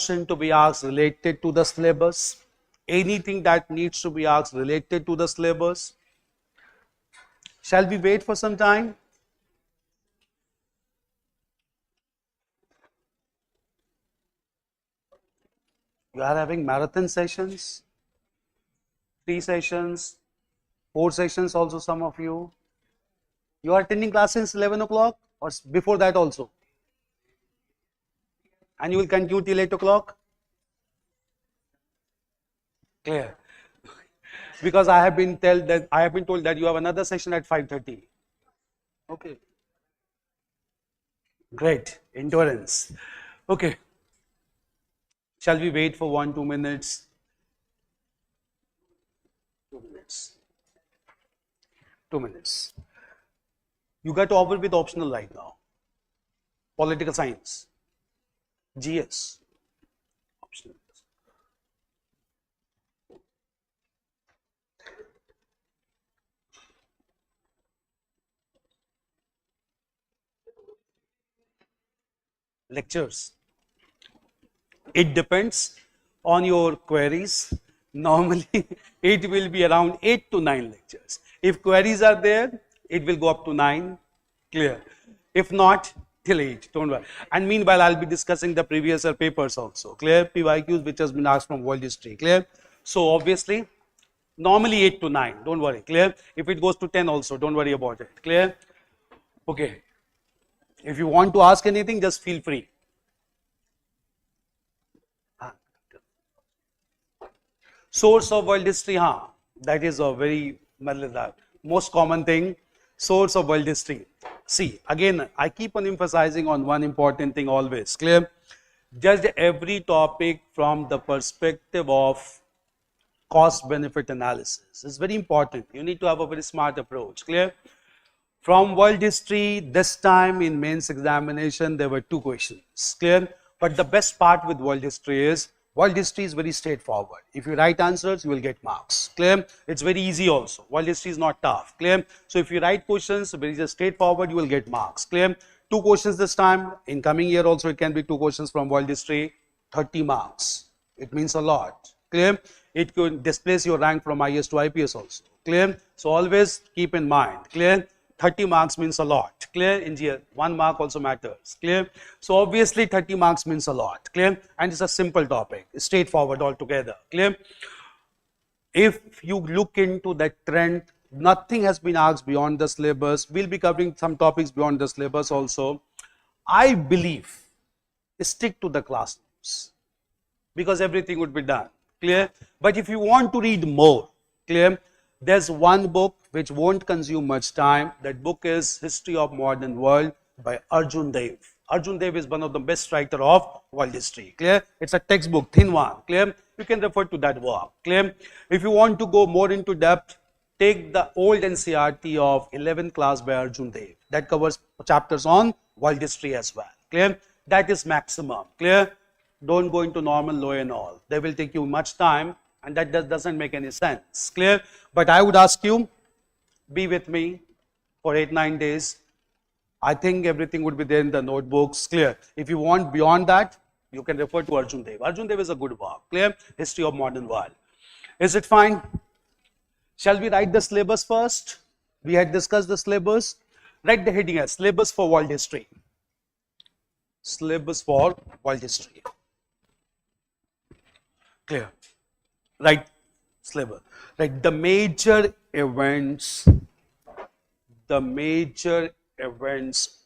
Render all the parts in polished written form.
question to be asked related to the syllabus, anything that needs to be asked related to the syllabus. Shall we wait for some time? You are having marathon sessions, 3 sessions, 4 sessions also, some of you. You are attending class since 11 o'clock or before that also? And you will continue till 8 o'clock? Clear. Because I have been told that you have another session at 5:30. Okay. Great. Endurance. Okay. Shall we wait for 1-2 minutes? 2 minutes. 2 minutes. You got over with optional right now. Political science. GS. Optional. Lectures. It depends on your queries. Normally, it will be around 8 to 9 lectures. If queries are there, it will go up to 9. Clear. If not, till 8. Don't worry. And meanwhile, I'll be discussing the previous year papers also. Clear. PYQs which has been asked from world history. Clear. So obviously, normally 8 to 9. Don't worry. Clear. If it goes to 10 also, don't worry about it. Clear. Okay. If you want to ask anything, just feel free. Source of world history, that is a very most common thing. Source of world history. See, again, I keep on emphasizing on one important thing always. Clear? Judge every topic from the perspective of cost-benefit analysis. It's very important. You need to have a very smart approach. Clear? From world history, this time in mains examination, there were 2 questions. Clear? But the best part with world history is very straightforward. If you write answers, you will get marks. Clear? It's very easy also. World history is not tough. Clear? So if you write questions very just straightforward, you will get marks. Clear? 2 questions this time. In coming year also, it can be 2 questions from world history, 30 marks. It means a lot. Clear? It could displace your rank from IS to IPS also. Clear? So always keep in mind. Clear? 30 marks means a lot. Clear? In GL, 1 mark also matters. Clear? So obviously 30 marks means a lot. Clear? And it's a simple topic, straightforward altogether. Clear? If you look into that trend, nothing has been asked beyond the syllabus. We'll be covering some topics beyond the syllabus also. I believe stick to the class notes because everything would be done. Clear? But if you want to read more, clear? There's one book which won't consume much time. That book is History of Modern World by Arjun Dev. Arjun Dev is one of the best writer of world history. Clear? It's a textbook, thin one. Clear? You can refer to that work. Clear? If you want to go more into depth, take the old NCRT of 11th class by Arjun Dev. That covers chapters on world history as well. Clear? That is maximum. Clear? Don't go into normal law and all. They will take you much time. And that doesn't make any sense. Clear? But I would ask you, be with me for 8-9 days. I think everything would be there in the notebooks. Clear? If you want beyond that, you can refer to Arjun Dev. Arjun Dev is a good work. Clear? History of Modern World. Is it fine? Shall we write the syllabus first? We had discussed the syllabus. Write the heading as syllabus for world history. Syllabus for world history. Clear? Right, syllabus. Right, the major events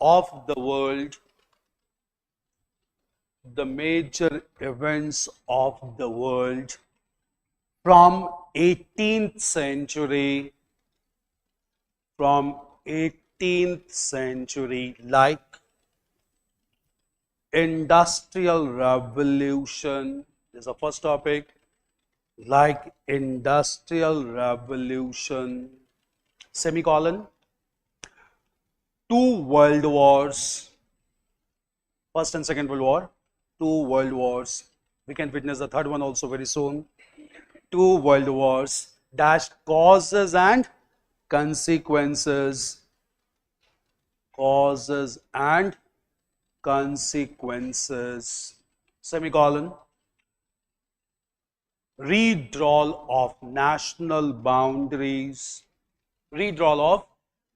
of the world, from 18th century, like Industrial Revolution, this is the first topic. Like Industrial Revolution, semicolon, 2 world wars, First and Second World War, 2 world wars. We can witness the third one also very soon. 2 world wars, dash causes and consequences. Causes and consequences, semicolon. redrawal of national boundaries, redrawal of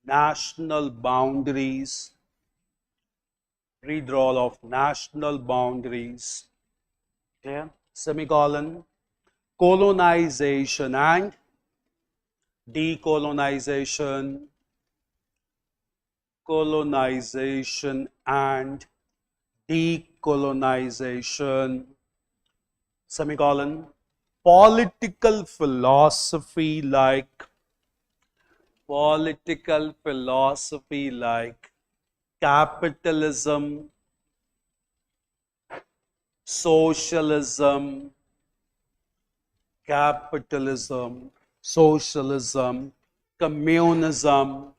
national boundaries, redrawal of national boundaries, clear, semicolon, colonization and decolonization, colonization and decolonization, semicolon, political philosophy like capitalism, socialism, capitalism, socialism, communism,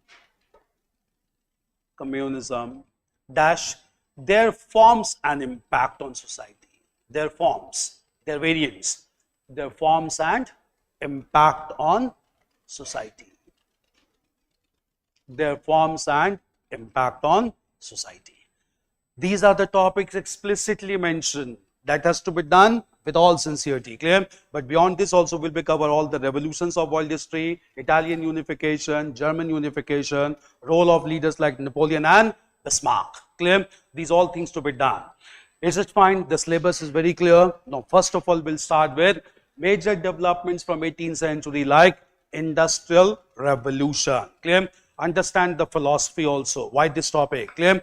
dash, their forms and impact on society, their forms, their variants, their forms and impact on society, their forms and impact on society. These are the topics explicitly mentioned. That has to be done with all sincerity, clear? But beyond this also will be cover all the revolutions of world history, Italian unification, German unification, role of leaders like Napoleon and Bismarck, clear? These all things to be done. Is it fine? The syllabus is very clear. Now, first of all, we'll start with major developments from 18th century like Industrial Revolution, clear? Understand the philosophy also. Why this topic, clear?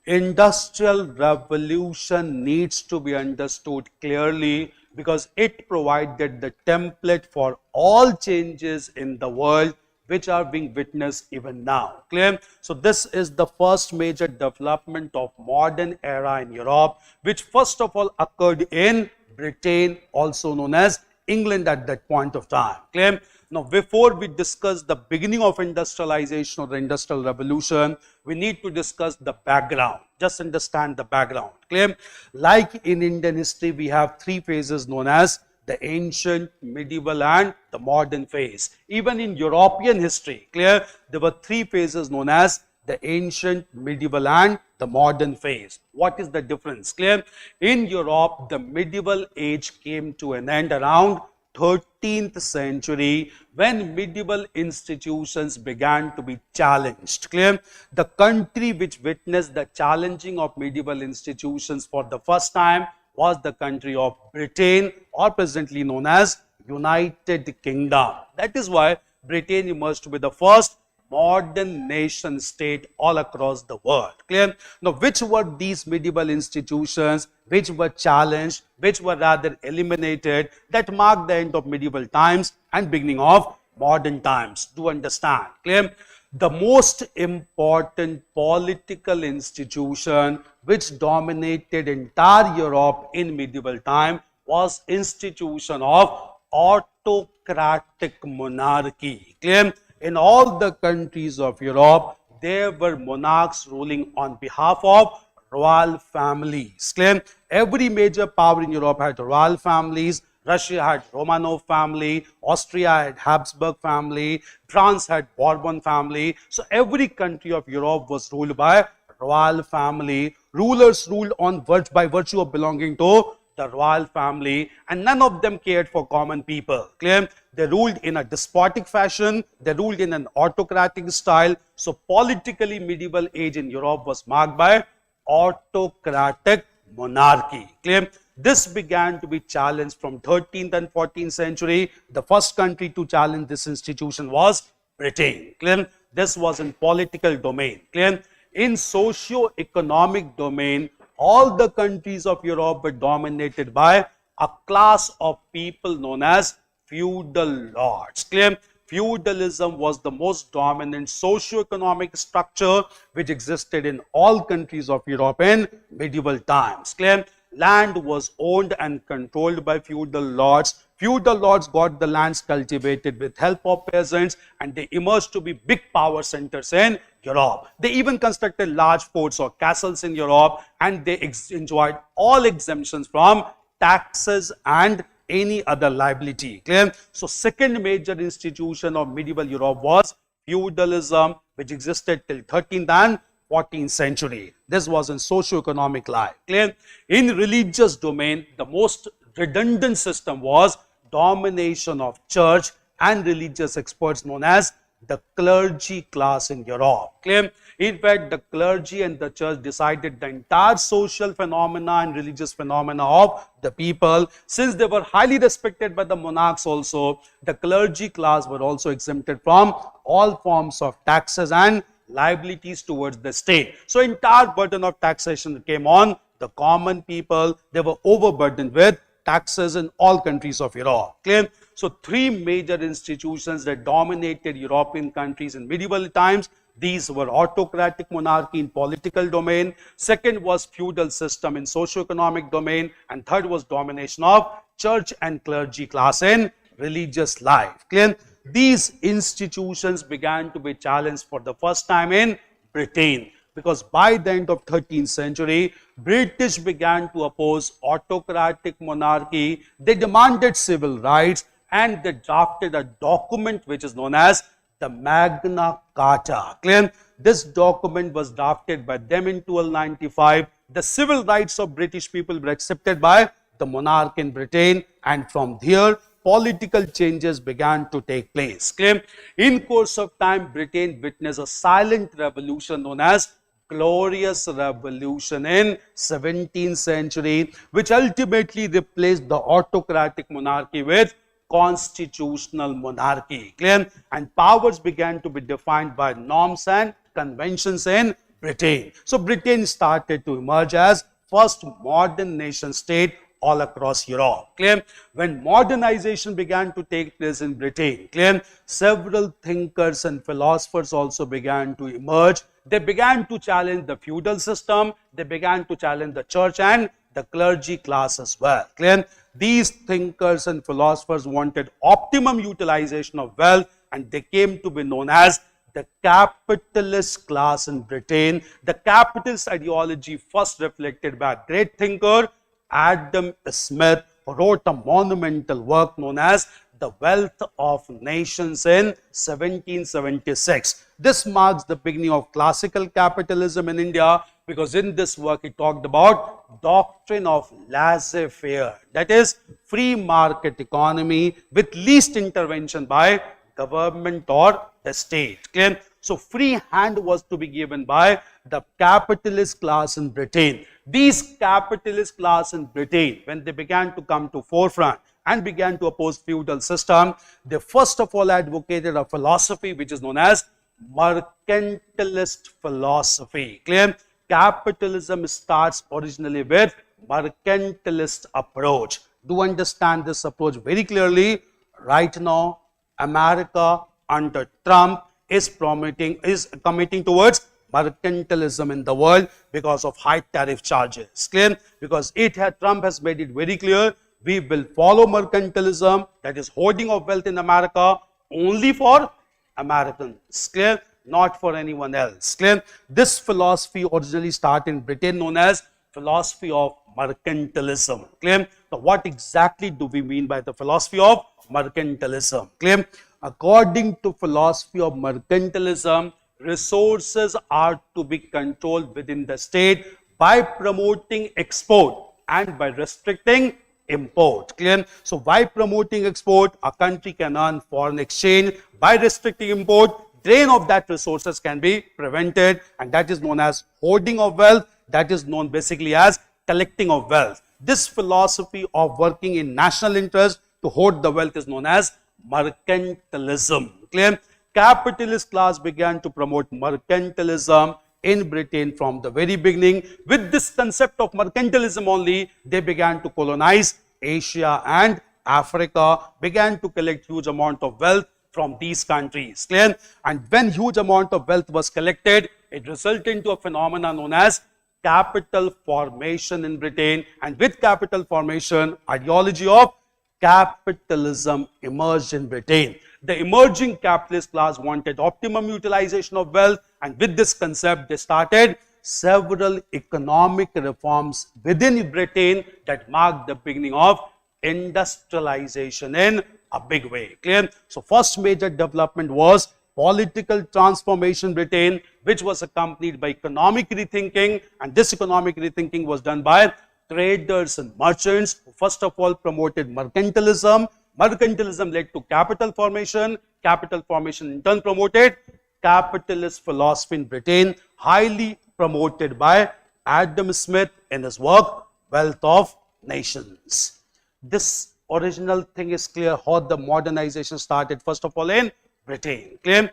Industrial Revolution needs to be understood clearly because it provided the template for all changes in the world which are being witnessed even now, clear? So this is the first major development of modern era in Europe, which first of all occurred in Britain, also known as England at that point of time, clear? Now, before we discuss the beginning of industrialization or the industrial revolution, we need to discuss the background. Just understand the background, clear? Like in Indian history, we have three phases known as the ancient, medieval and the modern phase. Even in European history, clear, there were three phases known as the ancient, medieval and the modern phase. What is the difference, clear? In Europe, the medieval age came to an end around 13th century when medieval institutions began to be challenged, clear? The country which witnessed the challenging of medieval institutions for the first time was the country of Britain, or presently known as United Kingdom. That is why Britain emerged to be the first modern nation state all across the world, clear? Now, which were these medieval institutions which were challenged, which were rather eliminated, that marked the end of medieval times and beginning of modern times? Do understand, clear? The most important political institution which dominated entire Europe in medieval time was institution of autocratic monarchy, clear? In all the countries of Europe, there were monarchs ruling on behalf of royal families, clear? Every major power in Europe had royal families. Russia had Romanov family, Austria had Habsburg family, France had Bourbon family. So every country of Europe was ruled by royal family. Rulers ruled on by virtue of belonging to the royal family, and none of them cared for common people, clear? They ruled in a despotic fashion, they ruled in an autocratic style. So politically, medieval age in Europe was marked by autocratic monarchy, clear? This began to be challenged from 13th and 14th century. The first country to challenge this institution was Britain, clear? This was in political domain, clear? In socio-economic domain, all the countries of Europe were dominated by a class of people known as feudal lords, clear? Feudalism was the most dominant socio-economic structure which existed in all countries of Europe in medieval times, clear? Land was owned and controlled by feudal lords. Feudal lords got the lands cultivated with help of peasants, and they emerged to be big power centers in Europe. They even constructed large forts or castles in Europe, and they enjoyed all exemptions from taxes and any other liability, clear? So second major institution of medieval Europe was feudalism, which existed till 13th and 14th century. This was in socio-economic life, clear? In religious domain, the most redundant system was domination of church and religious experts known as the clergy class in Europe. Clear? In fact, the clergy and the church decided the entire social phenomena and religious phenomena of the people. Since they were highly respected by the monarchs also, the clergy class were also exempted from all forms of taxes and liabilities towards the state. So entire burden of taxation came on the common people. They were overburdened with taxes in all countries of Europe. Clear? So three major institutions that dominated European countries in medieval times. These were autocratic monarchy in political domain. Second was feudal system in socio-economic domain. And third was domination of church and clergy class in religious life. Clear? These institutions began to be challenged for the first time in Britain, because by the end of 13th century, British began to oppose autocratic monarchy. They demanded civil rights and they drafted a document which is known as the Magna Carta. Clear? This document was drafted by them in 1295. The civil rights of British people were accepted by the monarch in Britain, and from there political changes began to take place. Clear? In course of time, Britain witnessed a silent revolution known as Glorious Revolution in 17th century, which ultimately replaced the autocratic monarchy with constitutional monarchy. Clear? And powers began to be defined by norms and conventions in Britain. So Britain started to emerge as first modern nation state all across Europe. Clear? When modernization began to take place in Britain, clear, several thinkers and philosophers also began to emerge. They began to challenge the feudal system. They began to challenge the church and the clergy class as well. Clear? These thinkers and philosophers wanted optimum utilization of wealth, and they came to be known as the capitalist class in Britain. The capitalist ideology first reflected by a great thinker, Adam Smith, who wrote a monumental work known as The Wealth of Nations in 1776. This marks the beginning of classical capitalism in India, because in this work he talked about doctrine of laissez-faire, that is free market economy with least intervention by government or the state. Clear? So free hand was to be given by the capitalist class in Britain. These capitalist class in Britain, when they began to come to forefront and began to oppose feudal system, they first of all advocated a philosophy which is known as mercantilist philosophy. Clear? Capitalism starts originally with mercantilist approach. Do understand this approach very clearly. Right now, America under Trump is committing towards mercantilism in the world because of high tariff charges. Clear? Because Trump has made it very clear, we will follow mercantilism, that is hoarding of wealth in America only for Americans. Clear? Not for anyone else. Clear? This philosophy originally started in Britain, known as philosophy of mercantilism. Clear? So what exactly do we mean by the philosophy of mercantilism? Clear? According to philosophy of mercantilism, resources are to be controlled within the state by promoting export and by restricting import. Clear? So by promoting export, a country can earn foreign exchange. By restricting import, drain of that resources can be prevented, and that is known as hoarding of wealth. That is known basically as collecting of wealth. This philosophy of working in national interest to hoard the wealth is known as mercantilism. Clear? Capitalist class began to promote mercantilism in Britain from the very beginning. With this concept of mercantilism only, they began to colonize Asia and Africa, began to collect huge amount of wealth from these countries. Clear? And when huge amount of wealth was collected, it resulted into a phenomenon known as capital formation in Britain, and with capital formation, ideology of capitalism emerged in Britain. The emerging capitalist class wanted optimum utilization of wealth, and with this concept, they started several economic reforms within Britain that marked the beginning of industrialization in a big way. Clear? So first major development was political transformation in Britain, which was accompanied by economic rethinking, and this economic rethinking was done by traders and merchants who first of all promoted mercantilism. Mercantilism led to capital formation. Capital formation in turn promoted capitalist philosophy in Britain, highly promoted by Adam Smith in his work Wealth of Nations. This original thing is clear how the modernization started, first of all in Britain. Clear?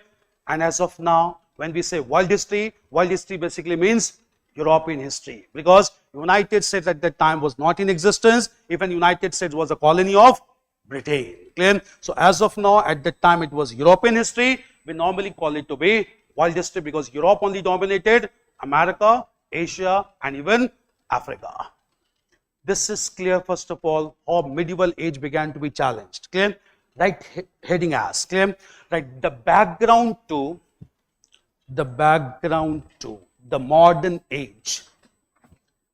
And as of now, when we say world history basically means European history, because United States at that time was not in existence. Even United States was a colony of Britain. Clear? So as of now, at that time it was European history. We normally call it to be world history because Europe only dominated America, Asia, and even Africa. This is clear, first of all, how medieval age began to be challenged. Clear? Right, heading as clear. Right, the background to the modern age,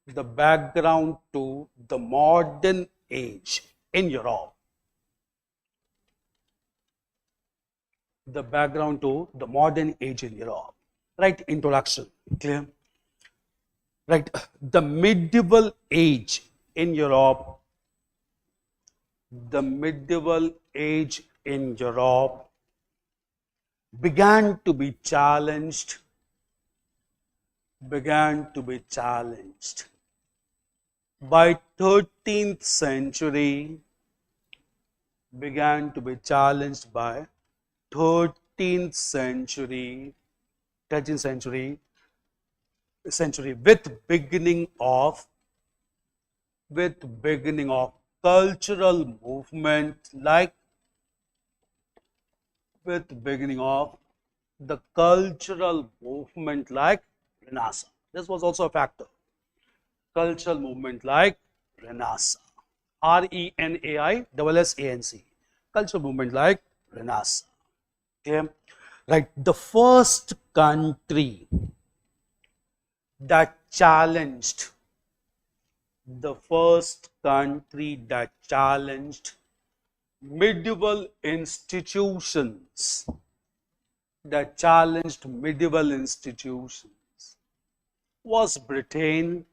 the background to the modern age in Europe, the background to the modern age in Europe. Right, introduction, clear? Right, the medieval age in Europe, the medieval age in Europe began to be challenged by 13th century, 13th century with beginning of cultural movement like Renaissance. This was also a factor. Cultural movement like Renaissance. RENAISSANC. Cultural movement like Renaissance. Okay. Right. The first country that challenged medieval institutions, was Britain.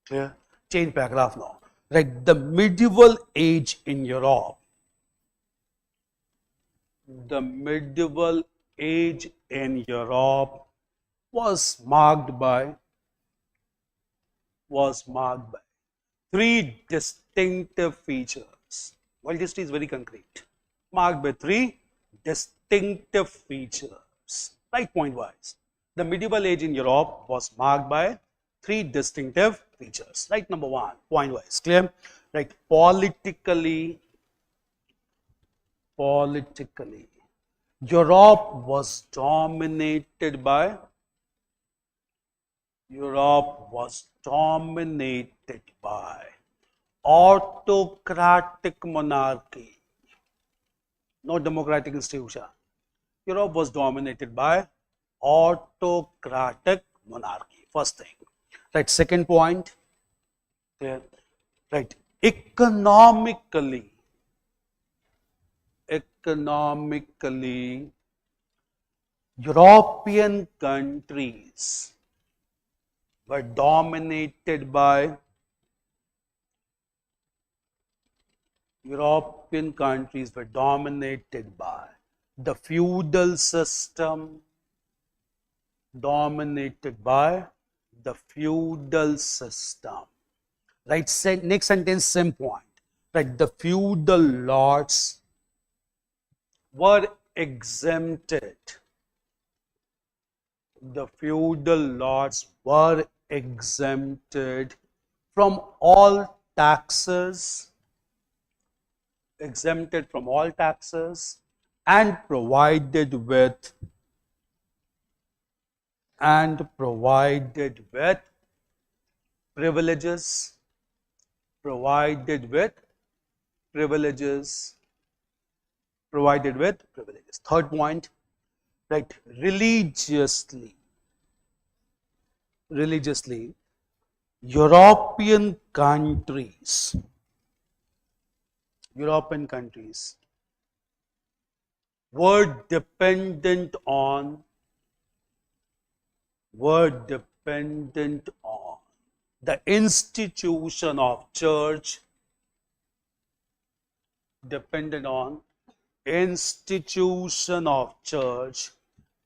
Clear? Change paragraph now. Right, the medieval age in Europe, was marked by three distinctive features. World history is very concrete. Marked by three distinctive features. Right, point wise. The medieval age in Europe was marked by three distinctive features. Right, number one, point wise. Clear? Right, politically, Europe was dominated by autocratic monarchy, no democratic institution. Europe was dominated by autocratic monarchy. First thing. Right. Second point. Clear. Right. Economically, European countries were dominated by the feudal system, Right, next sentence, same point. Right, the feudal lords were exempted. From all taxes, and provided with privileges. Third point, right, religiously, European countries were dependent on the institution of church depended on institution of church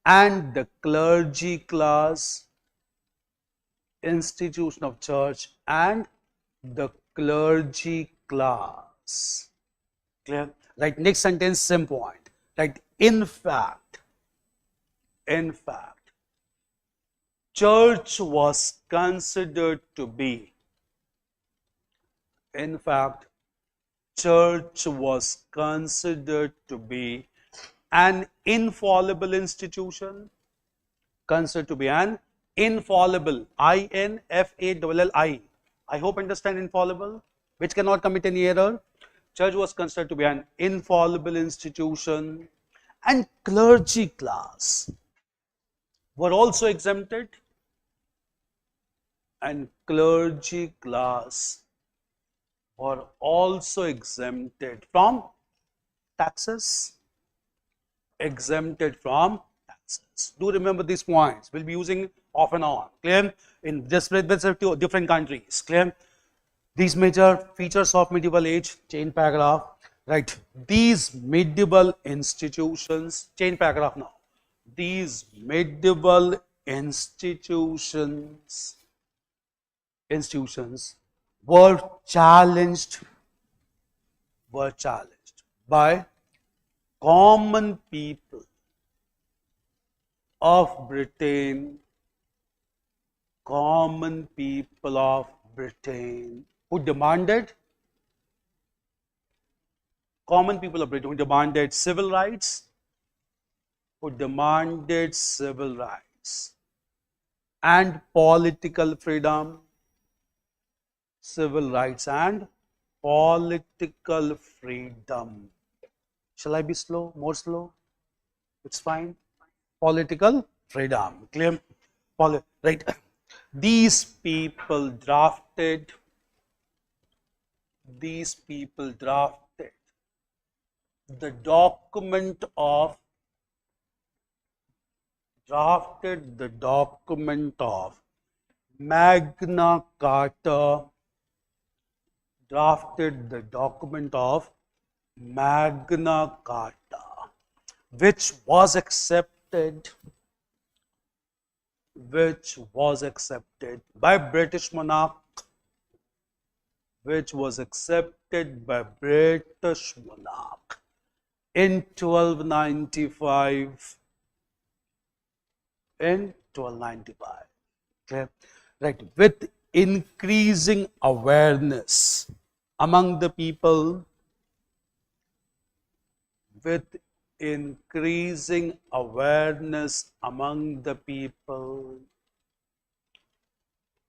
and the clergy class, institution of church and the clergy class. Clear? Right, next sentence, same point. Right, in fact, church was considered to be, in fact, church was considered to be an infallible institution, considered to be an infallible, I-N-F-A-L-L-I. I hope understand infallible, which cannot commit any error. Church was considered to be an infallible institution, and clergy class were also exempted, and clergy class were also exempted from taxes. Exempted from taxes. Do remember these points. We'll be using off and on. Clear? In different countries. Clear? These major features of medieval age, change paragraph. Right. These medieval institutions, change paragraph now. These medieval institutions were challenged by common people of Britain, who demanded civil rights, and political freedom, Shall I be slow? More slow? It's fine. Political freedom. Clear? Right. These people drafted the document of Magna Carta, which was accepted by British monarch, in 1295. Okay. Right. With increasing awareness among the people,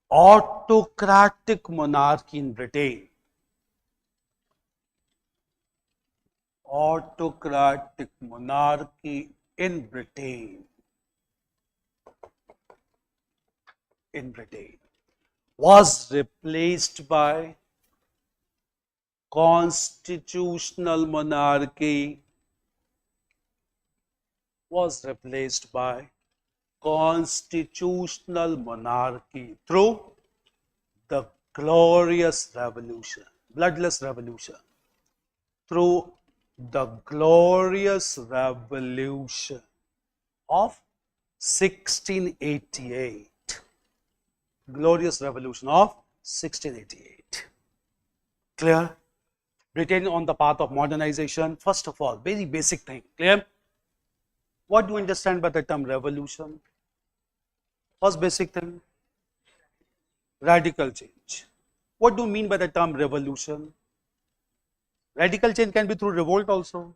autocratic monarchy in Britain, was replaced by constitutional monarchy, through the glorious revolution, bloodless revolution, of 1688. Glorious revolution of 1688. Clear? Britain on the path of modernization. First of all, very basic thing. Clear? What do you understand by the term revolution? First basic thing. Radical change. What do you mean by the term revolution? Radical change can be through revolt also.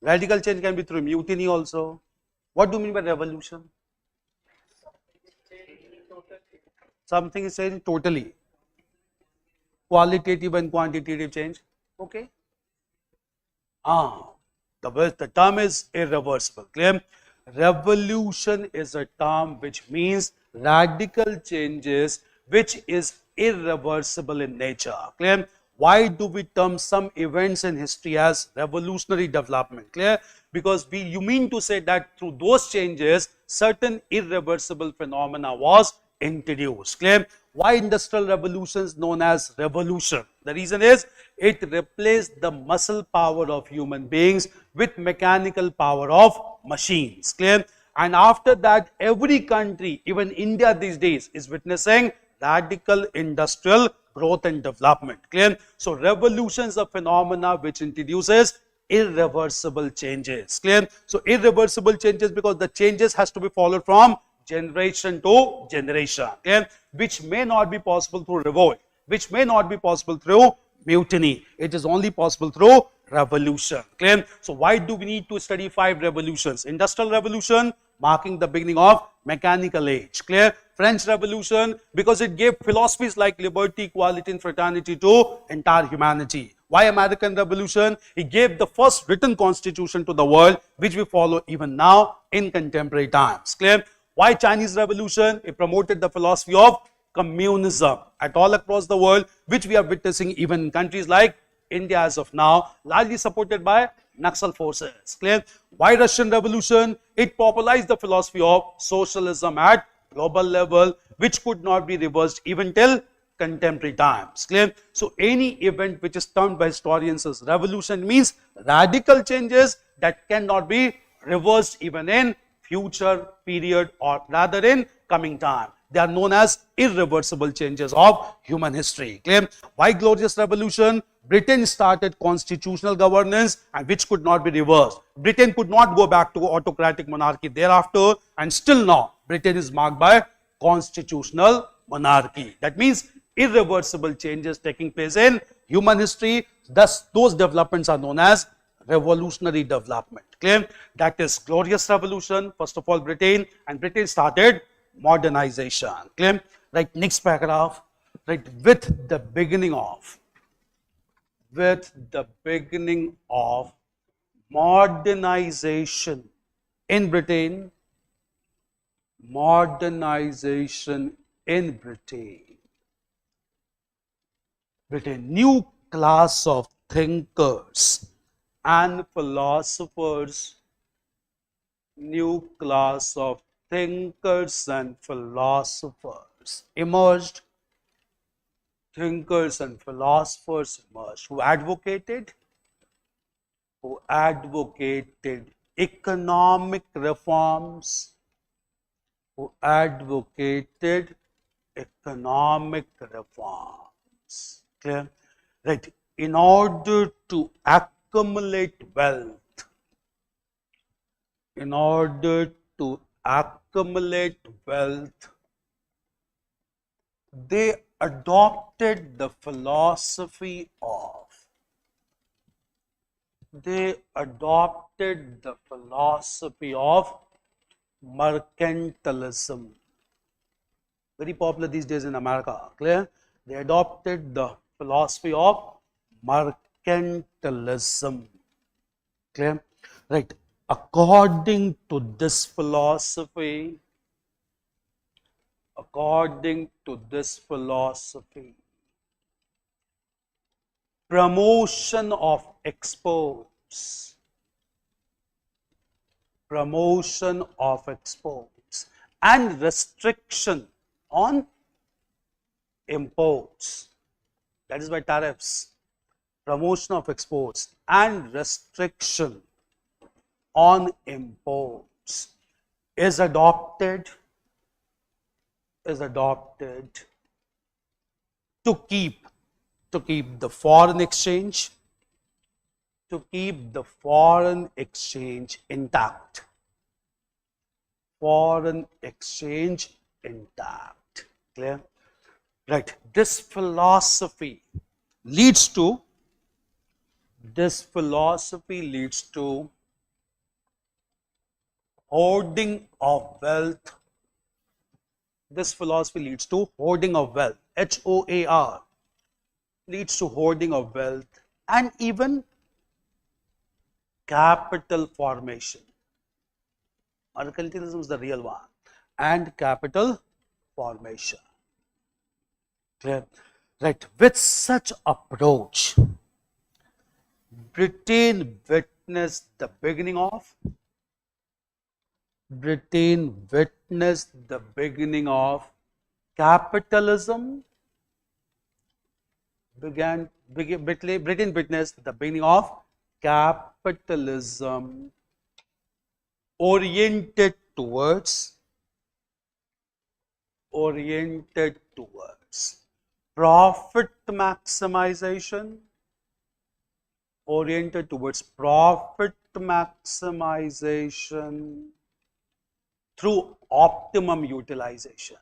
Radical change can be through mutiny also. What do you mean by revolution? Something is changed totally. Qualitative and quantitative change. Okay. The term is irreversible. Clear? Revolution is a term which means radical changes which is irreversible in nature. Clear? Why do we term some events in history as revolutionary development? Clear? Because you mean to say that through those changes, certain irreversible phenomena was introduced. Clear? Why industrial revolution is known as revolution? The reason is it replaced the muscle power of human beings with mechanical power of machines. Clear? And after that, every country, even India these days, is witnessing radical industrial growth and development. Clear? So revolution is a phenomena which introduces irreversible changes. Clear? So irreversible changes because the changes has to be followed from generation to generation. Clear? Which may not be possible through revolt, which may not be possible through mutiny. It is only possible through revolution. Clear? So why do we need to study 5 revolutions? Industrial revolution, marking the beginning of mechanical age. Clear? French Revolution, because it gave philosophies like liberty, equality and fraternity to entire humanity. Why American Revolution? It gave the first written constitution to the world, which we follow even now in contemporary times. Clear? Why Chinese Revolution? It promoted the philosophy of communism at all across the world, which we are witnessing even in countries like India as of now, largely supported by Naxal forces. Clear? Why Russian Revolution? It popularized the philosophy of socialism at global level, which could not be reversed even till contemporary times. Clear? So any event which is termed by historians as revolution means radical changes that cannot be reversed even in future period or rather in coming time. They are known as irreversible changes of human history. Clear? Why Glorious Revolution? Britain started constitutional governance and which could not be reversed. Britain could not go back to autocratic monarchy thereafter, and still now Britain is marked by constitutional monarchy. That means irreversible changes taking place in human history. Thus, those developments are known as revolutionary development. Clear? That is Glorious Revolution, first of all Britain, and Britain started modernization. Clear? Right, next paragraph. Right, with the beginning of modernization in Britain, new class of thinkers and philosophers, emerged. Thinkers and philosophers emerged who advocated economic reforms, Clear? Right. In order to accumulate wealth, they adopted the philosophy of mercantilism. Very popular these days in America. Clear? They adopted the philosophy of mercantilism. Clear? Right. According to this philosophy, promotion of exports and restriction on imports, that is by tariffs, promotion of exports and restriction on imports is adopted to keep the foreign exchange intact. Clear? Right. This philosophy leads to hoarding of wealth. HOAR leads to hoarding of wealth and even capital formation. Mercantilism is the real one, and capital formation. Clear? Right. With such approach, Britain witnessed the beginning of Capitalism Britain witnessed the beginning of capitalism oriented towards profit maximization, oriented towards profit maximization through optimum utilization.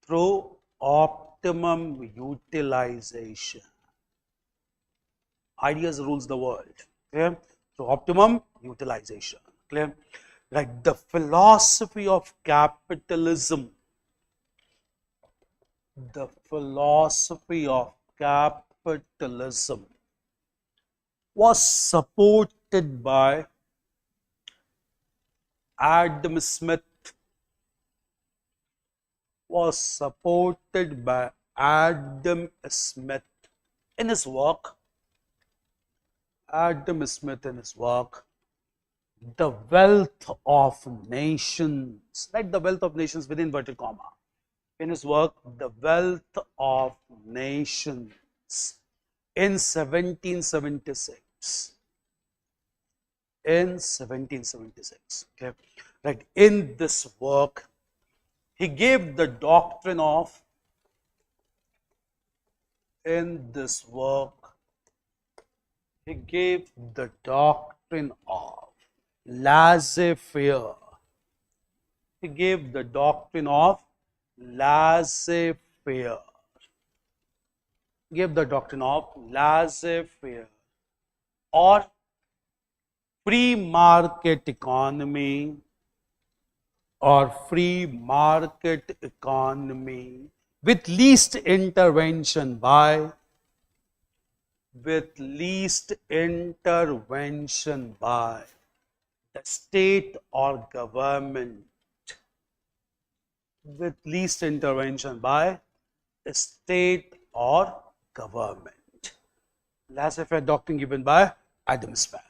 Through optimum utilization. Ideas rules the world. Clear? Through optimum utilization. Clear? Right. The philosophy of capitalism. The philosophy of capitalism was supported by Adam Smith. Was supported by Adam Smith in his work. Adam Smith in his work, The Wealth of Nations. Write The Wealth of Nations within inverted comma. In his work, The Wealth of Nations, in 1776. In 1776. Okay. Right. In this work, he gave the doctrine of, in this work, he gave the doctrine of laissez-faire. He gave the doctrine of laissez-faire. Gave the doctrine of laissez-faire or free market economy, with least intervention by the state or government. With least intervention by the state or government. Laissez-faire doctrine given by Adam Smith.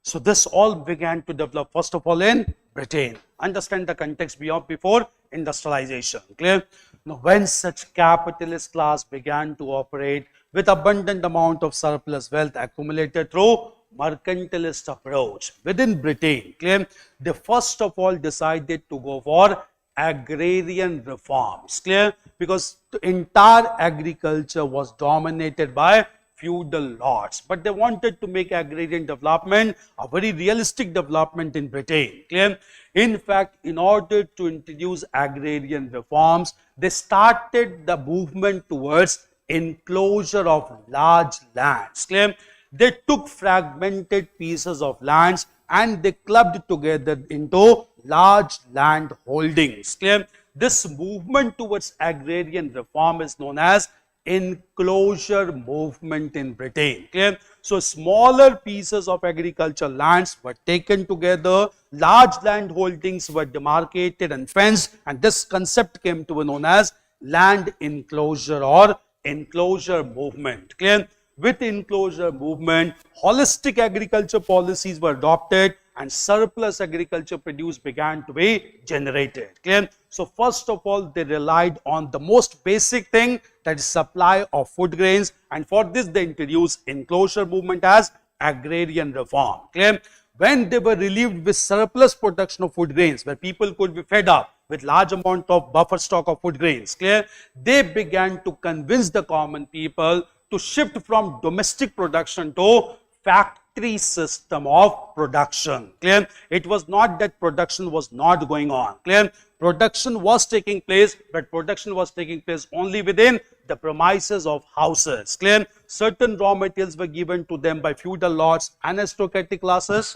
So this all began to develop first of all in Britain. Understand the context before industrialization. Clear? Now, when such capitalist class began to operate with abundant amount of surplus wealth accumulated through mercantilist approach within Britain, clear, they first of all decided to go for agrarian reforms. Clear? Because the entire agriculture was dominated by feudal lords, but they wanted to make agrarian development a very realistic development in Britain. Clear? In fact, in order to introduce agrarian reforms, they started the movement towards enclosure of large lands. Clear? They took fragmented pieces of lands and they clubbed together into large land holdings. Clear? This movement towards agrarian reform is known as enclosure movement in Britain. Clear? So smaller pieces of agricultural lands were taken together, large land holdings were demarcated and fenced, and this concept came to be known as land enclosure or enclosure movement. Clear? With enclosure movement, holistic agriculture policies were adopted and surplus agriculture produce began to be generated. Clear? So first of all, they relied on the most basic thing, that is supply of food grains, and for this they introduced enclosure movement as agrarian reform. Clear? When they were relieved with surplus production of food grains, where people could be fed up with large amount of buffer stock of food grains, clear, they began to convince the common people to shift from domestic production to factory system of production. Clear? It was not that production was not going on. Clear? Production was taking place, but production was taking place only within the premises of houses. Clear? Certain raw materials were given to them by feudal lords and aristocratic classes.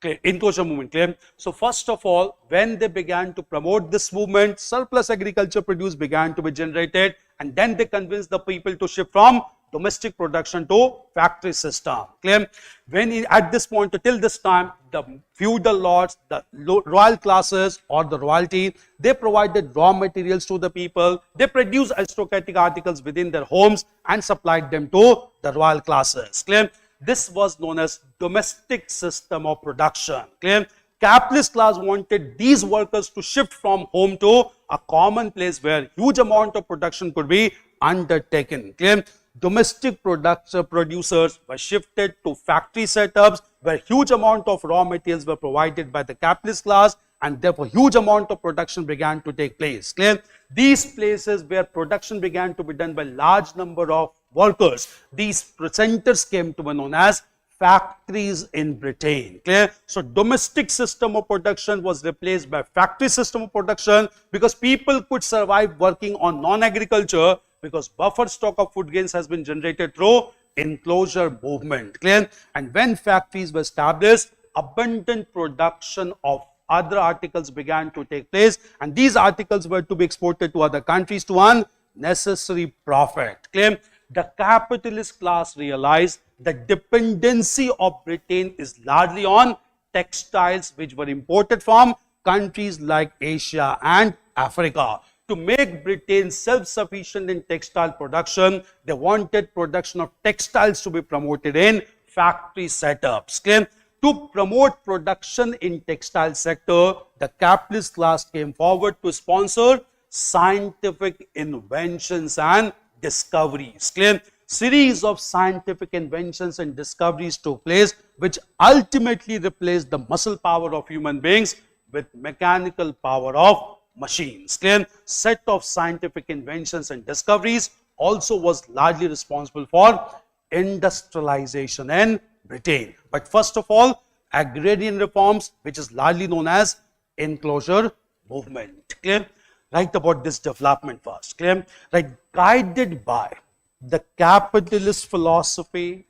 Okay, enclosure movement. Clear? So first of all, when they began to promote this movement, surplus agriculture produce began to be generated, and then they convinced the people to shift from domestic production to factory system. Clear? When at this point till this time, the feudal lords, the royal classes or the royalty, they provided raw materials to the people. They produced aristocratic articles within their homes and supplied them to the royal classes. Clear? This was known as domestic system of production. Clear? Capitalist class wanted these workers to shift from home to a common place where huge amount of production could be undertaken. Clear? Domestic producers were shifted to factory setups where huge amount of raw materials were provided by the capitalist class, and therefore huge amount of production began to take place. Clear? These places where production began to be done by large number of workers, these centers came to be known as factories in Britain. Clear? So domestic system of production was replaced by factory system of production because people could survive working on non-agriculture because buffer stock of food grains has been generated through enclosure movement. Clear? And when factories were established, abundant production of other articles began to take place, and these articles were to be exported to other countries to earn necessary profit. Clear? The capitalist class realized the dependency of Britain is largely on textiles which were imported from countries like Asia and Africa. To make Britain self-sufficient in textile production, they wanted production of textiles to be promoted in factory setups. Clear? To promote production in textile sector, the capitalist class came forward to sponsor scientific inventions and discoveries. Clear? Series of scientific inventions and discoveries took place which ultimately replaced the muscle power of human beings with mechanical power of machines. Clear? Set of scientific inventions and discoveries also was largely responsible for industrialization in Britain. But first of all, agrarian reforms, which is largely known as enclosure movement. Clear? Write about this development first. Clear? Right? Guided by the capitalist philosophy,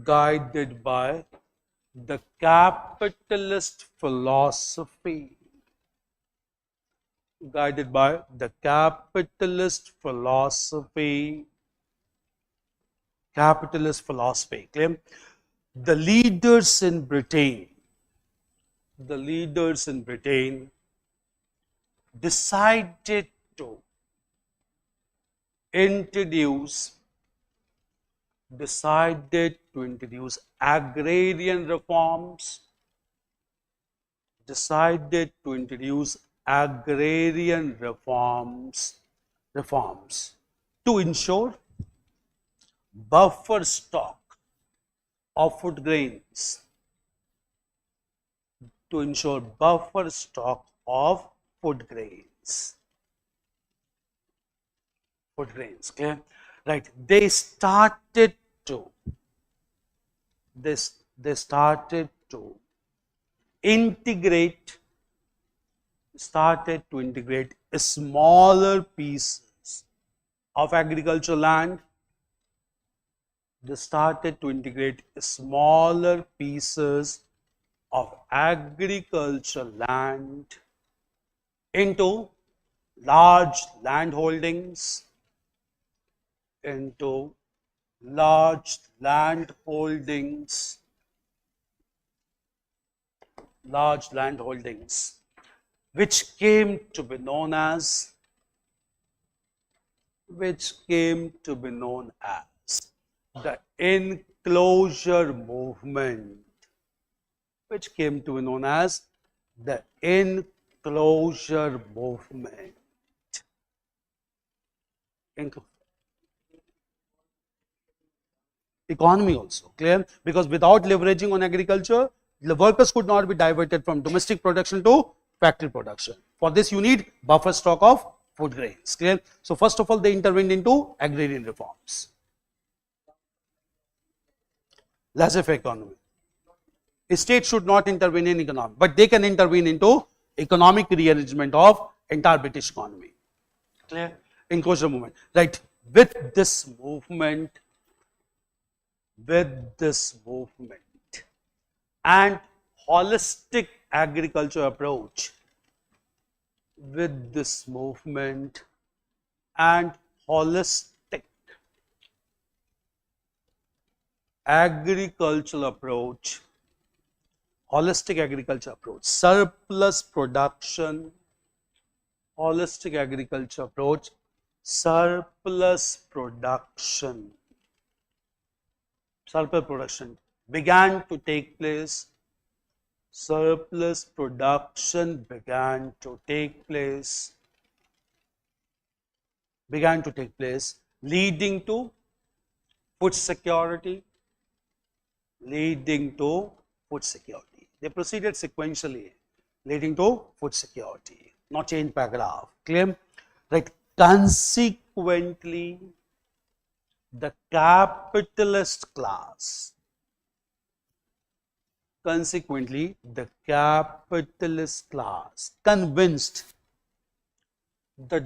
guided by the capitalist philosophy, guided by the capitalist philosophy, Clear? The leaders in Britain, decided to introduce agrarian reforms, to ensure buffer stock of food grains, Clear? Right? They started to integrate smaller pieces of agricultural land. They started to integrate smaller pieces of agricultural land into large land holdings, which came to be known as the enclosure movement. Economy also, clear? Because without leveraging on agriculture, the workers could not be diverted from domestic production to factory production. For this, you need buffer stock of food grains, clear? So first of all, they intervened into agrarian reforms. Laissez-faire economy. A state should not intervene in economy, but they can intervene into economic rearrangement of entire British economy. Clear? Enclosure movement. Right. With this movement and holistic agriculture approach, holistic agriculture approach, surplus production, surplus production began to take place. Surplus production began to take place, leading to food security, They proceeded sequentially, leading to food security. Not change paragraph. Clear? Right. Consequently, the capitalist class convinced the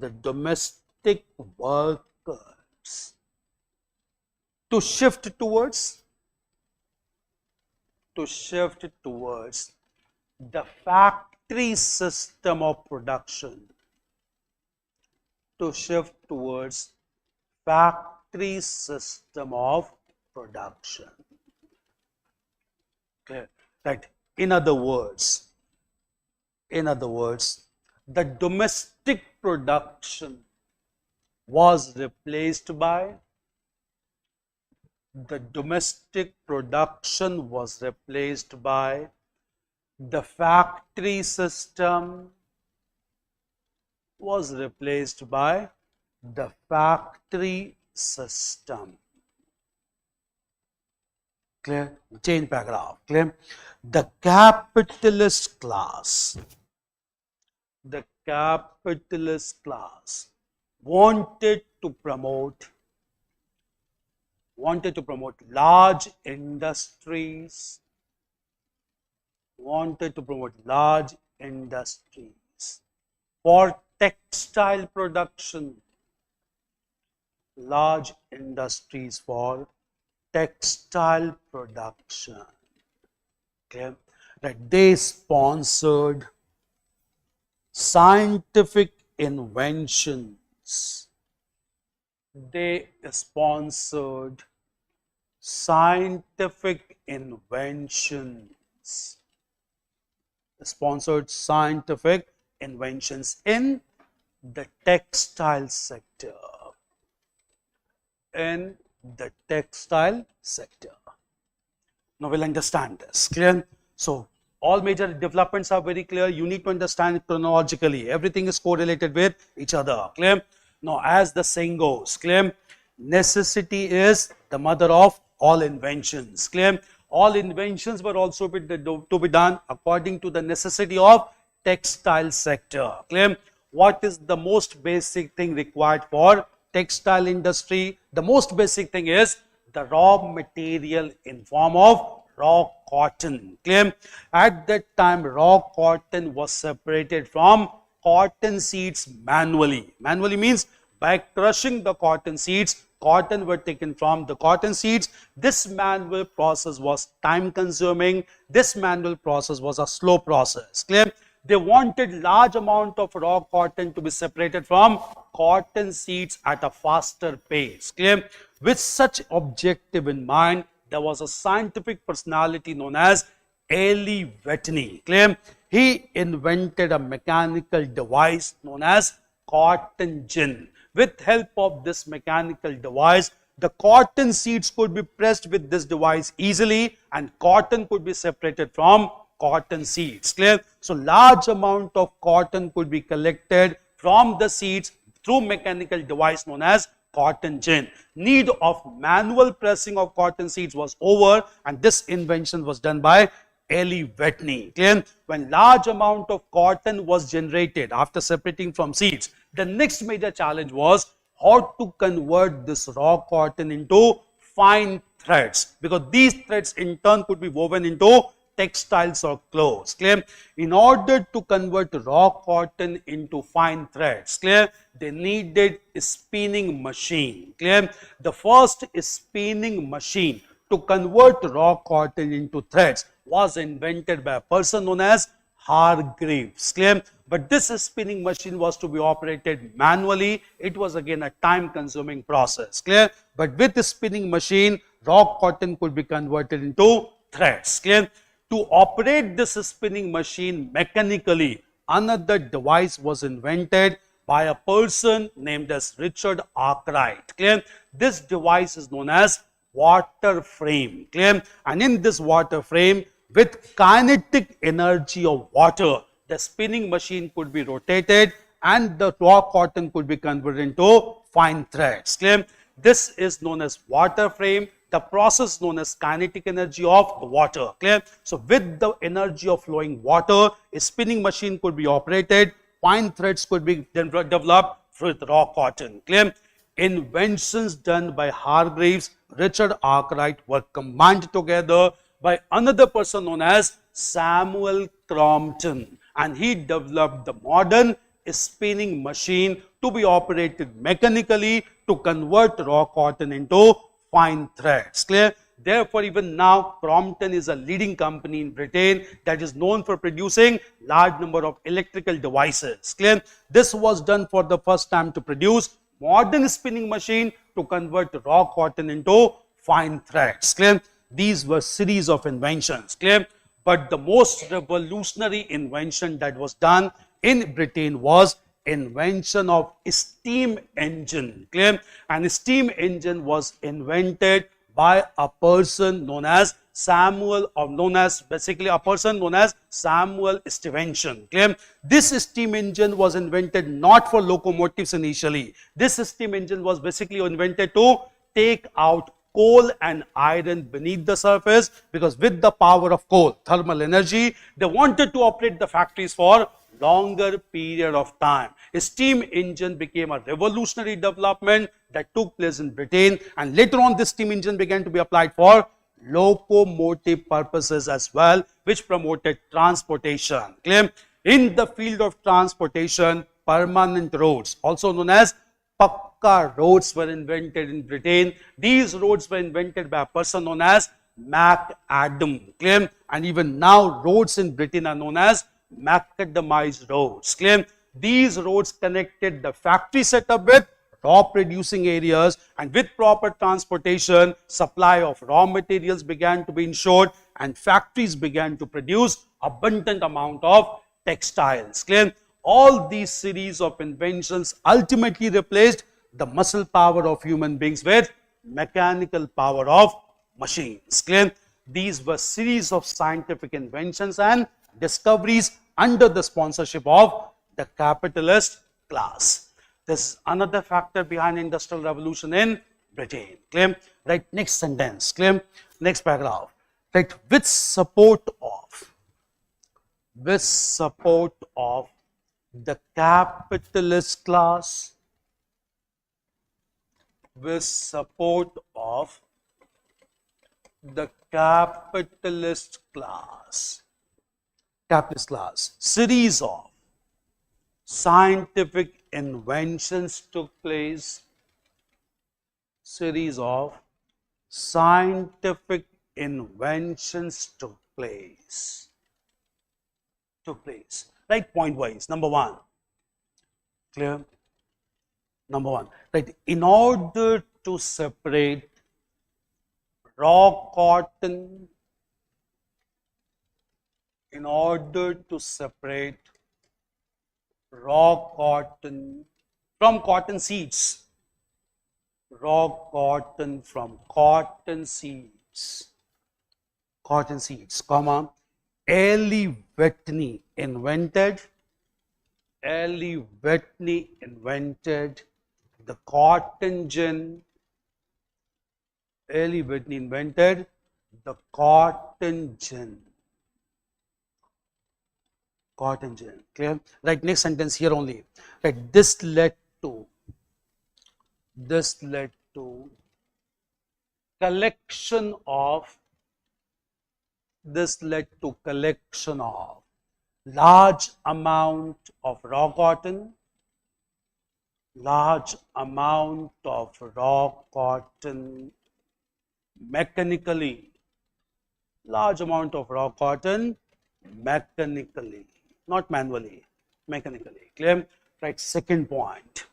domestic workers to shift towards the factory system of production, Okay. Right. In other words, the domestic production was replaced by the factory system Clear? Change paragraph. Clear? The capitalist class wanted to promote large industries for textile production, Okay. That they sponsored scientific inventions. Scientific inventions in the textile sector. Now we'll understand this. Clear? So all major developments are very clear. You need to understand it chronologically. Everything is correlated with each other. Clear? Now, as the saying goes, clear? Necessity is the mother of all inventions. Clear? All inventions were also to be done according to the necessity of textile sector. Clear? What is the most basic thing required for textile industry? The most basic thing is the raw material in form of raw cotton. Clear? At that time, raw cotton was separated from cotton seeds manually. Manually means by crushing the cotton seeds, cotton were taken from the cotton seeds. This manual process was time consuming. This manual process was a slow process. Clear? They wanted large amount of raw cotton to be separated from cotton seeds at a faster pace. Clear? With such objective in mind, there was a scientific personality known as Eli Whitney. Clear? He invented a mechanical device known as cotton gin. With help of this mechanical device, the cotton seeds could be pressed with this device easily and cotton could be separated from cotton seeds. Clear? So large amount of cotton could be collected from the seeds through mechanical device known as cotton gin. Need of manual pressing of cotton seeds was over, and this invention was done by Eli Whitney. Clear? When large amount of cotton was generated after separating from seeds, the next major challenge was how to convert this raw cotton into fine threads, because these threads in turn could be woven into textiles or clothes. Clear? In order to convert raw cotton into fine threads, clear, they needed a spinning machine. Clear? The first spinning machine to convert raw cotton into threads was invented by a person known as Hargreaves. Clear? But this spinning machine was to be operated manually. It was again a time consuming process. Clear? But with the spinning machine, raw cotton could be converted into threads. Clear? To operate this spinning machine mechanically, another device was invented by a person named as Richard Arkwright. Clear? This device is known as water frame. Clear? And in this water frame, with kinetic energy of water, the spinning machine could be rotated and the raw cotton could be converted into fine threads. Clear? This is known as water frame. The process known as kinetic energy of the water. Clear? So with the energy of flowing water, a spinning machine could be operated, fine threads could be developed with raw cotton. Clear? Inventions done by Hargreaves, Richard Arkwright were combined together by another person known as Samuel Crompton, and he developed the modern spinning machine to be operated mechanically to convert raw cotton into fine threads. Clear? Therefore, even now, Crompton is a leading company in Britain that is known for producing large number of electrical devices. Clear? This was done for the first time to produce modern spinning machine to convert raw cotton into fine threads. Clear? These were series of inventions. Clear? But the most revolutionary invention that was done in Britain was invention of steam engine. Clear? And steam engine was invented by a person known as Samuel, or known as basically a person known as Samuel Stevenson. Clear? This steam engine was invented not for locomotives initially. This steam engine was basically invented to take out coal and iron beneath the surface, because with the power of coal, thermal energy, they wanted to operate the factories for longer period of time. A steam engine became a revolutionary development that took place in Britain, and later on this steam engine began to be applied for locomotive purposes as well, which promoted transportation. Clear? In the field of transportation, permanent roads, also known as Pakka roads, were invented in Britain. These roads were invented by a person known as MacAdam. Clear? And even now roads in Britain are known as macadamized roads. Clear? These roads connected the factory setup with raw producing areas, and with proper transportation, supply of raw materials began to be ensured, and factories began to produce abundant amount of textiles. Clear? All these series of inventions ultimately replaced the muscle power of human beings with mechanical power of machines. Clear? These were series of scientific inventions and discoveries under the sponsorship of the capitalist class. This is another factor behind industrial revolution in Britain. Clear? Right, next sentence. Clear? Next paragraph. Right, with support of the capitalist class, with support of the capitalist class, series of scientific inventions took place. Series of scientific inventions took place. Right, point wise. Number one. Clear? Number one. Right, in order to separate raw cotton, in order to separate raw cotton from cotton seeds, raw cotton from cotton seeds, comma, Eli Whitney invented the cotton gin. Eli Whitney invented the cotton gin. Clear? Right, next sentence here only. Right, this led to collection of large amount of raw cotton, mechanically, not manually, mechanically. Clear? Right, second point.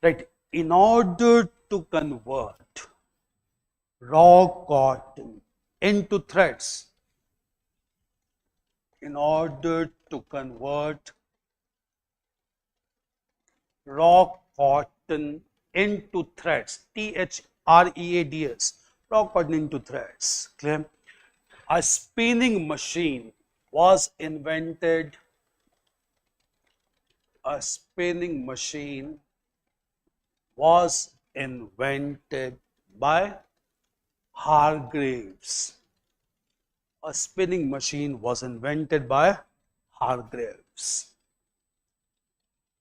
Right, in order to convert raw cotton into threads, raw cotton into threads. THREADS. Raw cotton into threads. Clear? A spinning machine was invented. A spinning machine was invented by Hargreaves. A spinning machine was invented by Hargreaves.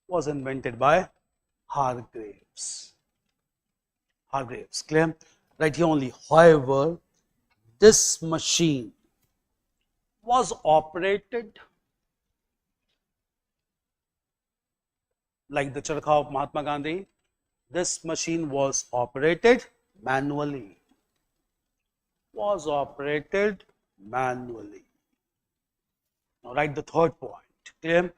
Was invented by Hargreaves. Hargreaves. Clear? Right here only. However, this machine was operated like the charkha of Mahatma Gandhi. This machine was operated manually. Was operated manually. Now write the third point. Clear?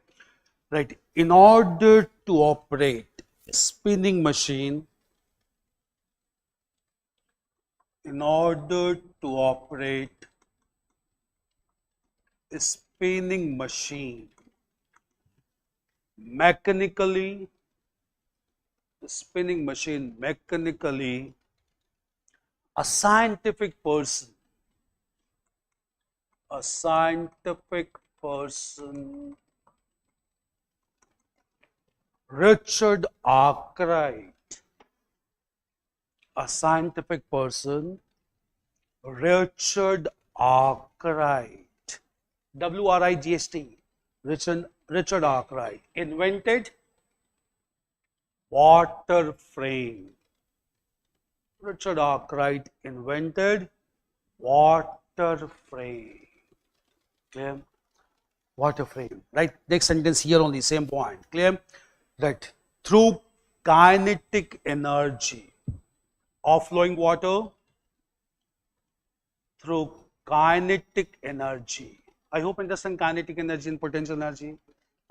Right. In order to operate a spinning machine, in order to operate a spinning machine mechanically, the spinning machine mechanically, a scientific person, Richard Arkwright, a scientific person, Richard Arkwright, WRIGST, Richard Arkwright, invented water frame. Richard Arkwright invented water frame. Clear? Water frame. Right? Next sentence here only, same point. Clear? Right. Through kinetic energy of flowing water, through kinetic energy. I hope you understand kinetic energy and potential energy.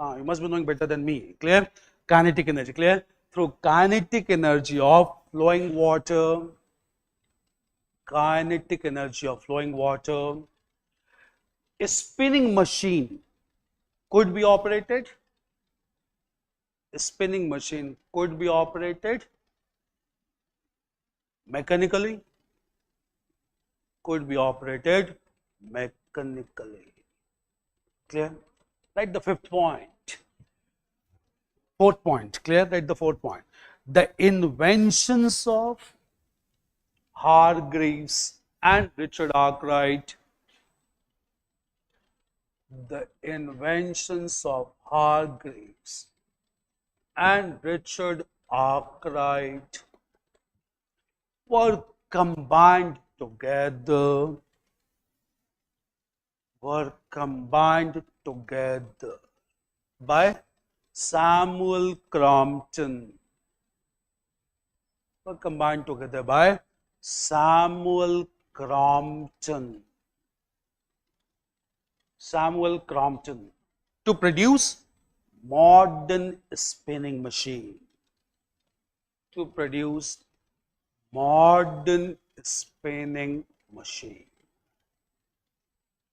You must be knowing better than me. Clear? Kinetic energy. Clear? Through kinetic energy of flowing water, kinetic energy of flowing water, a spinning machine could be operated. A spinning machine could be operated mechanically, could be operated mechanically. Clear? Write the fifth point. Fourth point. Clear? Write the fourth point. The inventions of Hargreaves and Richard Arkwright, the inventions of Hargreaves and Richard Arkwright were combined together, by Samuel Crompton. Were combined together by Samuel Crompton. Samuel Crompton to produce modern spinning machine. To produce modern spinning machine.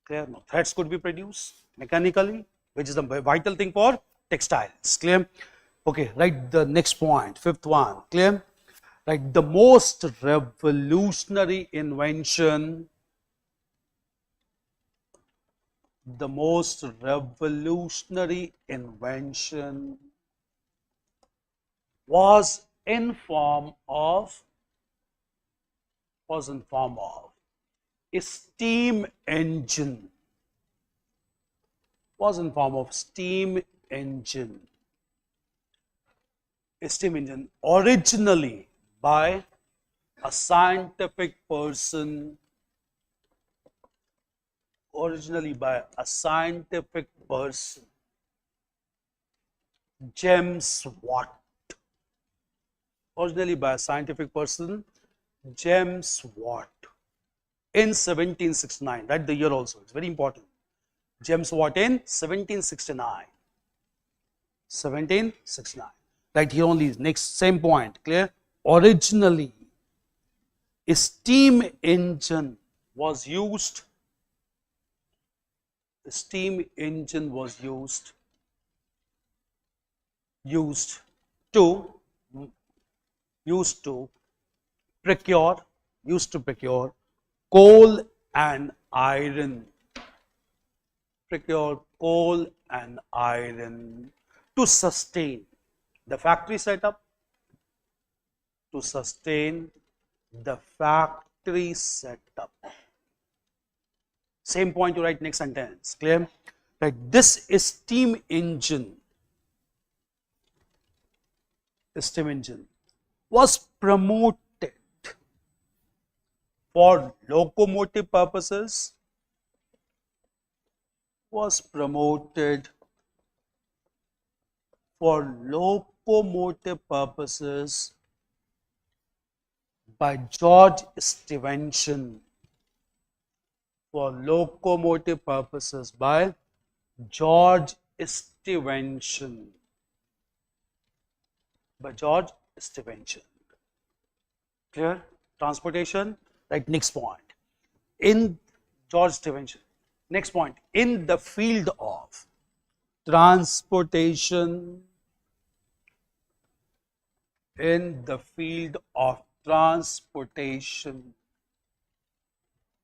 Clear? Now, threads could be produced mechanically, which is the vital thing for textiles. Clear? Okay, write the next point, fifth one. Clear? Right, the most revolutionary invention, the most revolutionary invention was in form of a steam engine. Was in form of steam engine. A steam engine originally by a scientific person, James Watt. Originally by a scientific person, James Watt, in 1769. Write the year also, it's very important. James Watt in 1769. 1769. Right here only, next, same point. Clear? Originally, a steam engine was used. The steam engine was used to procure coal and iron, to sustain the factory setup, Same point to write next sentence. Clear? Right. This is steam engine was promoted for locomotive purposes, by George Stephenson. For locomotive purposes by George Stephenson. Clear? Transportation. Right. Next point. In George Stephenson. Next point. In the field of transportation.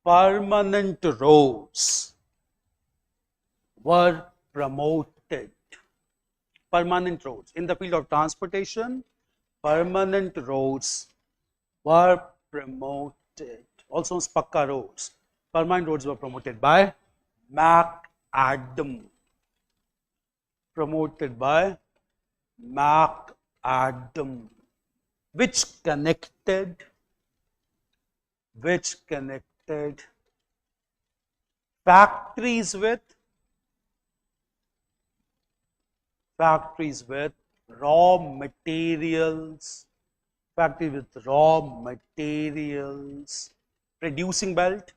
Permanent roads were promoted. In the field of transportation, permanent roads were promoted. Also, Pakka roads. Permanent roads were promoted by MacAdam. Which connected factories with raw materials, producing belt,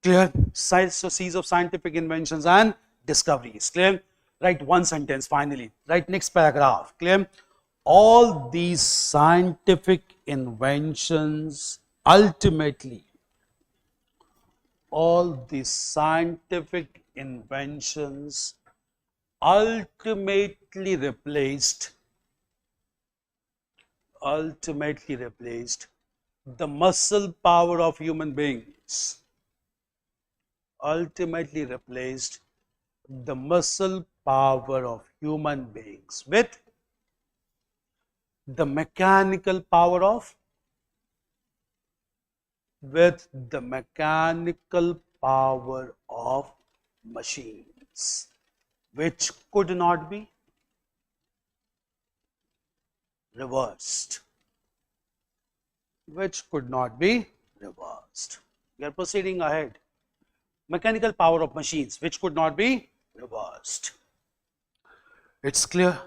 Clear? Series of scientific inventions and discoveries. Clear? Write one sentence finally. Write next paragraph. Clear? All these scientific inventions ultimately replaced the muscle power of human beings. With the mechanical power of machines, which could not be reversed. We are proceeding ahead. Mechanical power of machines, which could not be reversed. It's clear.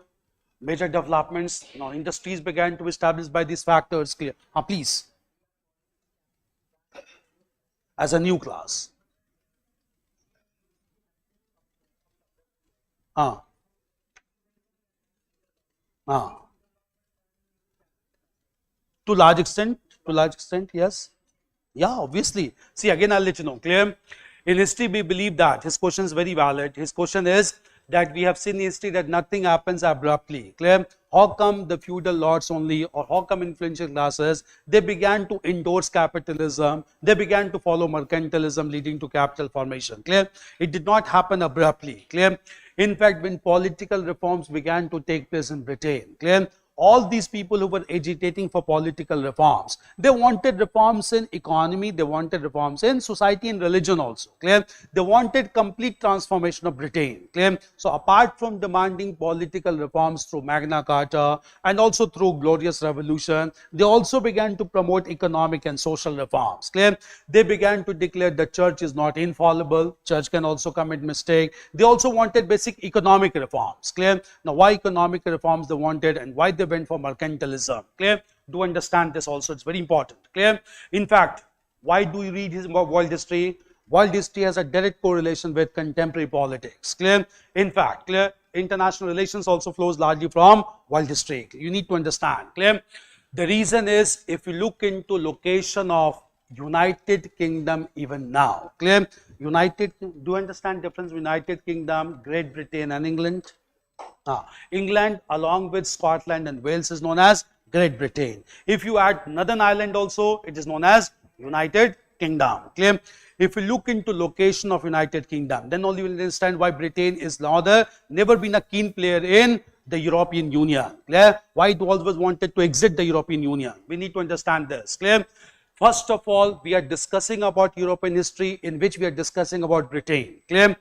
Major developments. Now, industries began to be established by these factors. Clear? Please. As a new class. To large extent, yes. Yeah, obviously. See, again, I'll let you know. Clear? In history, we believe that. His question is very valid. His question is that we have seen in history that nothing happens abruptly. Clear? How come the feudal lords only, or how come influential classes, they began to endorse capitalism, they began to follow mercantilism, leading to capital formation. Clear? It did not happen abruptly. Clear? In fact, when political reforms began to take place in Britain, clear? All these people who were agitating for political reforms, they wanted reforms in economy, they wanted reforms in society and religion also. Clear? They wanted complete transformation of Britain. Clear? So apart from demanding political reforms through Magna Carta and also through Glorious Revolution, they also began to promote economic and social reforms. Clear? They began to declare the church is not infallible, church can also commit mistake. They also wanted basic economic reforms. Clear? Now, why economic reforms they wanted and why they went for mercantilism? Clear? Do understand this also, it's very important. Clear? In fact, why do you read his world history? World history has a direct correlation with contemporary politics. Clear? In fact, clear, international relations also flows largely from world history. You need to understand. Clear? The reason is, if you look into location of United Kingdom even now. Clear? United, do you understand difference? United Kingdom, Great Britain and England. England along with Scotland and Wales is known as Great Britain. If you add Northern Ireland also, it is known as United Kingdom. Clear? If you look into location of United Kingdom, then only you will understand why Britain is never been a keen player in the European Union. Clear? Why it always wanted to exit the European Union. We need to understand this. Clear? First of all, we are discussing about European history, in which we are discussing about Britain. Clear?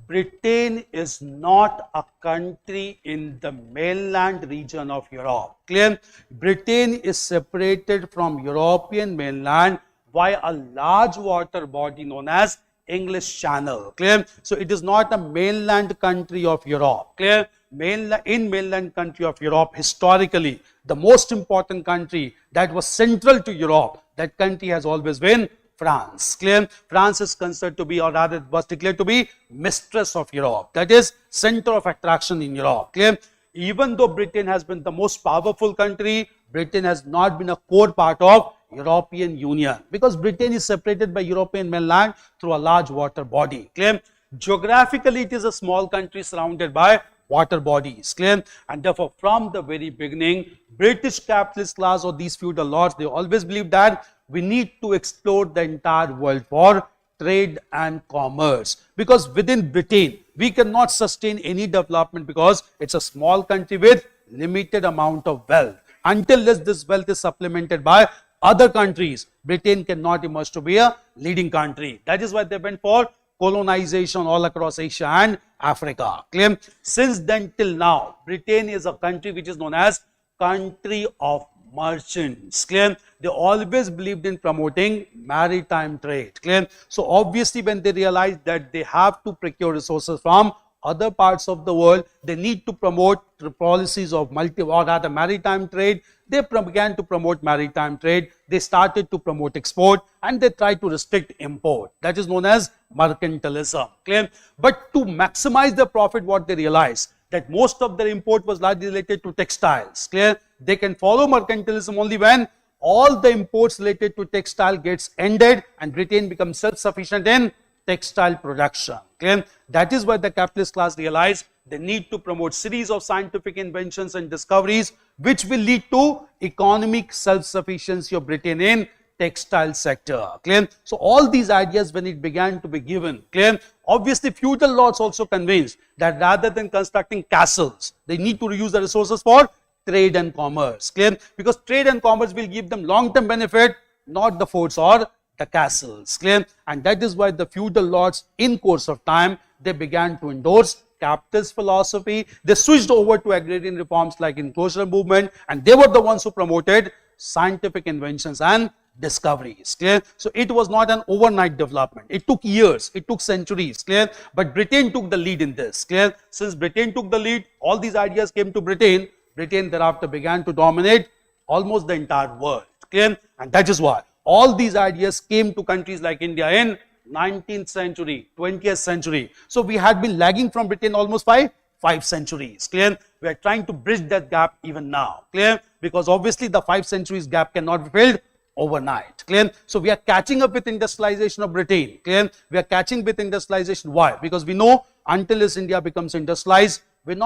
Britain is not a country in the mainland region of Europe. Clear? Britain is separated from European mainland by a large water body known as English Channel. Clear? So it is not a mainland country of Europe. Clear? In mainland country of Europe, historically, the most important country that was central to Europe, that country has always been France. Clear? France is considered to be, or rather was declared to be, mistress of Europe. That is center of attraction in Europe. Clear? Even though Britain has been the most powerful country, Britain has not been a core part of European Union, because Britain is separated by European mainland through a large water body. Clear? Geographically, it is a small country surrounded by water bodies. Clear? And therefore, from the very beginning, British capitalist class or these feudal lords, they always believed that we need to explore the entire world for trade and commerce, because within Britain we cannot sustain any development because it's a small country with limited amount of wealth. Until this wealth is supplemented by other countries, Britain cannot emerge to be a leading country. That is why they went for colonization all across Asia and Africa. Clear? Since then till now, Britain is a country which is known as country of merchants. Clear? They always believed in promoting maritime trade. Clear? So obviously when they realized that they have to procure resources from other parts of the world, they need to promote the policies of maritime trade. They began to promote maritime trade. They started to promote export, and they tried to restrict import. That is known as mercantilism. Clear? But to maximize the profit, what they realized, that most of their import was largely related to textiles. Clear? They can follow mercantilism only when all the imports related to textile gets ended and Britain becomes self-sufficient in textile production. Clear? That is why the capitalist class realized they need to promote series of scientific inventions and discoveries which will lead to economic self-sufficiency of Britain in textile sector. Clear? So all these ideas, when it began to be given, clear? Obviously feudal lords also convinced that rather than constructing castles, they need to use the resources for trade and commerce. Clear? Because trade and commerce will give them long-term benefit, not the forts or the castles. Clear? And that is why the feudal lords, in course of time, they began to endorse capitalist philosophy. They switched over to agrarian reforms like enclosure movement, and they were the ones who promoted scientific inventions and discoveries. Clear? So it was not an overnight development. It took years, it took centuries. Clear? But Britain took the lead in this. Clear? Since Britain took the lead, all these ideas came to Britain. Britain thereafter began to dominate almost the entire world. Clear? And that is why all these ideas came to countries like India in 19th century, 20th century. So we had been lagging from Britain almost by 5 centuries. Clear? We are trying to bridge that gap even now. Clear? Because obviously the 5 centuries gap cannot be filled overnight. Clear? So we are catching up with industrialization of Britain. Clear? We are catching with industrialization. Why? Because we know until India becomes industrialized, we will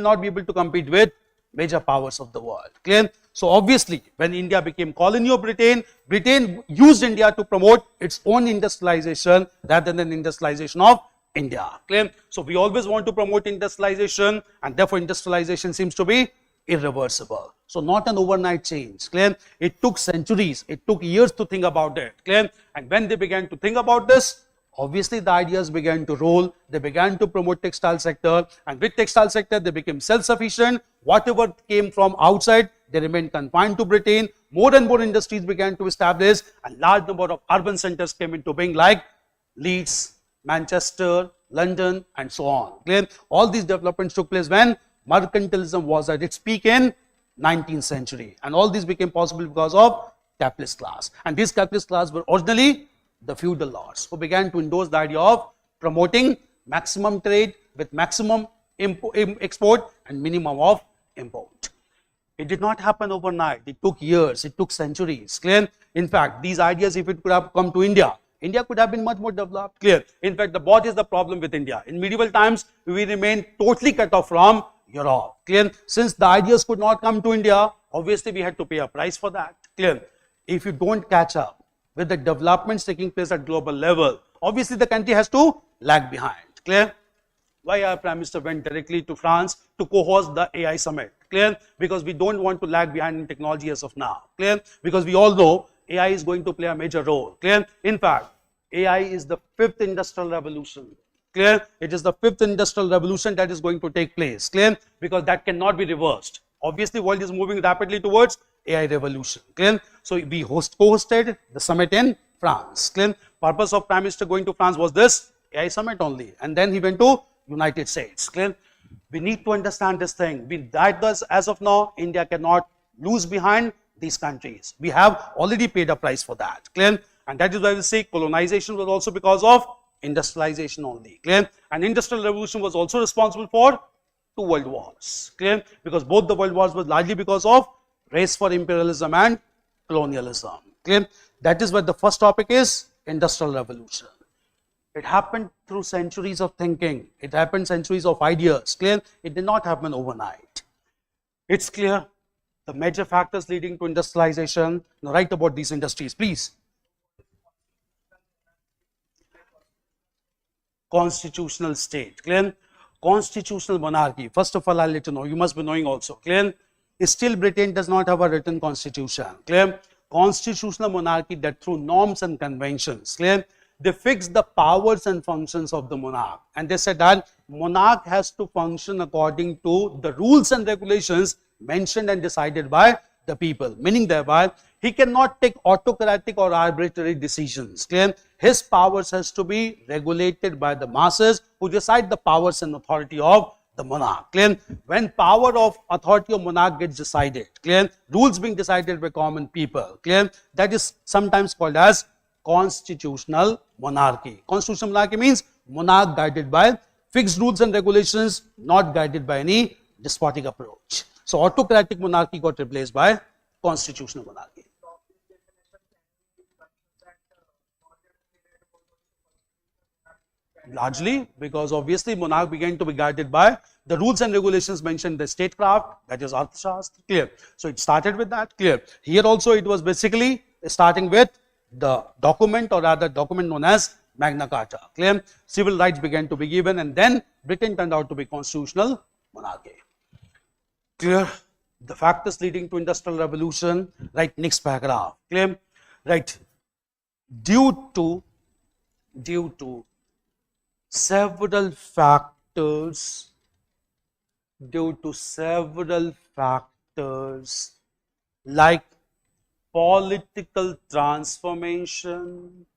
not be able to compete with major powers of the world. Clear? So obviously when India became colony of Britain, Britain used India to promote its own industrialization rather than industrialization of India. Clear? So we always want to promote industrialization, and therefore industrialization seems to be irreversible. So not an overnight change. Clear? It took centuries, it took years to think about it. Clear? And when they began to think about this, obviously the ideas began to roll. They began to promote textile sector, and with textile sector they became self-sufficient. Whatever came from outside, they remained confined to Britain. More and more industries began to establish, and large number of urban centers came into being like Leeds, Manchester, London, and so on. Clear? All these developments took place when mercantilism was at its peak in 19th century, and all this became possible because of capitalist class. And these capitalist class were originally the feudal lords who began to endorse the idea of promoting maximum trade with maximum export and minimum of import. It did not happen overnight. It took years. It took centuries. Clear? In fact, these ideas, if it could have come to India, India could have been much more developed. Clear? In fact, what is the problem with India? In medieval times, we remained totally cut off from Europe. Clear? Since the ideas could not come to India, obviously we had to pay a price for that. Clear? If you don't catch up with the developments taking place at global level, obviously the country has to lag behind. Clear? Why our Prime Minister went directly to France to co-host the AI summit? Clear? Because we don't want to lag behind in technology as of now. Clear? Because we all know AI is going to play a major role. Clear? In fact, AI is the fifth industrial revolution. Clear? It is the fifth industrial revolution that is going to take place. Clear? Because that cannot be reversed. Obviously, world is moving rapidly towards AI revolution. Clear? So we co-hosted the summit in France. Clear? Purpose of Prime Minister going to France was this AI summit only, and then he went to United States. Clear? We need to understand this thing. As of now, India cannot lose behind these countries. We have already paid a price for that. Clear? And that is why we say colonization was also because of industrialization only. Clear? And industrial revolution was also responsible for 2 world wars. Clear? Because both the world wars were largely because of race for imperialism and colonialism. Clear? That is what the first topic is, industrial revolution. It happened through centuries of thinking. It happened centuries of ideas. Clear? It did not happen overnight. It's clear. The major factors leading to industrialization. Now write about these industries, please. Constitutional state. Clear? Constitutional monarchy. First of all, I'll let you know. You must be knowing also. Clear? Still, Britain does not have a written constitution. Clear? Constitutional monarchy that through norms and conventions. Clear? They fixed the powers and functions of the monarch, and they said that monarch has to function according to the rules and regulations mentioned and decided by the people, meaning thereby he cannot take autocratic or arbitrary decisions. Clear? His powers has to be regulated by the masses who decide the powers and authority of the monarch. Clear? When power of authority of monarch gets decided, clear, rules being decided by common people, clear, that is sometimes called as constitutional monarchy. Constitutional monarchy means monarch guided by fixed rules and regulations, not guided by any despotic approach. So autocratic monarchy got replaced by constitutional monarchy. Largely because obviously monarch began to be guided by the rules and regulations mentioned in the statecraft, that is Arthashastra. Clear? So it started with that. Clear? Here also it was basically starting with the document, or rather document known as Magna Carta. Clear? Civil rights began to be given, and then Britain turned out to be constitutional monarchy. Clear? The factors leading to industrial revolution. Right, next paragraph. Clear? Right. Due to several factors like political transformation,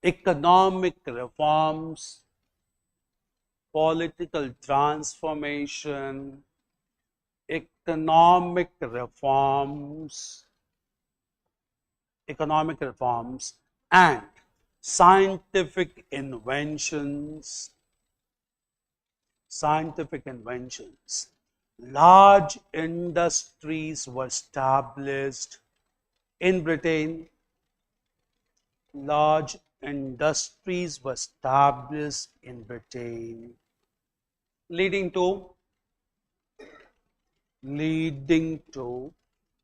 economic reforms, and scientific inventions, large industries were established in Britain. Leading to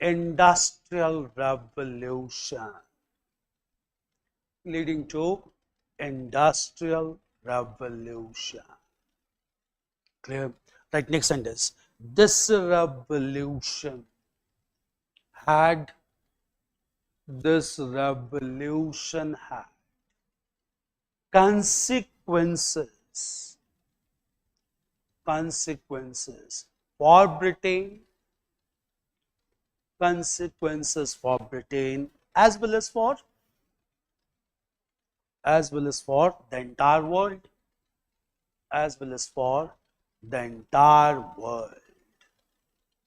industrial revolution. Clear? Right, next sentence. This revolution had consequences for Britain, as well as for the entire world,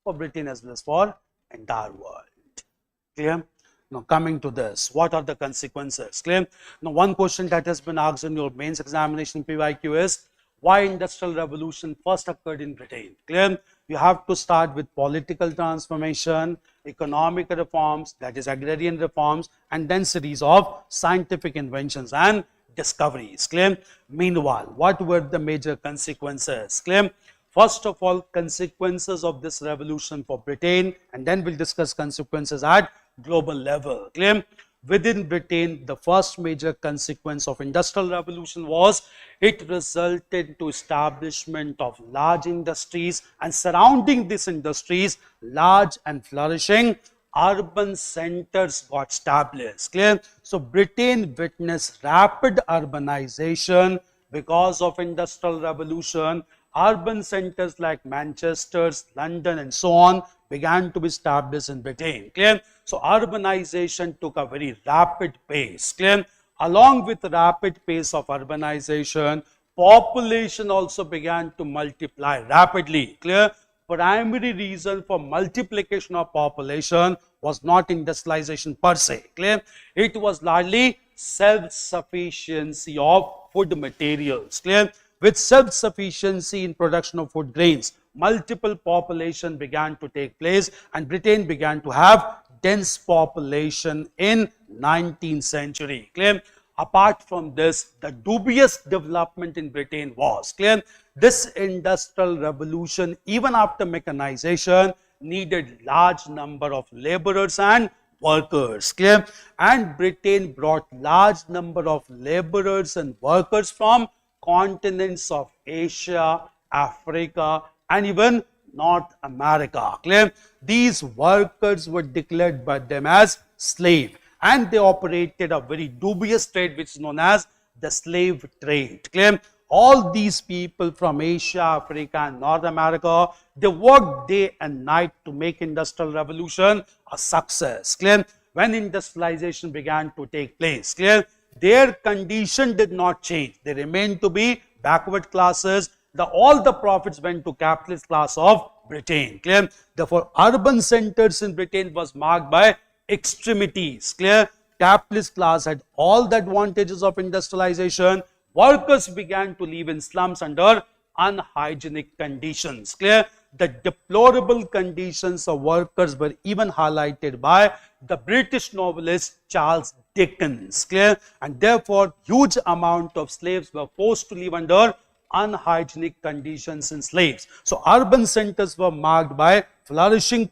for Britain as well as for entire world. Clear? Now coming to this, what are the consequences? Clear? Now one question that has been asked in your mains examination PYQ is, why industrial revolution first occurred in Britain. Clear? You have to start with political transformation, economic reforms, that is agrarian reforms, and then series of scientific inventions and discoveries. Clear? Meanwhile, what were the major consequences? Clear? First of all, consequences of this revolution for Britain, and then we'll discuss consequences at global level. Clear? Within Britain, the first major consequence of industrial revolution was it resulted to establishment of large industries, and surrounding these industries, large and flourishing urban centers got established. Clear? So Britain witnessed rapid urbanization because of industrial revolution. Urban centers like Manchester, London, and so on began to be established in Britain. Clear? So urbanization took a very rapid pace. Clear? Along with the rapid pace of urbanization, population also began to multiply rapidly. Clear? Primary reason for multiplication of population was not industrialization per se. Clear? It was largely self-sufficiency of food materials. Clear? With self-sufficiency in production of food grains, multiple population began to take place, and Britain began to have dense population in 19th century. Clear? Apart from this, the dubious development in Britain was, clear, this industrial revolution, even after mechanization, needed large number of laborers and workers. Clear? And Britain brought large number of laborers and workers from continents of Asia, Africa, and even North America. Clear? These workers were declared by them as slave, and they operated a very dubious trade which is known as the slave trade. Clear? All these people from Asia, Africa, and North America, they worked day and night to make industrial revolution a success. Clear? When industrialization began to take place, clear, their condition did not change. They remained to be backward classes. All the profits went to capitalist class of Britain. Clear? Therefore, urban centers in Britain was marked by extremities. Clear? Capitalist class had all the advantages of industrialization. Workers began to live in slums under unhygienic conditions. Clear? The deplorable conditions of workers were even highlighted by the British novelist Charles Dickens. Clear? And therefore, huge amount of slaves were forced to live under unhygienic conditions in slaves. So urban centers were marked by flourishing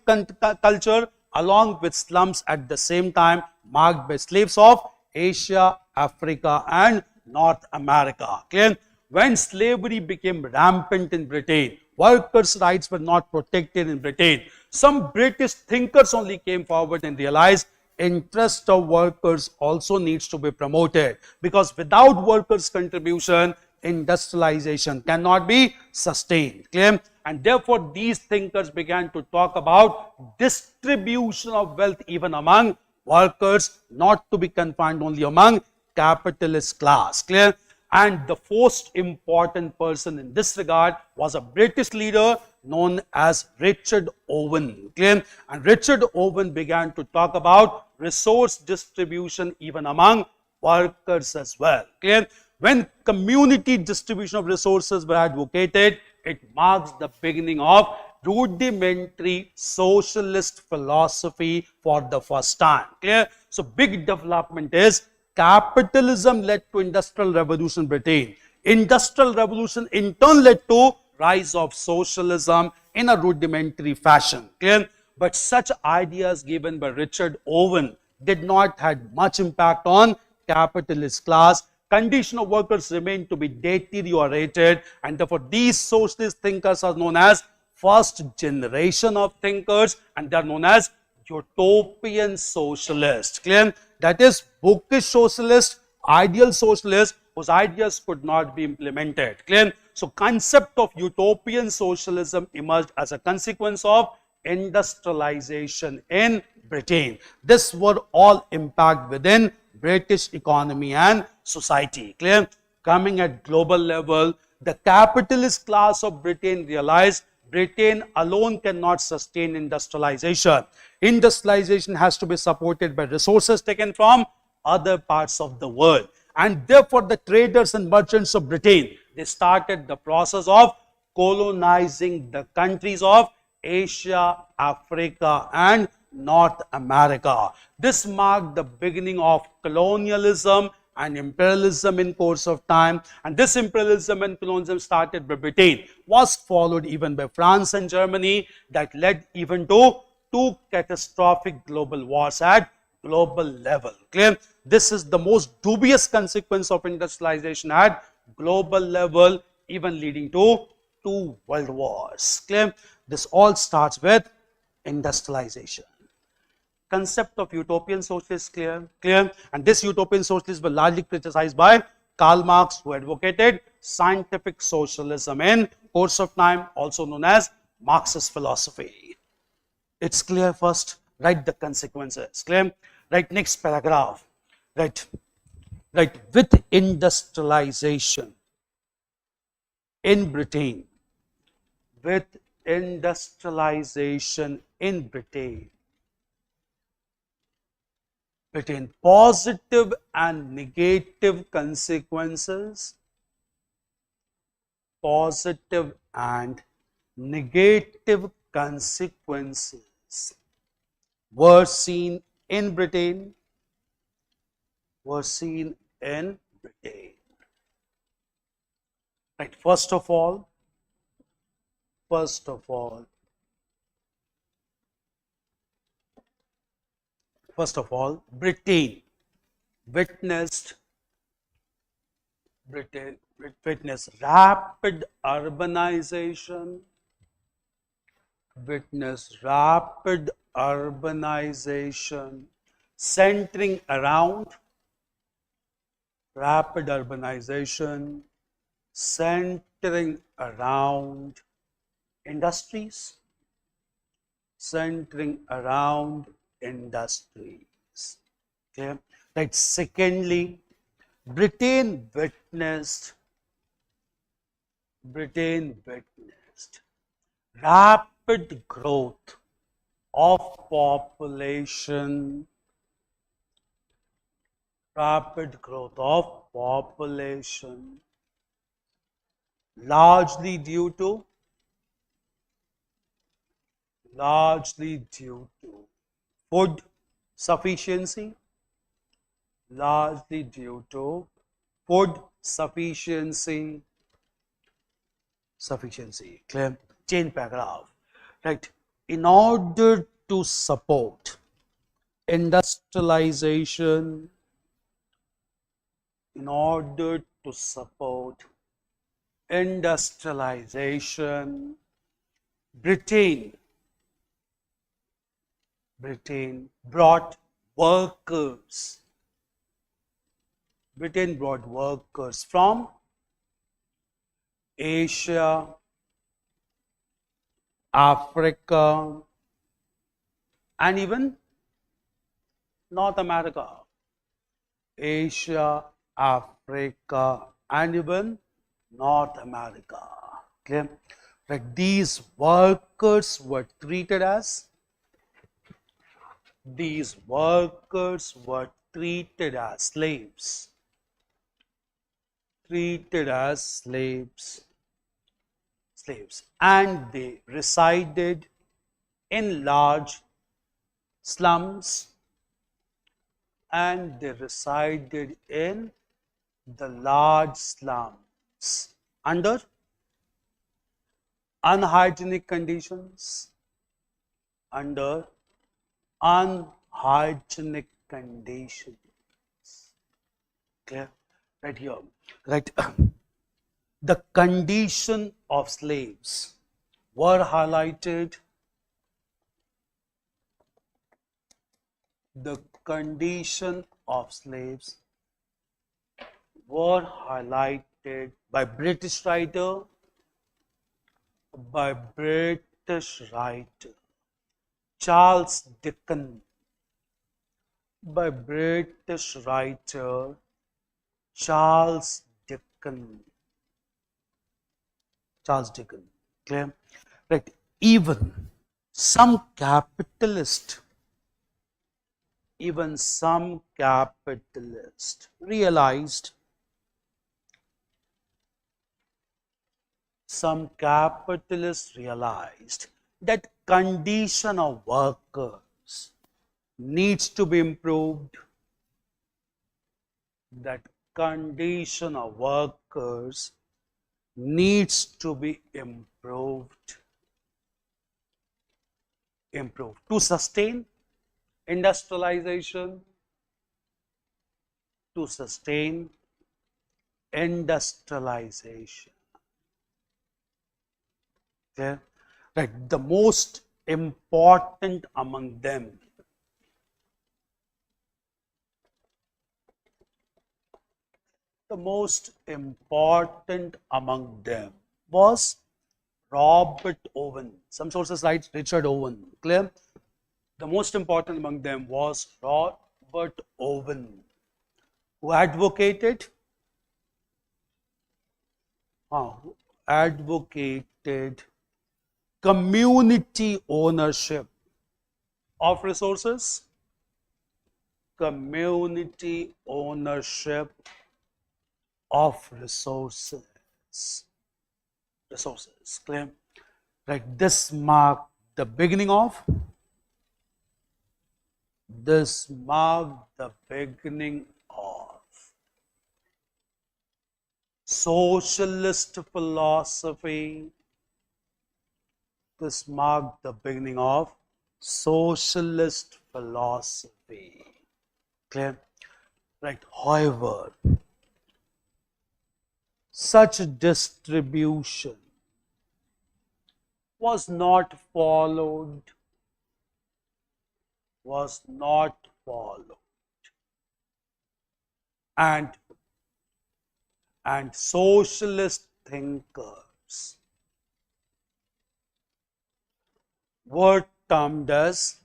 culture along with slums at the same time marked by slaves of Asia, Africa, and North America. Clear? When slavery became rampant in Britain, workers' rights were not protected in Britain. Some British thinkers only came forward and realized interest of workers also needs to be promoted, because without workers' contribution, industrialization cannot be sustained. Clear? And therefore, these thinkers began to talk about distribution of wealth even among workers, not to be confined only among capitalist class. Clear? And the most important person in this regard was a British leader known as Richard Owen. Clear? And Richard Owen began to talk about resource distribution even among workers as well. Clear? When community distribution of resources were advocated, it marks the beginning of rudimentary socialist philosophy for the first time. Clear? So big development is capitalism led to industrial revolution in Britain. Industrial revolution in turn led to rise of socialism in a rudimentary fashion. Clear? But such ideas given by Richard Owen did not have much impact on capitalist class. Condition of workers remained to be deteriorated, and therefore these socialist thinkers are known as first generation of thinkers, and they are known as utopian socialists. Clear? That is bookish socialist, ideal socialist whose ideas could not be implemented. Clear? So concept of utopian socialism emerged as a consequence of industrialization in Britain. This were all impact within British economy and society. Clear? Coming at global level, the capitalist class of Britain realized Britain alone cannot sustain industrialization. Industrialization has to be supported by resources taken from other parts of the world. And therefore, the traders and merchants of Britain They started the process of colonizing the countries of Asia, Africa, and North America. This marked the beginning of colonialism and imperialism in course of time, and this imperialism and colonialism started by Britain, was followed even by France and Germany, that led even to two catastrophic global wars at global level. Clear? This is the most dubious consequence of industrialization at global level, even leading to two world wars. Clear? This all starts with industrialization. Concept of utopian socialists clear, and this utopian socialists were largely criticized by Karl Marx, who advocated scientific socialism in course of time, also known as Marxist philosophy. It's clear. First, write the consequences. Clear? Right, next paragraph. Right, with industrialization in Britain, with industrialization in Britain, positive and negative consequences, positive and negative consequences were seen in Britain, Right, first of all, Britain witnessed rapid urbanization, centering around industries, Okay. Right. Secondly, Britain witnessed rapid growth of population, largely due to food sufficiency, Clear? Change paragraph. Right. In order to support industrialization, Britain brought workers. From Asia, Africa, and even North America. Asia, Africa, and even North America. Okay? Like these workers were treated as slaves. And they resided in large slums, under unhygienic conditions, Clear? Right here. Right. The condition of slaves were highlighted. By British writer Charles Dickens. Clear? Right. Even some capitalists realized some capitalists realized that condition of workers needs to be improved, that condition of workers needs to be improved to sustain industrialization, to sustain industrialization. Okay? Right, the most important among them was Robert Owen. Some sources write Richard Owen. Clear? The most important among them was Robert Owen, who advocated community ownership of resources, community ownership of resources. Clear? Right, this marked the beginning of socialist philosophy. This marked the beginning of socialist philosophy. Clear? Right. However, such distribution was not followed. And socialist thinkers were termed as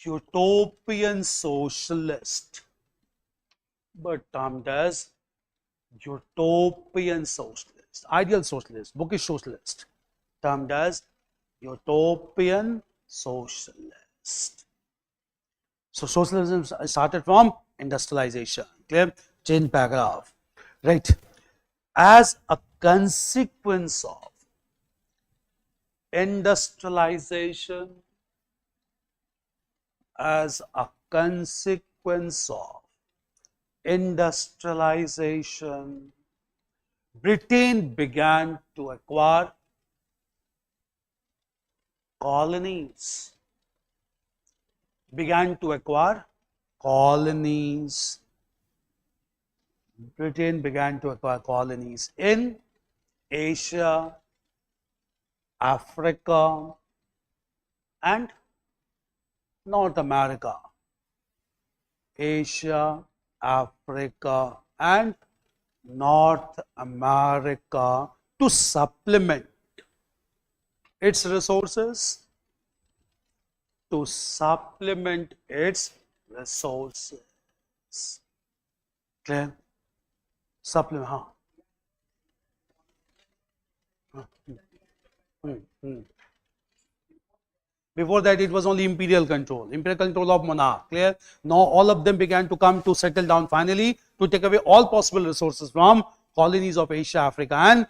utopian socialist, ideal socialist, bookish socialist, termed as utopian socialist. So socialism started from industrialization. Clear? Change paragraph. Right. As a consequence of industrialization, Britain began to acquire colonies. Britain began to acquire colonies in Asia, Africa, and North America. Asia, Africa, and North America to supplement its resources. Clear? Supplement. Before that, it was only imperial control of monarch. Clear? Now all of them began to come to settle down finally to take away all possible resources from colonies of Asia, Africa, and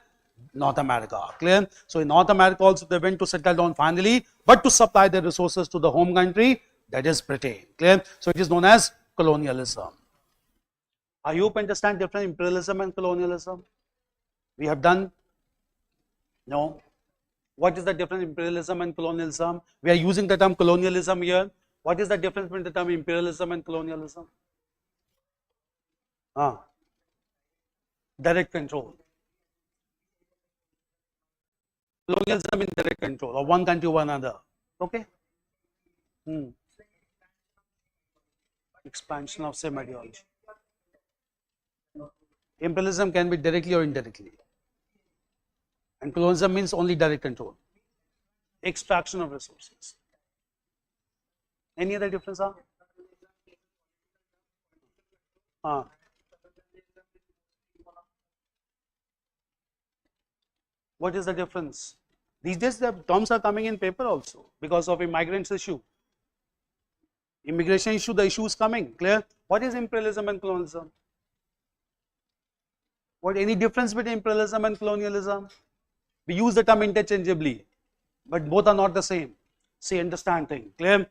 North America. Clear? So in North America also they went to settle down finally, but to supply their resources to the home country, that is Britain. Clear? So it is known as colonialism. I hope you understand the difference imperialism and colonialism. We have done. No. What is the difference imperialism and colonialism? We are using the term colonialism here. What is the difference between the term imperialism and colonialism? Direct control. Colonialism in direct control of one country over another. Okay? Expansion of same ideology. Imperialism can be directly or indirectly. And colonialism means only direct control. Extraction of resources. Any other difference? What is the difference? These days the terms are coming in paper also because of immigrants issue. Immigration issue, the issue is coming. Clear? What is imperialism and colonialism? What, any difference between imperialism and colonialism? We use the term interchangeably, but both are not the same. See, understand thing, clear?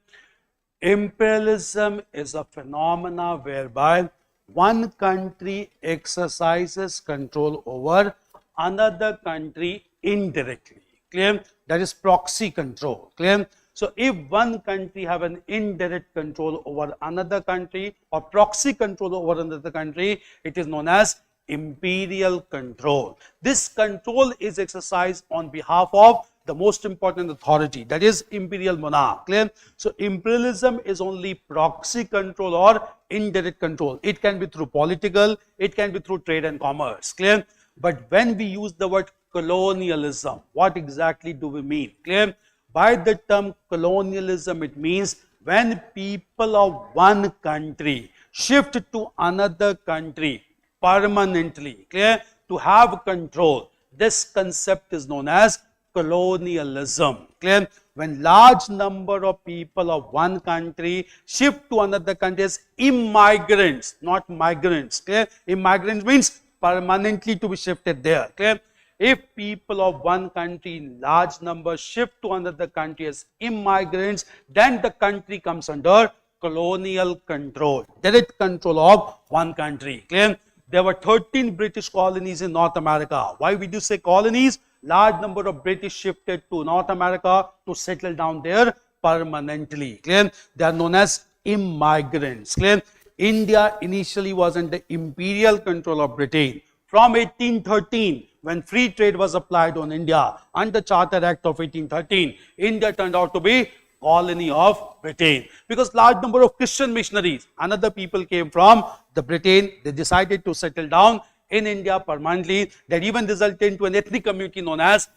Imperialism is a phenomena whereby one country exercises control over another country indirectly, clear? That is proxy control, clear? So if one country have an indirect control over another country or proxy control over another country, it is known as imperial control. This control is exercised on behalf of the most important authority, that is imperial monarch, clear? So imperialism is only proxy control or indirect control. It can be through political, it can be through trade and commerce, clear? But when we use the word colonialism, what exactly do we mean, clear? By the term colonialism, it means when people of one country shift to another country permanently, clear, to have control. This concept is known as colonialism, clear? When large number of people of one country shift to another country as immigrants, not migrants, clear? Immigrants means permanently to be shifted there, clear? If people of one country in large numbers shift to another country as immigrants, then the country comes under colonial control, direct control of one country, clear? There were 13 British colonies in North America. Why we do say colonies? Large number of British shifted to North America to settle down there permanently, clear? They are known as immigrants, clear? India initially was under imperial control of Britain. From 1813, when free trade was applied on India under Charter Act of 1813, India turned out to be colony of Britain, because large number of Christian missionaries and other people came from the Britain. They decided to settle down in India permanently. That even resulted into an ethnic community known as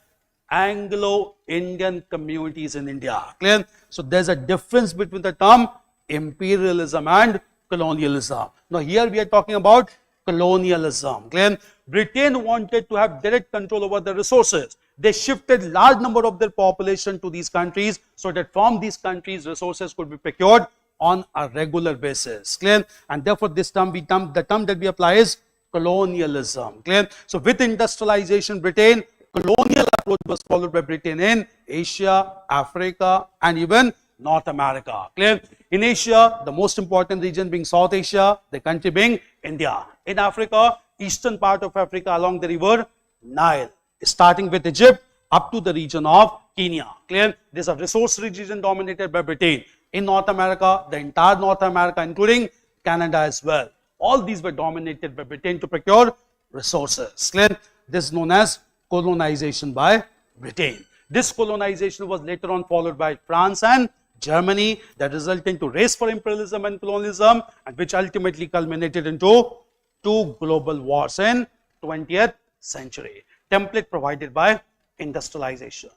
Anglo-Indian communities in India, clear? So there's a difference between the term imperialism and colonialism. Now here we are talking about colonialism, clear? Britain wanted to have direct control over the resources. They shifted large number of their population to these countries so that from these countries resources could be procured on a regular basis, clear? And therefore this term, the term that we apply is colonialism, clear? So with industrialization, Britain, colonial approach was followed by Britain in Asia, Africa, and even North America, clear? In Asia, the most important region being South Asia, the country being India. In Africa, eastern part of Africa along the river Nile, starting with Egypt up to the region of Kenya, clear? This is a resource-rich region dominated by Britain. In North America, the entire North America, including Canada as well, all these were dominated by Britain to procure resources, clear? This is known as colonization by Britain. This colonization was later on followed by France and Germany, that resulted into race for imperialism and colonialism, and which ultimately culminated into two global wars in 20th century. Template provided by industrialization.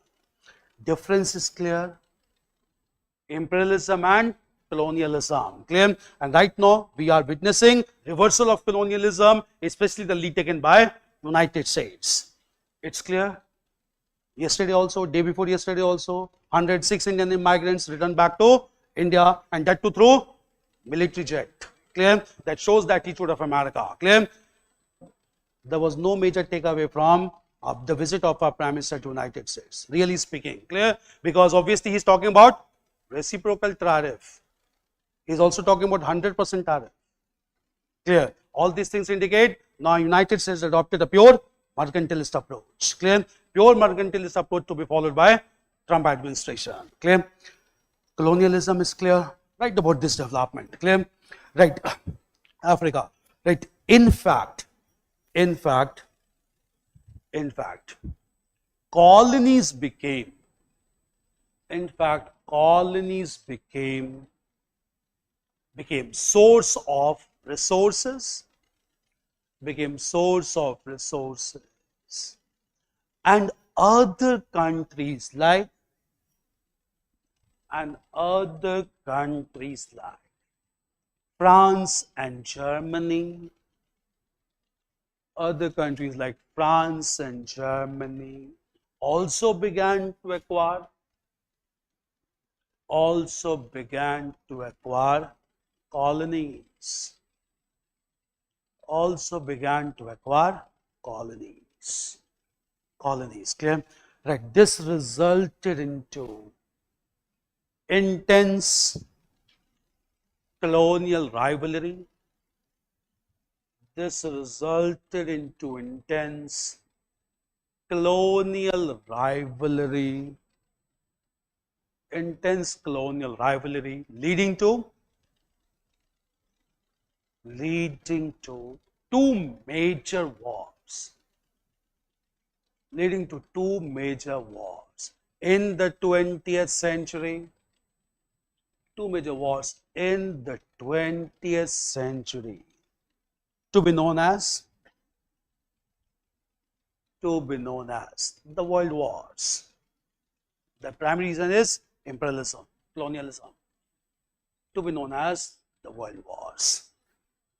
Difference is clear. Imperialism and colonialism, clear? And right now we are witnessing reversal of colonialism, especially the lead taken by United States. It's clear. Yesterday also, day before yesterday also, 106 Indian immigrants returned back to India, and that too through military jet, clear? That shows the attitude of America, clear? There was no major takeaway from the visit of our Prime Minister to United States, really speaking, clear? Because obviously he's talking about reciprocal tariff. He's also talking about 100% tariff, clear? All these things indicate now United States adopted a pure mercantilist approach, clear? Pure mercantilist approach to be followed by Trump administration, clear? Colonialism is clear, right, about this development, clear? Right, Africa, right? In fact, colonies became source of resources, and other countries like France and Germany, also began to acquire colonies, colonies. Colonies, clear? Right, this resulted into intense colonial rivalry. This resulted into intense colonial rivalry, leading to two major wars, in the 20th century, two major wars in the 20th century, to be known as the world wars. The primary reason is imperialism, colonialism, to be known as the world wars.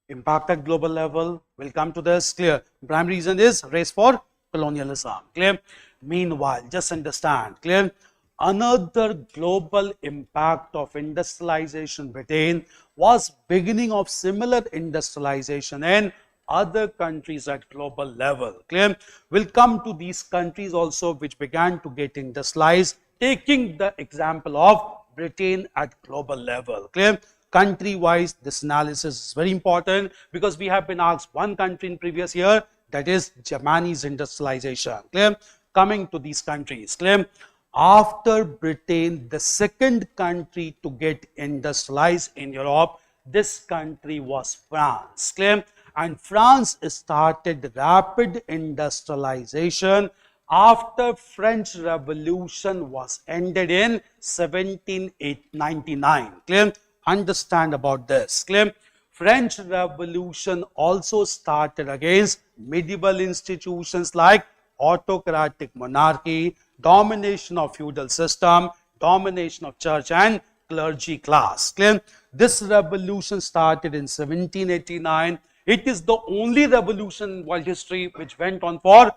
Impact at global level, we'll come to this, clear. Primary reason is race for colonialism, clear. Meanwhile, just understand, clear, another global impact of industrialization Britain was beginning of similar industrialization in other countries at global level, clear. We'll come to these countries also which began to get industrialized, taking the example of Britain at global level, clear. Country wise, this analysis is very important because we have been asked one country in previous year, that is Germany's industrialization, clear. Coming to these countries, clear. After Britain, the second country to get industrialized in Europe, this country was France, clear. And France started rapid industrialization after French Revolution was ended in 1799, clear. Understand about this, clear. French Revolution also started against medieval institutions like autocratic monarchy, domination of feudal system, domination of church and clergy class, clear. This revolution started in 1789. It is the only revolution in world history which went on for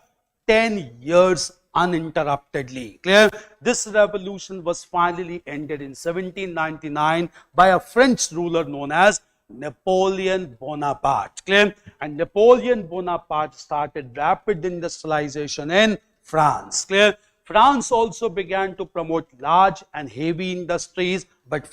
10 years uninterruptedly, clear. This revolution was finally ended in 1799 by a French ruler known as Napoleon Bonaparte, clear. And Napoleon Bonaparte started rapid industrialization in France, clear. France also began to promote large and heavy industries, but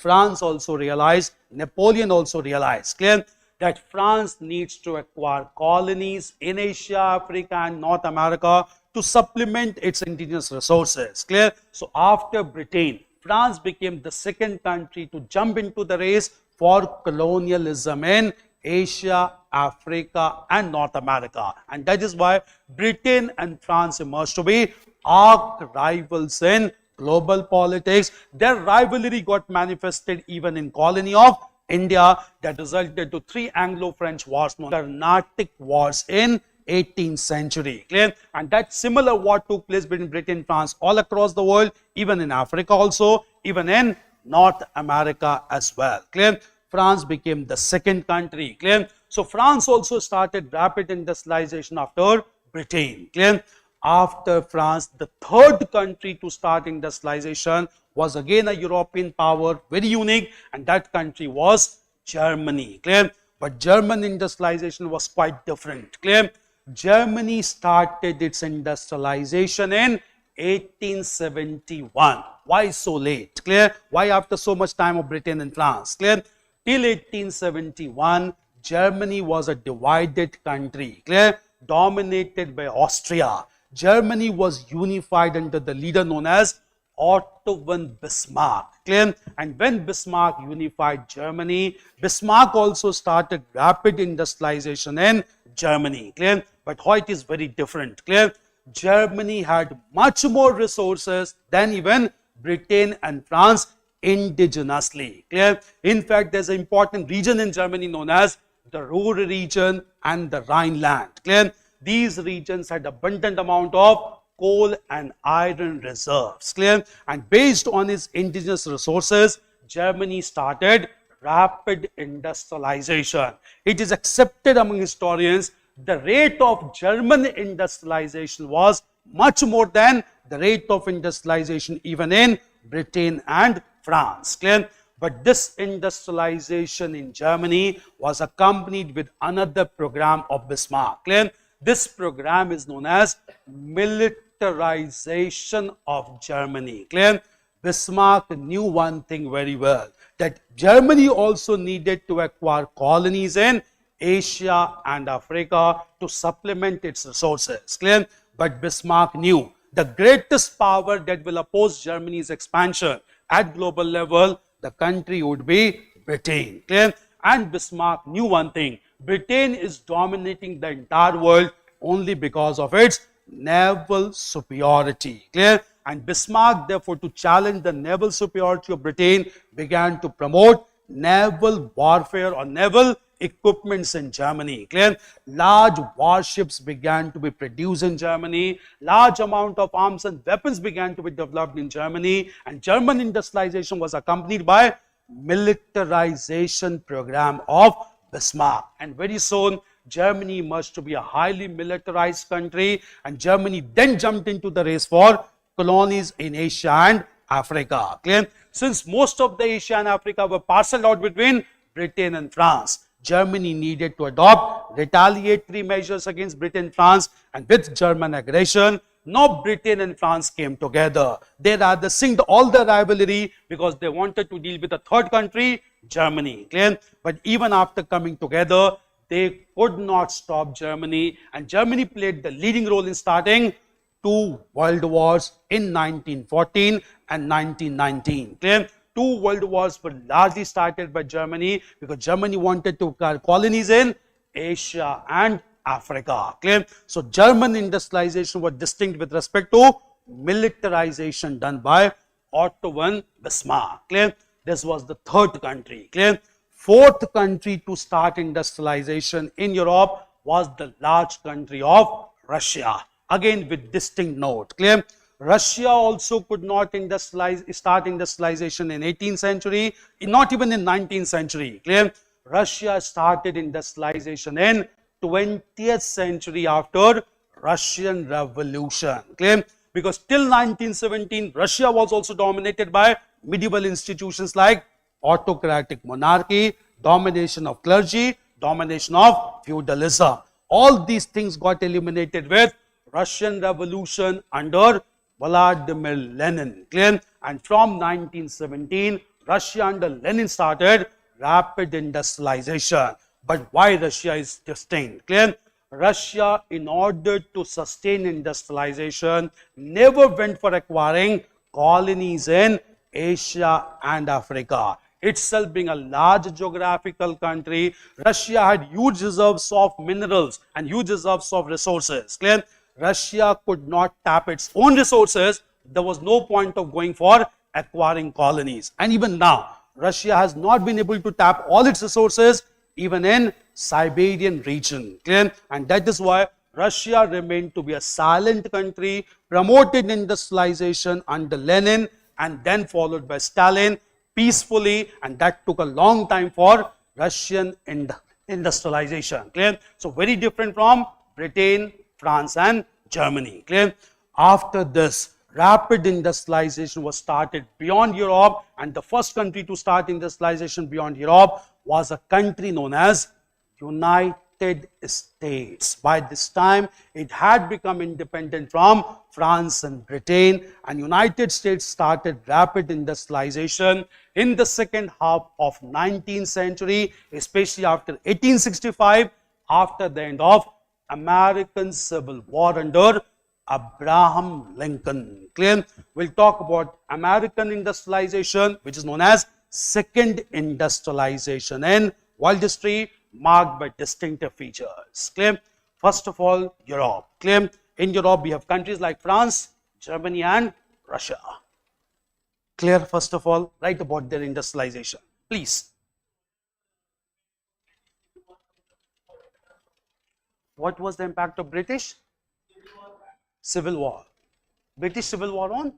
Napoleon also realized, clear, that France needs to acquire colonies in Asia, Africa and North America to supplement its indigenous resources, clear. So after Britain, France became the second country to jump into the race for colonialism in Asia, Africa and North America. And that is why Britain and France emerged to be arch rivals in global politics. Their rivalry got manifested even in colony of India, that resulted to three Anglo-French wars known as Carnatic Wars in 18th century, clear. And that similar war took place between Britain and France all across the world, even in Africa also, even in North America as well, clear. France became the second country, clear. So France also started rapid industrialization after Britain, clear. After France, the third country to start industrialization was again a European power, very unique, and that country was Germany, clear. But German industrialization was quite different, clear. Germany started its industrialization in 1871. Why so late, clear? Why after so much time of Britain and France, clear? Till 1871, Germany was a divided country, clear, dominated by Austria. Germany was unified under the leader known as Otto von Bismarck, clear. And when Bismarck unified Germany, Bismarck also started rapid industrialization in Germany, clear. But how it is very different, clear. Germany had much more resources than even Britain and France indigenously, clear. In fact, there's an important region in Germany known as the Ruhr region and the Rhineland, clear. These regions had abundant amount of coal and iron reserves, clear. And based on its indigenous resources, Germany started rapid industrialization. It is accepted among historians the rate of German industrialization was much more than the rate of industrialization even in Britain and France, clear. But this industrialization in Germany was accompanied with another program of Bismarck, clear. This program is known as militarization of Germany. Clear? Bismarck knew one thing very well, that Germany also needed to acquire colonies in Asia and Africa to supplement its resources. Clear? But Bismarck knew the greatest power that will oppose Germany's expansion at global level, the country would be Britain. Clear? And Bismarck knew one thing, Britain is dominating the entire world only because of its naval superiority. Clear? And Bismarck, therefore, to challenge the naval superiority of Britain, began to promote naval warfare or naval equipments in Germany. Clear? Large warships began to be produced in Germany. Large amount of arms and weapons began to be developed in Germany. And German industrialization was accompanied by militarization program of Bismarck. And very soon, Germany emerged to be a highly militarized country, and Germany then jumped into the race for colonies in Asia and Africa. Clear? Since most of the Asia and Africa were parceled out between Britain and France, Germany needed to adopt retaliatory measures against Britain and France, and with German aggression, now Britain and France came together. They rather synced all the rivalry because they wanted to deal with a third country, Germany. Clear? But even after coming together, they could not stop Germany, and Germany played the leading role in starting two world wars in 1914 and 1919. Clear? Two world wars were largely started by Germany because Germany wanted to acquire colonies in Asia and Africa. Clear? So German industrialization was distinct with respect to militarization done by Otto von Bismarck. Clear? This was the third country. Clear? Fourth country to start industrialization in Europe was the large country of Russia. Again with distinct note. Clear? Russia also could not start industrialization in 18th century, not even in 19th century. Clear? Russia started industrialization in 20th century after Russian Revolution. Clear? Because till 1917, Russia was also dominated by medieval institutions like autocratic monarchy, domination of clergy, domination of feudalism. All these things got eliminated with Russian Revolution under Vladimir Lenin. Clear? And from 1917, Russia under Lenin started rapid industrialization. But why Russia is distinct? Clear? Russia, in order to sustain industrialization, never went for acquiring colonies in Asia and Africa. Itself being a large geographical country, Russia had huge reserves of minerals and huge reserves of resources. Clear? Russia could not tap its own resources. There was no point of going for acquiring colonies. And even now, Russia has not been able to tap all its resources even in Siberian region. Clear? And that is why Russia remained to be a silent country, promoted industrialization under Lenin and then followed by Stalin peacefully, and that took a long time for Russian industrialization. Clear? So very different from Britain, France and Germany. Clear? After this, rapid industrialization was started beyond Europe, and the first country to start industrialization beyond Europe was a country known as United States. By this time, it had become independent from France and Britain, and United States started rapid industrialization in the second half of 19th century, especially after 1865, after the end of American Civil War under Abraham Lincoln. Clear? We'll talk about American industrialization, which is known as second industrialization in world history, marked by distinctive features. Clear? First of all, Europe. Clear? In Europe, we have countries like France, Germany and Russia. Clear? First of all, write about their industrialization, please. What was the impact of British Civil War? British Civil War on?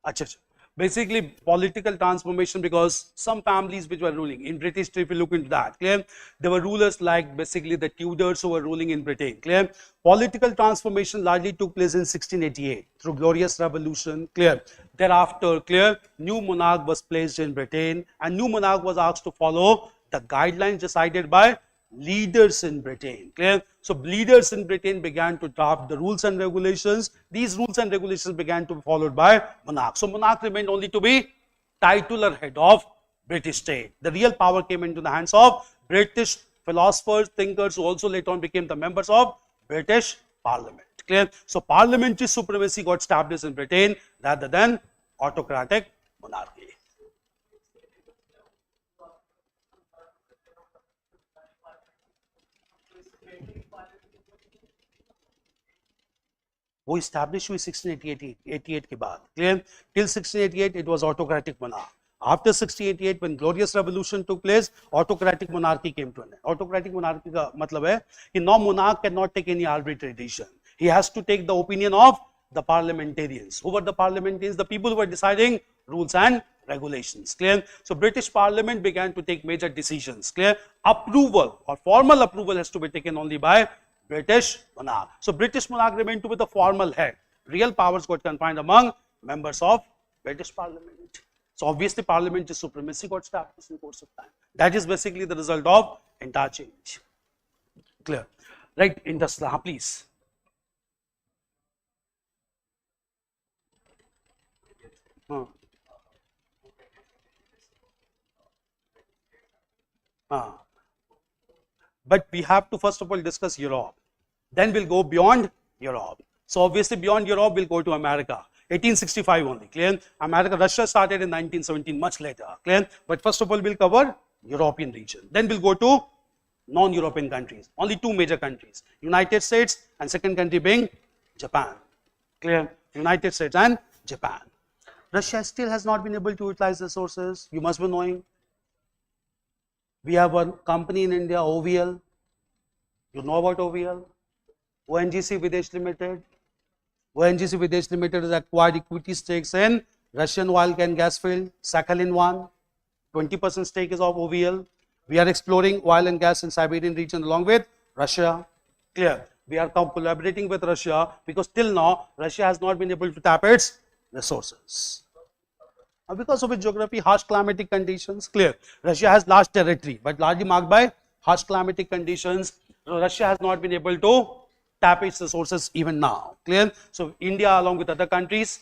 Achha. Basically political transformation, because some families which were ruling in British, if you look into that, clear, there were rulers like basically the Tudors who were ruling in Britain. Clear? Political transformation largely took place in 1688 through Glorious Revolution. Clear? Thereafter, clear, new monarch was placed in Britain, and new monarch was asked to follow the guidelines decided by leaders in Britain. Clear? So leaders in Britain began to draft the rules and regulations. These rules and regulations began to be followed by monarch. So monarch remained only to be titular head of British state. The real power came into the hands of British philosophers, thinkers, who also later on became the members of British Parliament. Clear? So parliamentary supremacy got established in Britain rather than autocratic monarchy. वो established हुई 1688 के बाद. Clear? Till 1688 it was autocratic monarch. After 1688 when glorious revolution took place, autocratic monarchy came to an end. Autocratic monarchy का मतलब है कि no monarch cannot take any arbitrary decision. He has to take the opinion of the parliamentarians. Who were the parliamentarians? The people who were deciding rules and regulations. Clear? So British Parliament began to take major decisions. Clear? Approval or formal approval has to be taken only by British monarch. So British monarch remained to be the formal head. Real powers got confined among members of British Parliament. So obviously parliamentary supremacy got established in the course of time. That is basically the result of interchange. Clear? Right? Industrial, please. But we have to first of all discuss Europe. Then we'll go beyond Europe. So obviously beyond Europe, we'll go to America. 1865 only. Clear? America, Russia started in 1917, much later. Clear? But first of all, we'll cover European region. Then we'll go to non-European countries. Only two major countries. United States and second country being Japan. Clear? United States and Japan. Russia still has not been able to utilize resources. You must be knowing. We have one company in India, OVL. You know about OVL? ONGC Videsh Limited. ONGC Videsh Limited has acquired equity stakes in Russian oil and gas field, Sakhalin-1. 20% stake is of OVL. We are exploring oil and gas in Siberian region along with Russia. Clear? We are collaborating with Russia because till now, Russia has not been able to tap its resources. Because of its geography, harsh climatic conditions, clear. Russia has large territory, but largely marked by harsh climatic conditions. Russia has not been able to tap its resources even now. Clear? So India, along with other countries,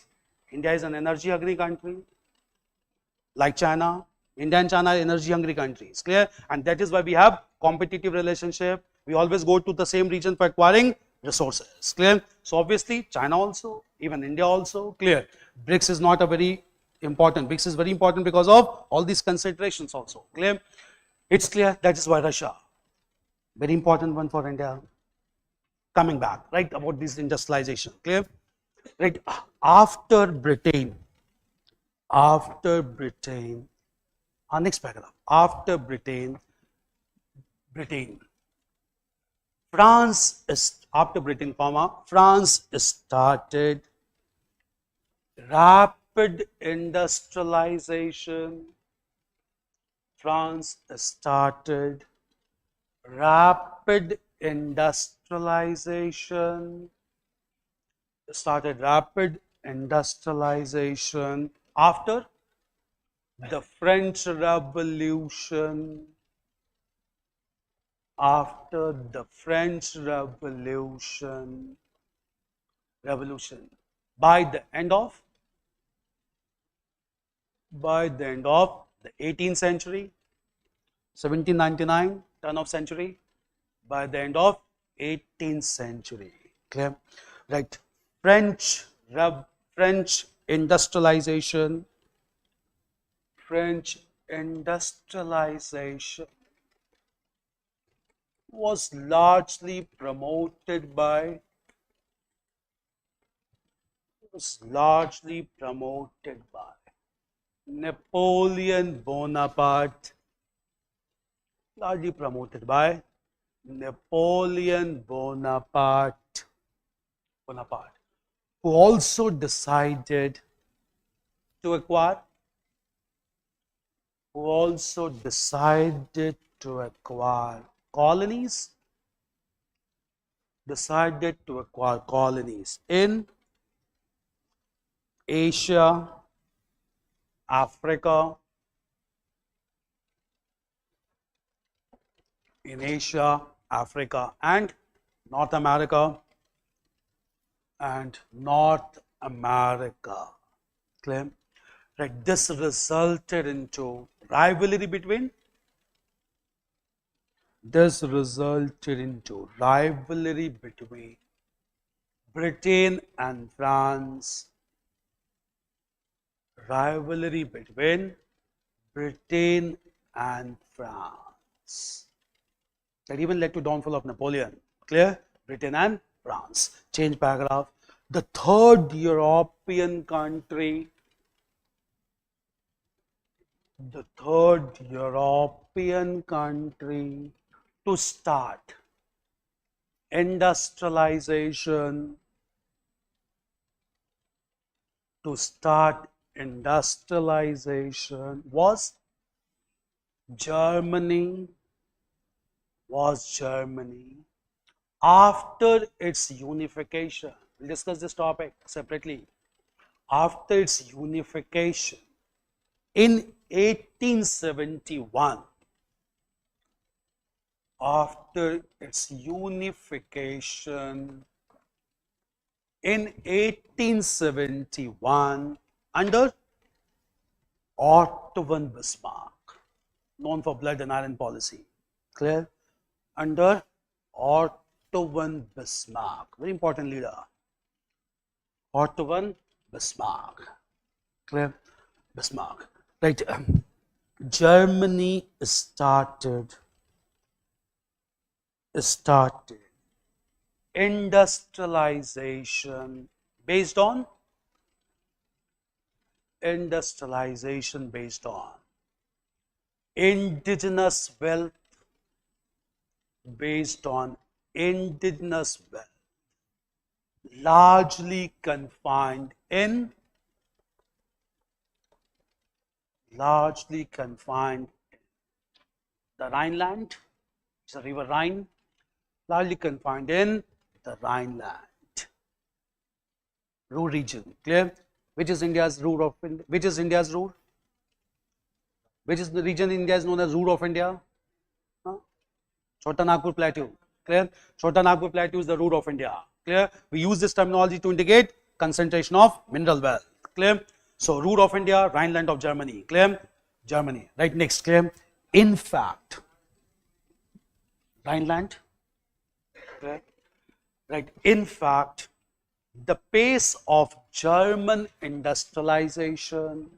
India is an energy hungry country, like China. India and China are energy hungry countries. Clear? And that is why we have competitive relationship. We always go to the same region for acquiring resources. Clear? So obviously China also, even India also. Clear? BRICS is not a very important. BRICS is very important because of all these considerations also. Clear? It's clear. That is why Russia, very important one for India. Coming back, right, about this industrialization. Clear? Right, after Britain, next paragraph, after Britain, France is, after Britain, France started rapid industrialization. France started rapid industrialization. After the French Revolution. After the French Revolution. By the end of the 18th century, 1799, turn of century, by the end of 18th century. Clear? Right. French industrialization. French industrialization was largely promoted by Napoleon Bonaparte. Largely promoted by Napoleon Bonaparte, who also decided to acquire colonies, in Asia, Africa, in Asia, Africa, and North America, Clear? Right, this resulted into rivalry between Britain and France, rivalry between Britain and France. That even led to downfall of Napoleon. Clear? Britain and France. Change paragraph. The third European country to start industrialization was Germany after its unification. We'll discuss this topic separately. After its unification in 1871, after its unification in 1871 under Otto Bismarck, known for blood and iron policy. Clear? Under Otto Bismarck, very important leader. Otto Bismarck. Clear? Bismarck. Right. Germany started industrialization based on indigenous wealth, largely confined in the Rhineland, it's a river Rhine, largely confined in the Rhineland, Ruhr region. Clear? Which is India's Ruhr of India? Which is India's Ruhr? Which is the region in India is known as Ruhr of India? Chota Nagpur Plateau. Clear? Chota Nagpur Plateau is the Ruhr of India. Clear? We use this terminology to indicate concentration of mineral wealth. Clear? So Ruhr of India, Rhineland of Germany. Clear? Germany. Right, next. Clear? In fact, Rhineland. Clear? Right. In fact, the pace of German industrialization,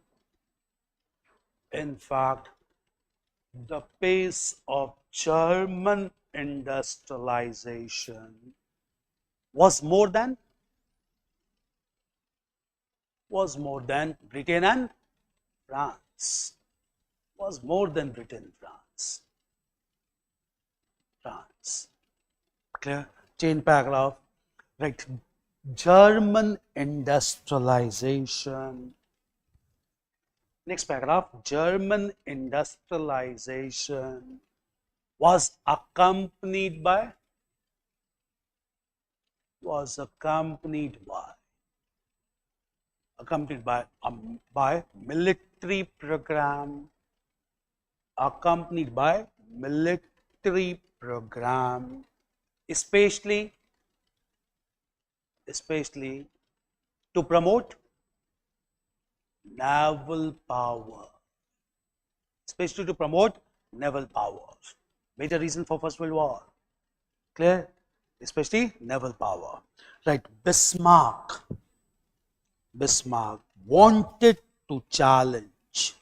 was more than Britain and France. Clear? Chain paragraph. Right. German industrialization. Next paragraph. German industrialization was accompanied by military program, especially to promote naval power. Major reason for First World War. Clear? Especially naval power. Right. Bismarck wanted to challenge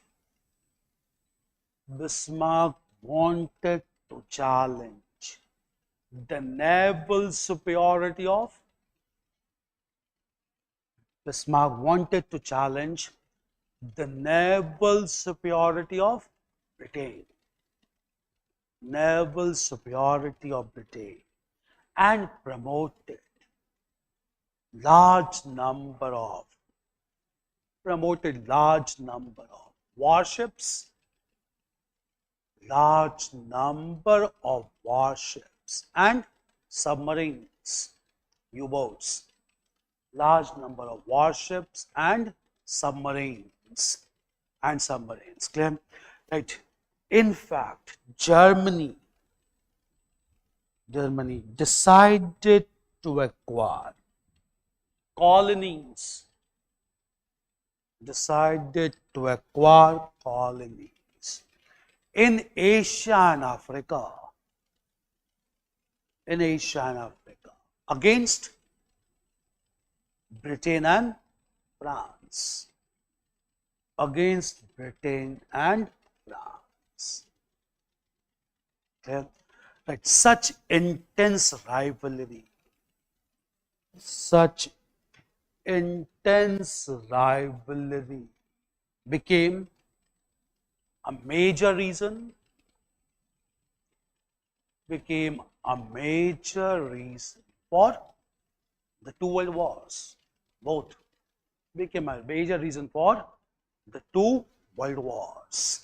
the naval superiority of Britain. And promoted large number of warships, and submarines, U-boats, large number of warships and submarines. Clear? Right. In fact, Germany Germany decided to acquire colonies, in Asia and Africa, against Britain and France, Okay? Right. Such intense rivalry became a major reason for the two world wars. Both became a major reason for the two world wars.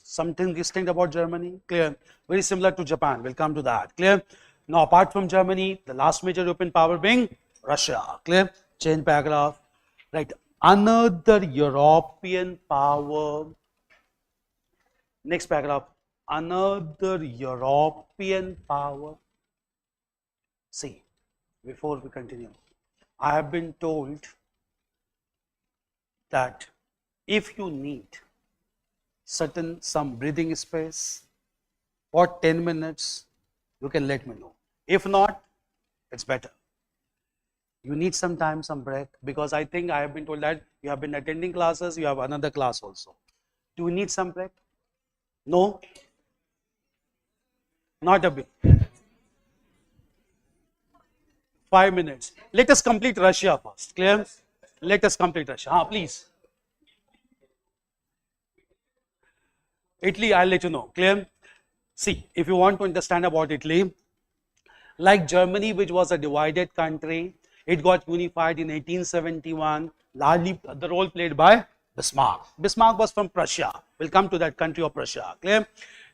Something distinct about Germany, clear. Very similar to Japan. We'll come to that. Clear. Now, apart from Germany, the last major European power being Russia. Clear. Change paragraph. Right. Another European power. Next paragraph. Another European power. See, before we continue, I have been told that if you need some breathing space for 10 minutes, you can let me know. If not, it's better. You need some time, some break, because I think I have been told that you have been attending classes, you have another class also. Do you need some break? No? Not a bit. 5 minutes. Let us complete Russia first. Clear? Let us complete Russia. Please. Italy, I'll let you know. Clear? See, if you want to understand about Italy, like Germany, which was a divided country, it got unified in 1871, largely the role played by Bismarck. Bismarck was from Prussia. We'll come to that country of Prussia. Clear?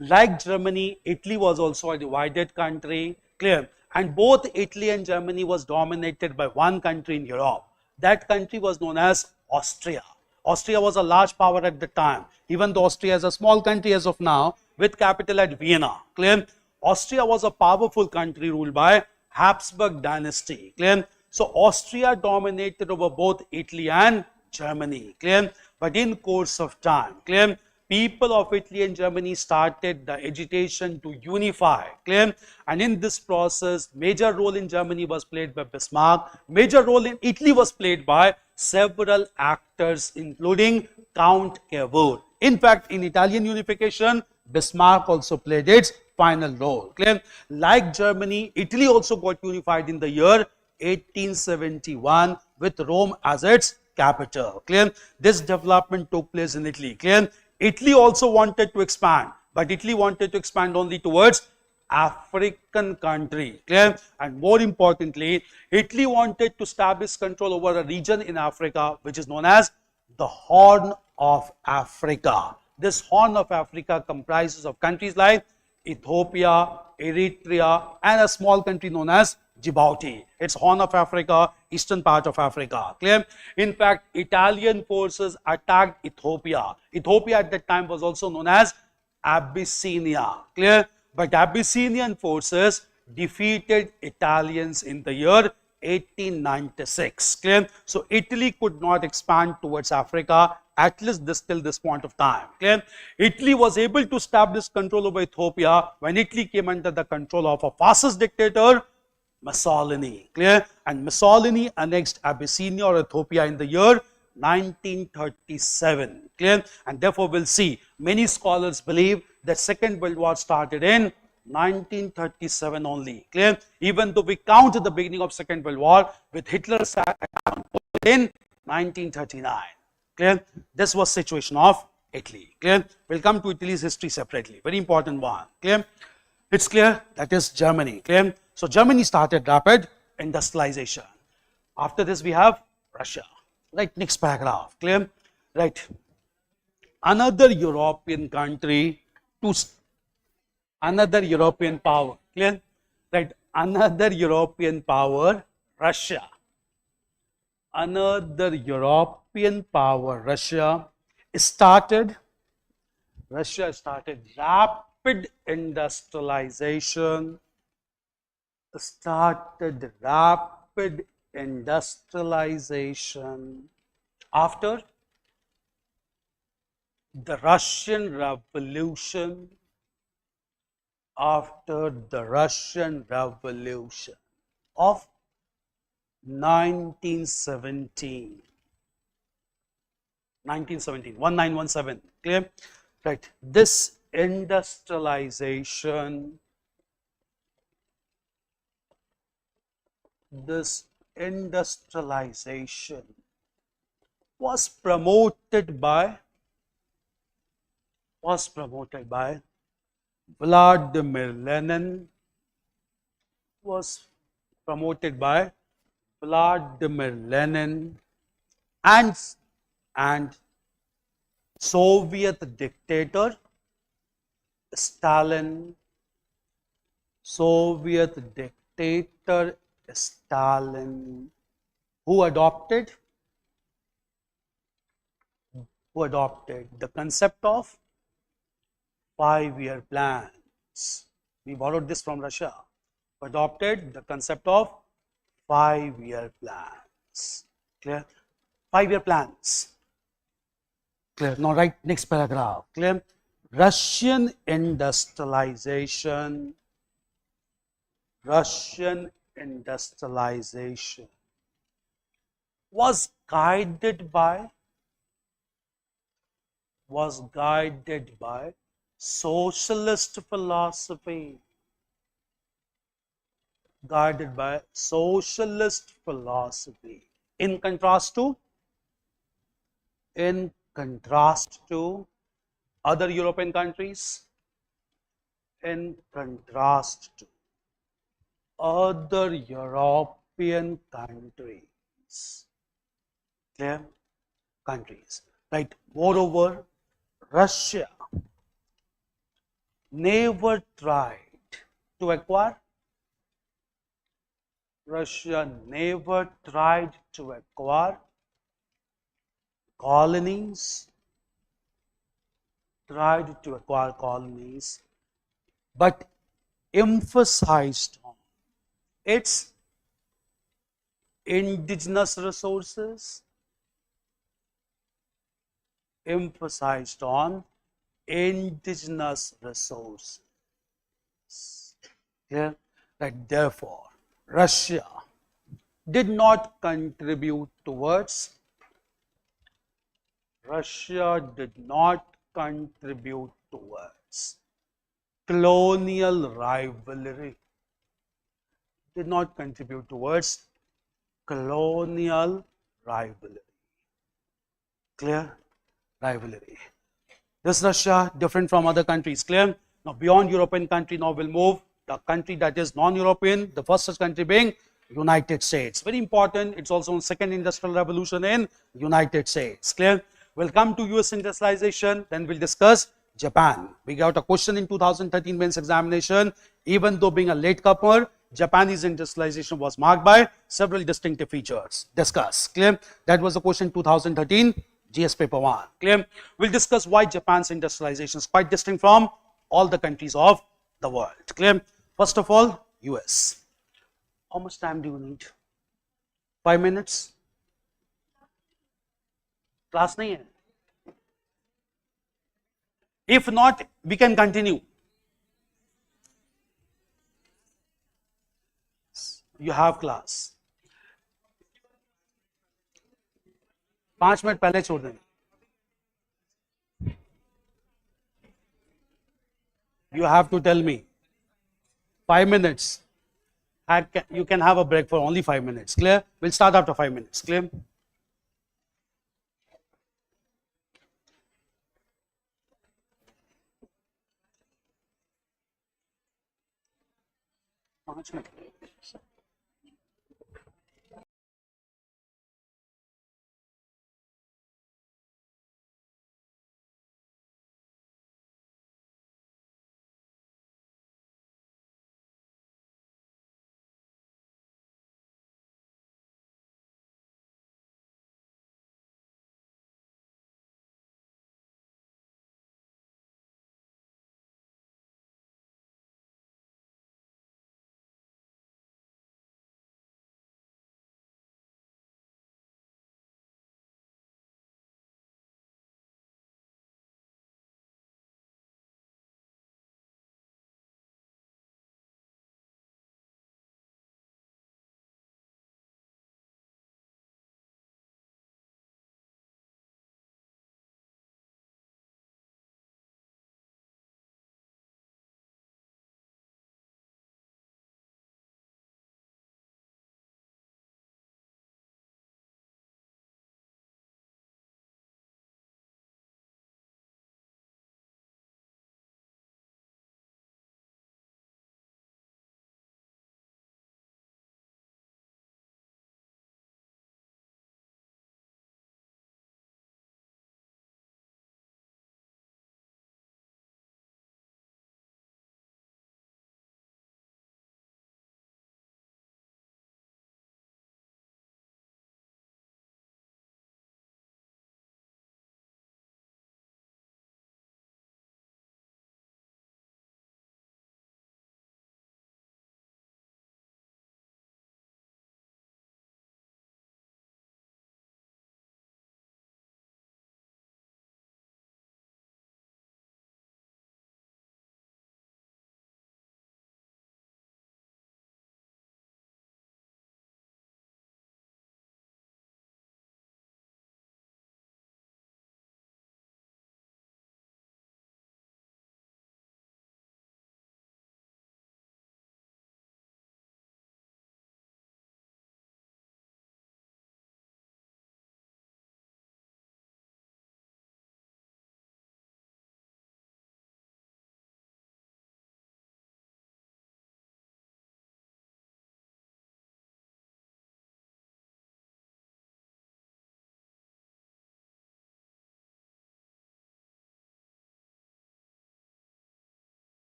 Like Germany, Italy was also a divided country. Clear? And both Italy and Germany was dominated by one country in Europe. That country was known as Austria. Austria was a large power at the time, even though Austria is a small country as of now, with capital at Vienna. Clear? Austria was a powerful country ruled by Habsburg dynasty. Clear? So Austria dominated over both Italy and Germany. Clear? But in course of time, clear, people of Italy and Germany started the agitation to unify. Clear? And in this process, major role in Germany was played by Bismarck. Major role in Italy was played by several actors, including Count Cavour. In fact, in Italian unification, Bismarck also played its final role. Clear? Like Germany, Italy also got unified in the year 1871 with Rome as its capital. Clear? This development took place in Italy. Clear? Italy also wanted to expand, but Italy wanted to expand only towards African country. Clear? And more importantly, Italy wanted to establish control over a region in Africa which is known as the Horn of Africa. This Horn of Africa comprises of countries like Ethiopia, Eritrea, and a small country known as Djibouti. It's Horn of Africa, eastern part of Africa. Clear? In fact, Italian forces attacked Ethiopia. Ethiopia at that time was also known as Abyssinia. Clear? But Abyssinian forces defeated Italians in the year 1896. Clear? So Italy could not expand towards Africa, at least till this point of time. Clear? Italy was able to establish control over Ethiopia when Italy came under the control of a fascist dictator, Mussolini. Clear? And Mussolini annexed Abyssinia or Ethiopia in the year 1937. Clear? And therefore we'll see many scholars believe that Second World War started in 1937 only. Clear? Even though we count the beginning of Second World War with Hitler's in 1939. Clear? This was situation of Italy. Clear? We'll come to Italy's history separately. Very important one. Clear? It's clear. That is Germany. Clear? So Germany started rapid industrialization. After this we have Russia. Right? Next paragraph. Clear? Right. Another European country to another European power. Clear? Right. Another European power, Russia. Another European power, Russia started rapid industrialization, started rapid industrialization after the Russian Revolution, after the Russian Revolution of 1917. 1917. Clear? Right. This industrialization, this industrialization was promoted by Vladimir Lenin, was promoted by Vladimir Lenin and and Soviet dictator Stalin, Soviet dictator Stalin, who adopted the concept of 5-year plans. We borrowed this from Russia. Adopted the concept of 5-year plans. Clear? 5-year plans. Clear? Now write next paragraph. Clear? Russian industrialization was guided by socialist philosophy, in contrast to other European countries, in contrast to other European countries. Clear? Countries. Right. Moreover, Russia never tried to acquire colonies, but emphasized on its indigenous resources, Yeah? That therefore, Russia did not contribute towards colonial rivalry, Clear? Rivalry. This Russia different from other countries. Clear? Now beyond European country, now we'll move the country that is non-European, the first such country being United States. Very important. It's also second industrial revolution in United States. Clear? We'll come to US industrialization, then we'll discuss Japan. We got a question in 2013 mains examination. Even though being a late comer, Japanese industrialization was marked by several distinctive features. Discuss. Clear? That was the question 2013 GS paper 1. Clear? We'll discuss why Japan's industrialization is quite distinct from all the countries of the world. Clear? First of all, US. How much time do you need? 5 minutes? Class nahi hai? If not, we can continue. You have class. 5 minute पहले छोड़ देंगे. You have to tell me. 5 minutes. You can have a break for only 5 minutes. Clear? We'll start after 5 minutes. Clear?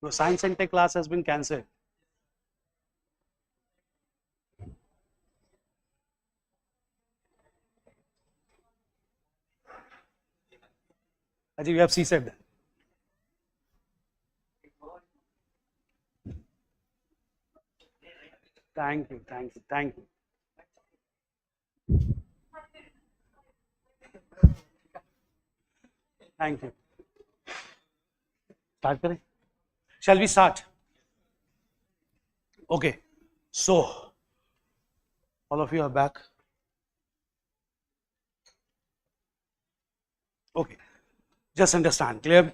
Your science and tech class has been cancelled. I think you have C-said that. Thank you, thank you, thank you. Thank you. Start करें? Shall we start? Okay. So, all of you are back. Okay. Just understand, clear?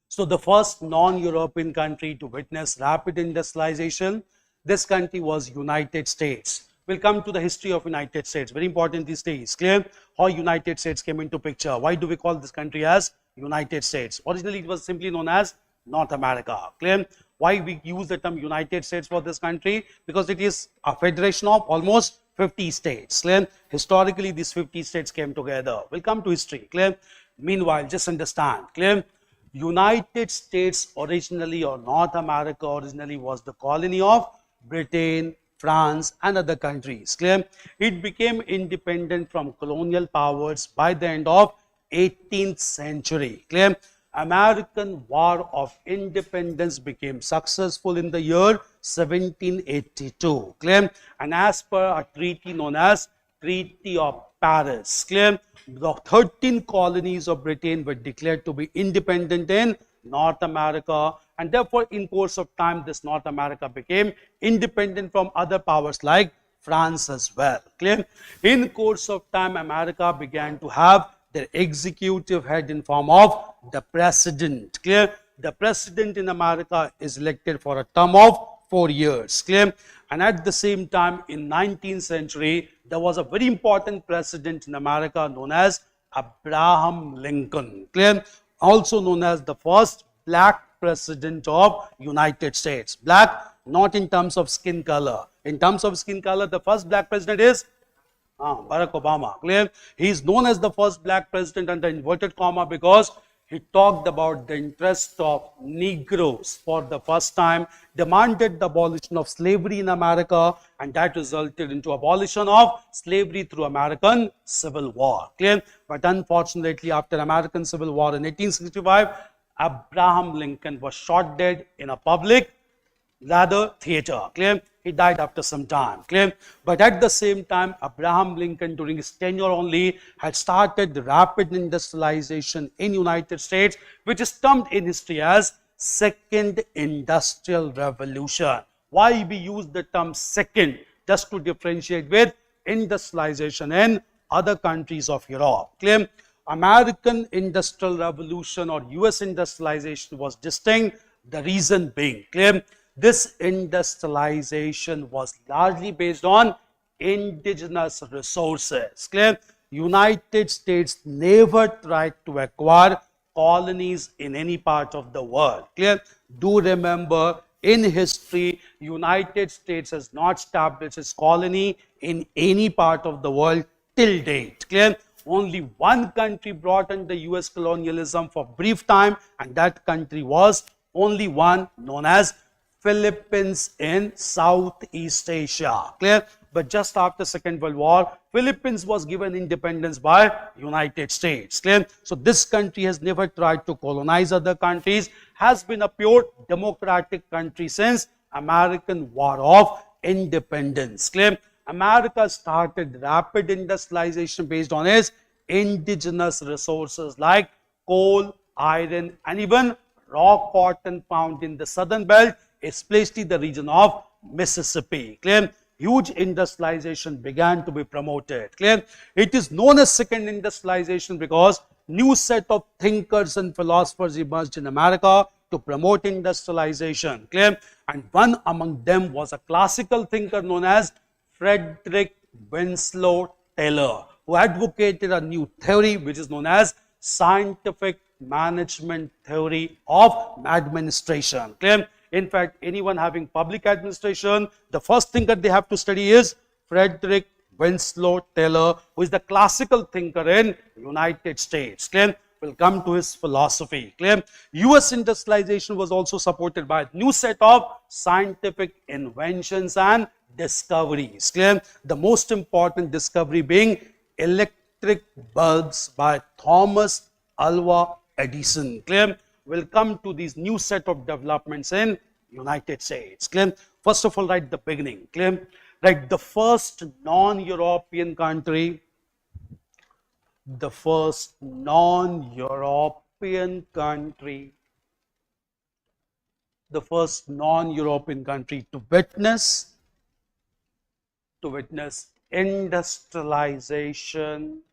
So, the first non-European country to witness rapid industrialization, this country was United States. We'll come to the history of United States. Very important these days. Clear? How United States came into picture. Why do we call this country as United States? Originally, it was simply known as North America. Clear? Why we use the term United States for this country? Because it is a federation of almost 50 states. Clear? Historically, these 50 states came together. We'll come to history. Clear? Meanwhile, just understand. Clear? United States originally, or North America originally, was the colony of Britain, France and other countries. Clear? It became independent from colonial powers by the end of 18th century. Clear? American War of Independence became successful in the year 1782. Clear? And as per a treaty known as Treaty of Paris. Clear? The 13 colonies of Britain were declared to be independent in North America, and therefore in course of time this North America became independent from other powers like France as well. Clear? In course of time, America began to have their executive head in form of the president. Clear? The president in America is elected for a term of 4 years. Clear? And at the same time, in 19th century, there was a very important president in America known as Abraham Lincoln. Clear? Also known as the first black president of United States. Black, not in terms of skin color. In terms of skin color, the first black president is Barack Obama. Clear? He is known as the first black president under inverted comma because he talked about the interest of Negroes for the first time, demanded the abolition of slavery in America, and that resulted into abolition of slavery through American Civil War. Clear? But unfortunately, after American Civil War in 1865, Abraham Lincoln was shot dead in a public theater. Clear? He died after some time. Clear? But at the same time, Abraham Lincoln during his tenure only had started the rapid industrialization in United States, which is termed in history as Second Industrial Revolution. Why we use the term second? Just to differentiate with industrialization in other countries of Europe. Clear? American Industrial Revolution or US industrialization was distinct. The reason being, clear, this industrialization was largely based on indigenous resources. Clear? United States never tried to acquire colonies in any part of the world. Clear? Do remember, in history, United States has not established its colony in any part of the world till date. Clear? Only one country brought in the US colonialism for brief time, and that country was only one, known as Philippines in Southeast Asia. Clear? But just after Second World War, Philippines was given independence by United States. Clear? So this country has never tried to colonize other countries, has been a pure democratic country since American War of Independence. Clear? America started rapid industrialization based on its indigenous resources like coal, iron, and even raw cotton found in the southern belt, especially the region of Mississippi. Clear? Huge industrialization began to be promoted. Clear? It is known as second industrialization because new set of thinkers and philosophers emerged in America to promote industrialization. Clear? And one among them was a classical thinker known as Frederick Winslow Taylor, who advocated a new theory which is known as scientific management theory of administration. Clear? In fact, anyone having public administration, the first thinker they have to study is Frederick Winslow Taylor, who is the classical thinker in United States. Clear? We'll come to his philosophy. Clear? US industrialization was also supported by a new set of scientific inventions and discoveries. Clear? The most important discovery being electric bulbs by Thomas Alva Edison. Clear? We'll come to these new set of developments in United States. Clear? First of all, right the beginning. Clear? Right, the first non-European country, the first non-European country, the first non-European country to witness industrialization,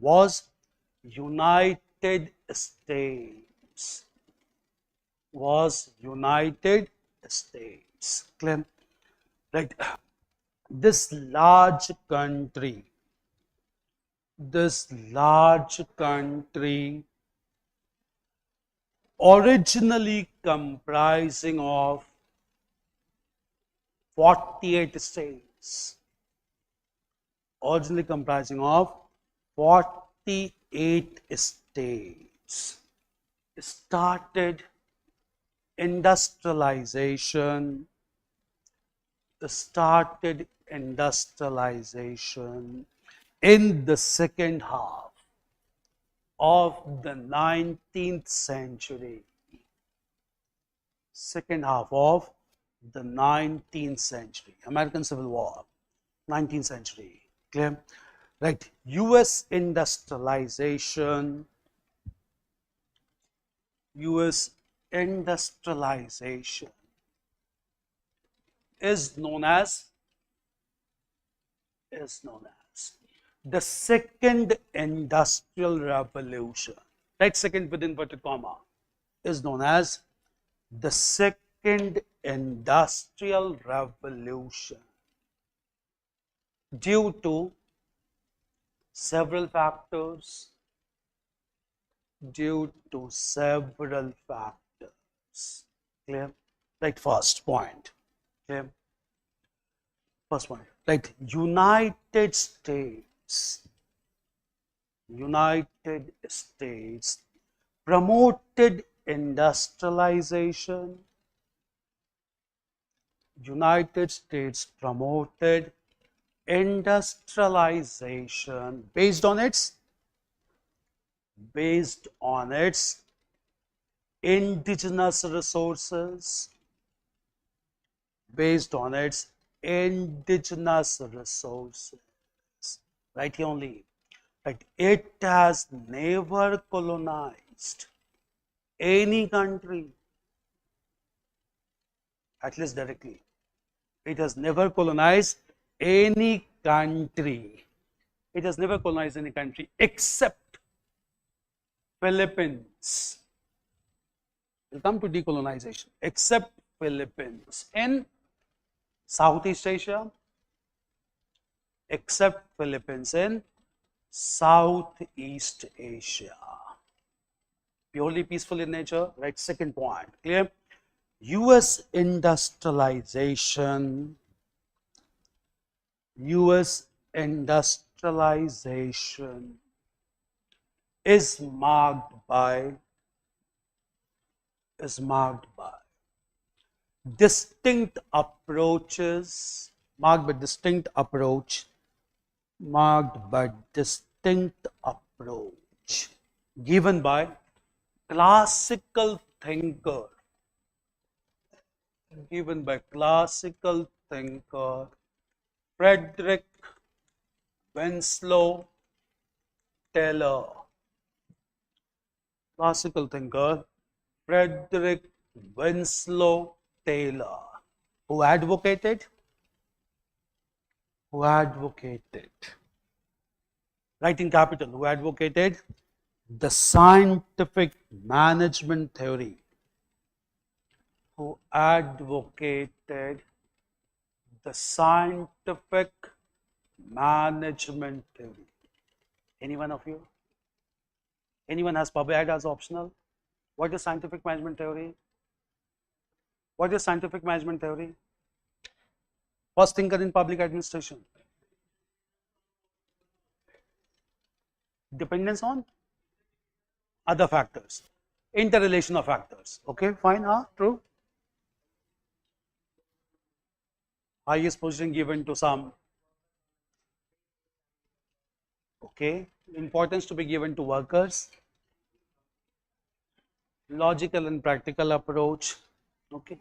was United States. United States. Clear? Right. This large country, originally comprising of 48 states, started industrialization in the second half of the 19th century. American Civil War, 19th century. Clear? Right. US industrialization is known as the second industrial revolution. Right, second with inverted comma, is known as the second industrial revolution due to several factors. Clear? Right, first point. Clear? First point. Right, United States promoted industrialization. Based on its indigenous resources, right here only. Right, it has never colonized any country, at least directly. It has never colonized any country. Except Philippines. We'll come to decolonization. Except Philippines in Southeast Asia. Purely peaceful in nature. Right, second point. Clear? US industrialization is marked by distinct approaches, given by classical thinker, Frederick Winslow Taylor. Who advocated right in capital, who advocated the scientific management theory. Anyone of you? Anyone has Pub Ed as optional? What is scientific management theory? First thinker in public administration. Dependence on other factors, interrelation of factors. Okay, fine, true. Highest position given to some. Okay, importance to be given to workers, logical and practical approach. Okay,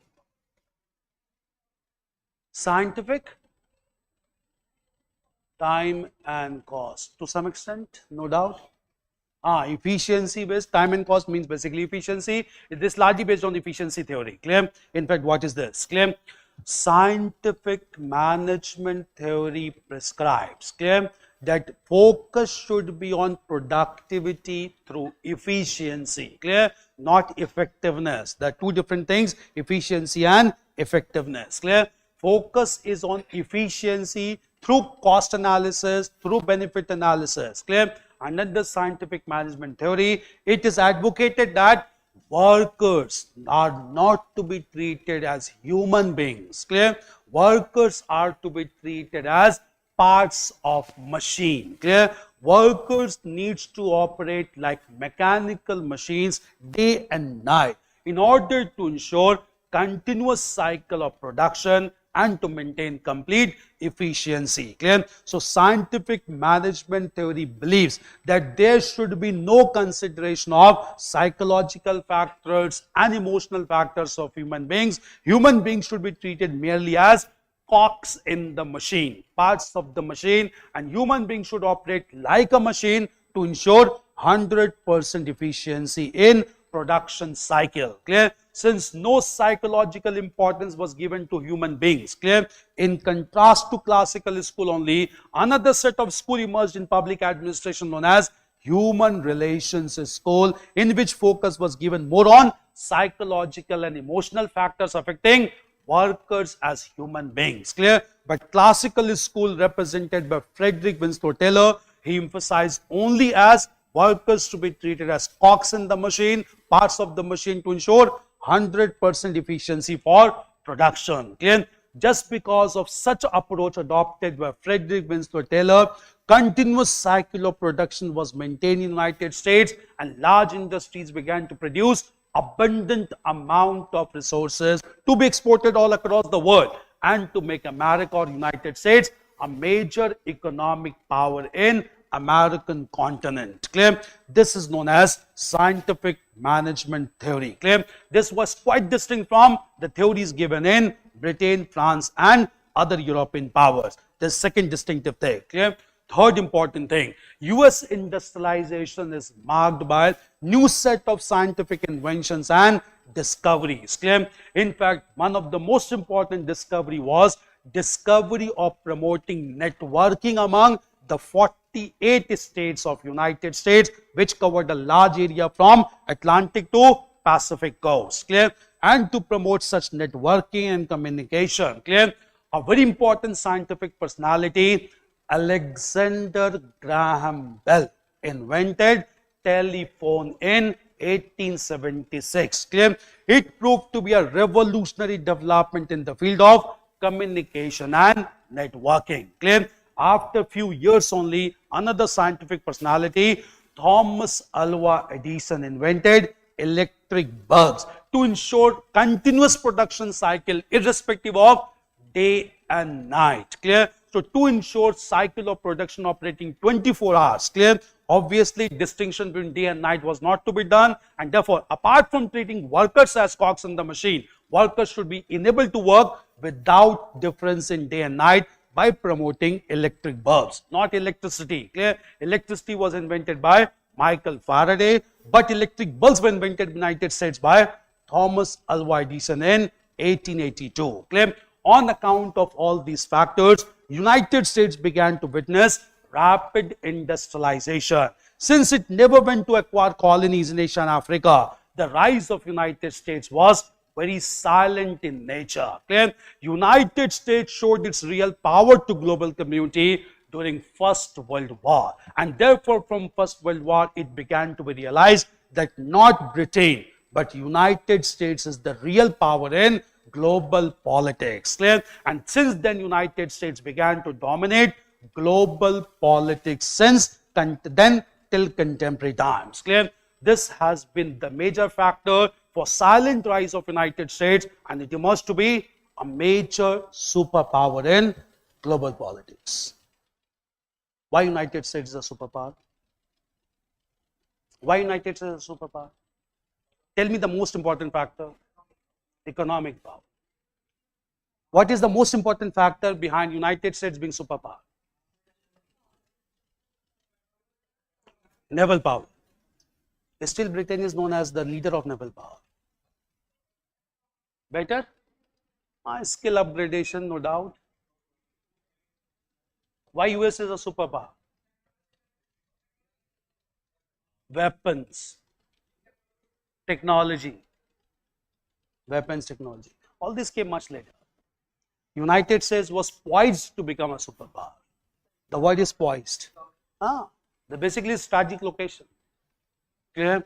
scientific, time and cost to some extent, no doubt. Efficiency based, time and cost means basically efficiency. It is largely based on efficiency theory. Clear? In fact, what is this? Clear? Scientific management theory prescribes, clear, that focus should be on productivity through efficiency. Clear? Not effectiveness. There are two different things, efficiency and effectiveness. Clear? Focus is on efficiency through cost analysis, through benefit analysis. Clear? Under the scientific management theory, it is advocated that workers are not to be treated as human beings. Clear? Workers are to be treated as parts of machine. Clear? Workers needs to operate like mechanical machines day and night in order to ensure continuous cycle of production and to maintain complete efficiency. Clear? So scientific management theory believes that there should be no consideration of psychological factors and emotional factors of human beings. Human beings should be treated merely as cogs in the machine, parts of the machine, and human beings should operate like a machine to ensure 100% efficiency in production cycle. Clear? Since no psychological importance was given to human beings. Clear? In contrast to classical school only, another set of school emerged in public administration known as human relations school, in which focus was given more on psychological and emotional factors affecting workers as human beings. Clear? But classical school represented by Frederick Winslow Taylor, he emphasized only as workers to be treated as cogs in the machine, parts of the machine to ensure 100% efficiency for production. Clear? Just because of such approach adopted by Frederick Winslow Taylor, continuous cycle of production was maintained in the United States and large industries began to produce abundant amount of resources to be exported all across the world and to make America or United States a major economic power in American continent. Clear? This is known as scientific management theory. Clear? This was quite distinct from the theories given in Britain, France and other European powers. The second distinctive thing. Clear? Third important thing, US industrialization is marked by new set of scientific inventions and discoveries. Clear? In fact, one of the most important discovery was discovery of promoting networking among the 48 states of United States, which covered a large area from Atlantic to Pacific coast. Clear? And to promote such networking and communication. Clear? A very important scientific personality, Alexander Graham Bell, invented telephone in 1876. Clear? It proved to be a revolutionary development in the field of communication and networking. Clear? After few years only, another scientific personality, Thomas Alva Edison, invented electric bulbs to ensure continuous production cycle irrespective of day and night. Clear? So to ensure cycle of production operating 24 hours. Clear? Obviously, distinction between day and night was not to be done, and therefore, apart from treating workers as cogs in the machine, workers should be enabled to work without difference in day and night by promoting electric bulbs, not electricity. Clear? Electricity was invented by Michael Faraday, but electric bulbs were invented in the United States by Thomas Alva Edison in 1882. Clear? On account of all these factors, United States began to witness rapid industrialization. Since it never went to acquire colonies in Asia and Africa, the rise of United States was very silent in nature. Clear? United States showed its real power to global community during First World War, and therefore from First World War it began to be realized that not Britain but United States is the real power in global politics. Clear? And since then United States began to dominate global politics. Since then till contemporary times. Clear? This has been the major factor for silent rise of United States, and it emerged to be a major superpower in global politics. Why United States is a superpower? Why United States is a superpower? Tell me the most important factor. Economic power. What is the most important factor behind United States being superpower? Naval power. Still Britain is known as the leader of naval power. Better? Skill upgradation, no doubt. Why US is a superpower? Weapons, technology, weapons technology. All this came much later. United States was poised to become a superpower. The word is poised. The basically strategic location. Clear?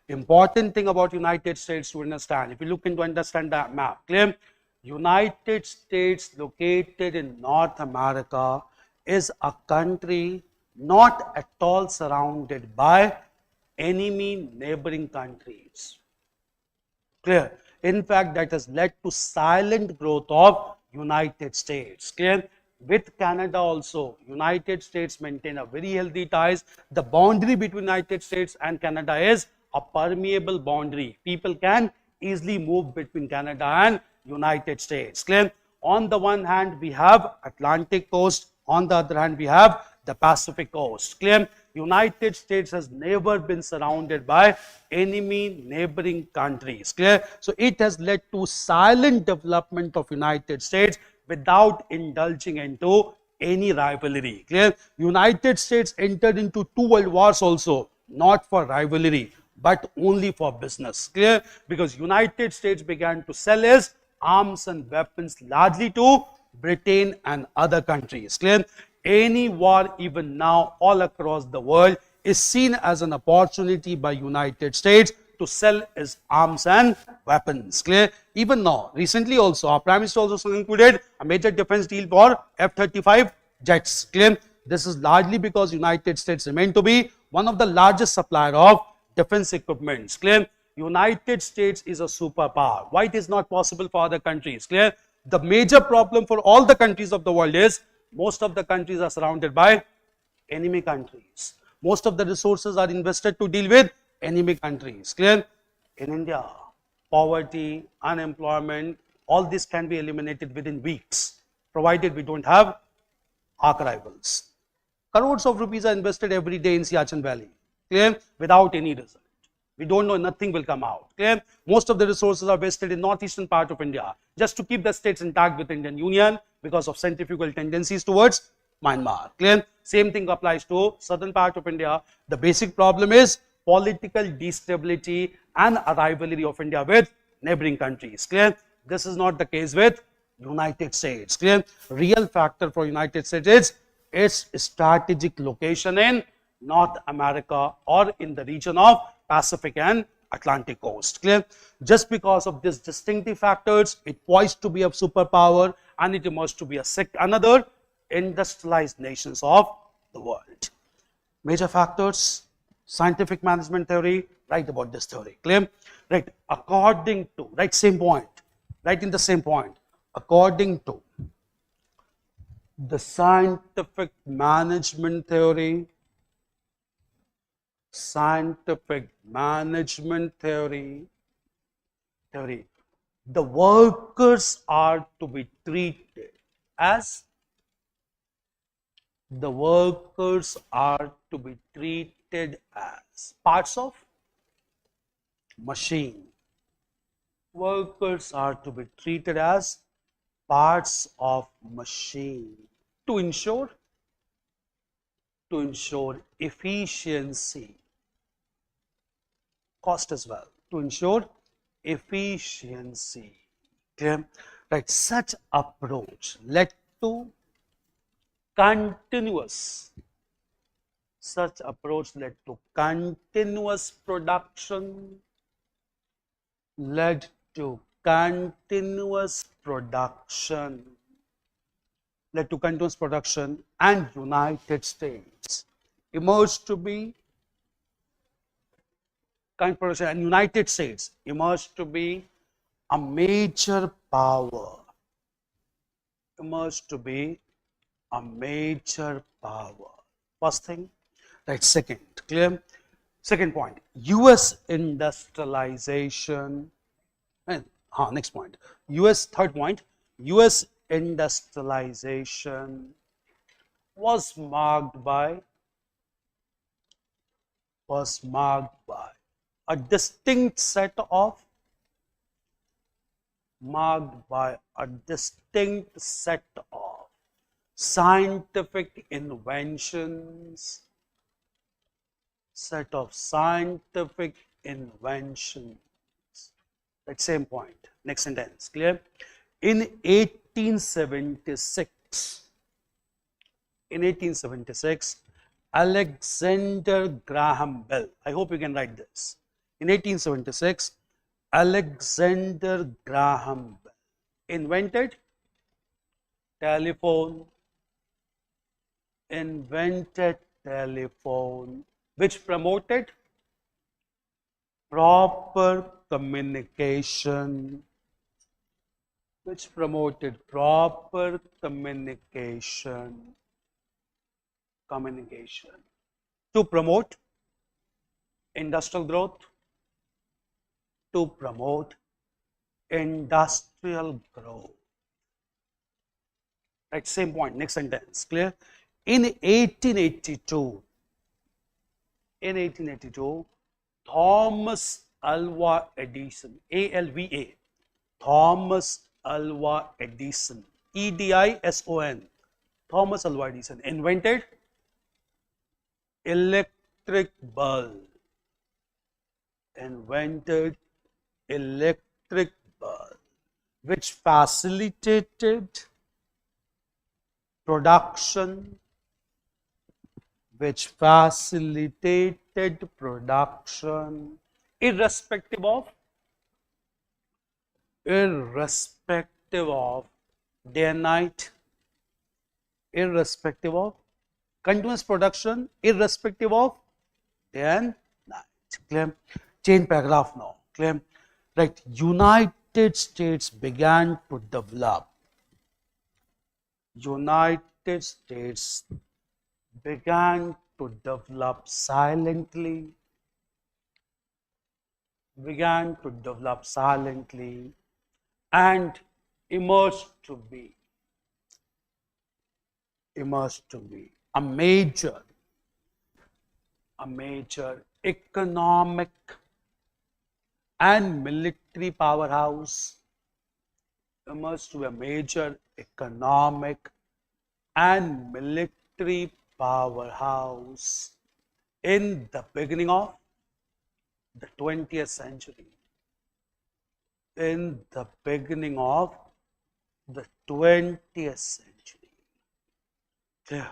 Important thing about United States to understand. If you look into understand that map, clear? United States located in North America is a country not at all surrounded by enemy neighboring countries. Clear? In fact, that has led to silent growth of United States. Clear? With Canada also, United States maintain a very healthy ties. The boundary between United States and Canada is a permeable boundary. People can easily move between Canada and United States. Clear? On the one hand, we have Atlantic coast. On the other hand, we have the Pacific coast. Clear? United States has never been surrounded by enemy neighboring countries. Clear? So it has led to silent development of United States without indulging into any rivalry. Clear? United States entered into 2 world wars also, not for rivalry, but only for business. Clear? Because United States began to sell its arms and weapons largely to Britain and other countries. Clear? Any war even now all across the world is seen as an opportunity by United States to sell its arms and weapons. Clear? Even now, recently also, our Prime Minister also concluded a major defense deal for F-35 jets. Clear? This is largely because United States remain to be one of the largest supplier of defense equipments. Clear? United States is a superpower. Why it is not possible for other countries? Clear? The major problem for all the countries of the world is most of the countries are surrounded by enemy countries. Most of the resources are invested to deal with enemy countries. Clear? In India, poverty, unemployment, all this can be eliminated within weeks, provided we don't have arch rivals. Crores of rupees are invested every day in Siachen Valley. Clear? Without any result. We don't know, nothing will come out. Clear? Most of the resources are wasted in northeastern part of India just to keep the states intact with Indian Union because of centrifugal tendencies towards Myanmar. Clear? Same thing applies to southern part of India. The basic problem is political destability and a rivalry of India with neighboring countries. Clear? This is not the case with United States. Clear? Real factor for United States is its strategic location in North America or in the region of Pacific and Atlantic coast. Clear? Just because of these distinctive factors, it poised to be a superpower and it emerged to be another industrialized nations of the world. Major factors, scientific management theory, write about this theory. Clear? Right, according to, right, same point, right in the same point, according to the scientific management theory, the workers are to be treated as parts of machine. Workers are to be treated as parts of machine to ensure efficiency, cost as well, to ensure efficiency. Clear? Right, such approach led to continuous production, and United States emerged to be current production, and United States emerged to be a major power. Emerged to be a major power. First thing, right? Second, clear? Second point, US industrialization. And next point, US, third point, US industrialization was marked by a distinct set of scientific inventions, That same point. Next sentence, clear? In 1876, Alexander Graham Bell, I hope you can write this. In 1876, Alexander Graham Bell invented telephone, which promoted proper communication, to promote industrial growth, Right, same point. Next sentence, clear? In 1882, Thomas Alva Edison, ALVA, Thomas Alva Edison, EDISON, Thomas Alva Edison invented electric bulb, which facilitated production, irrespective of day and night, continuous production, irrespective of day and night. Clear? Change paragraph now. Clear? Right. United States began to develop. Silently, and emerged to be a major economic and military powerhouse, in the beginning of the 20th century. Clear?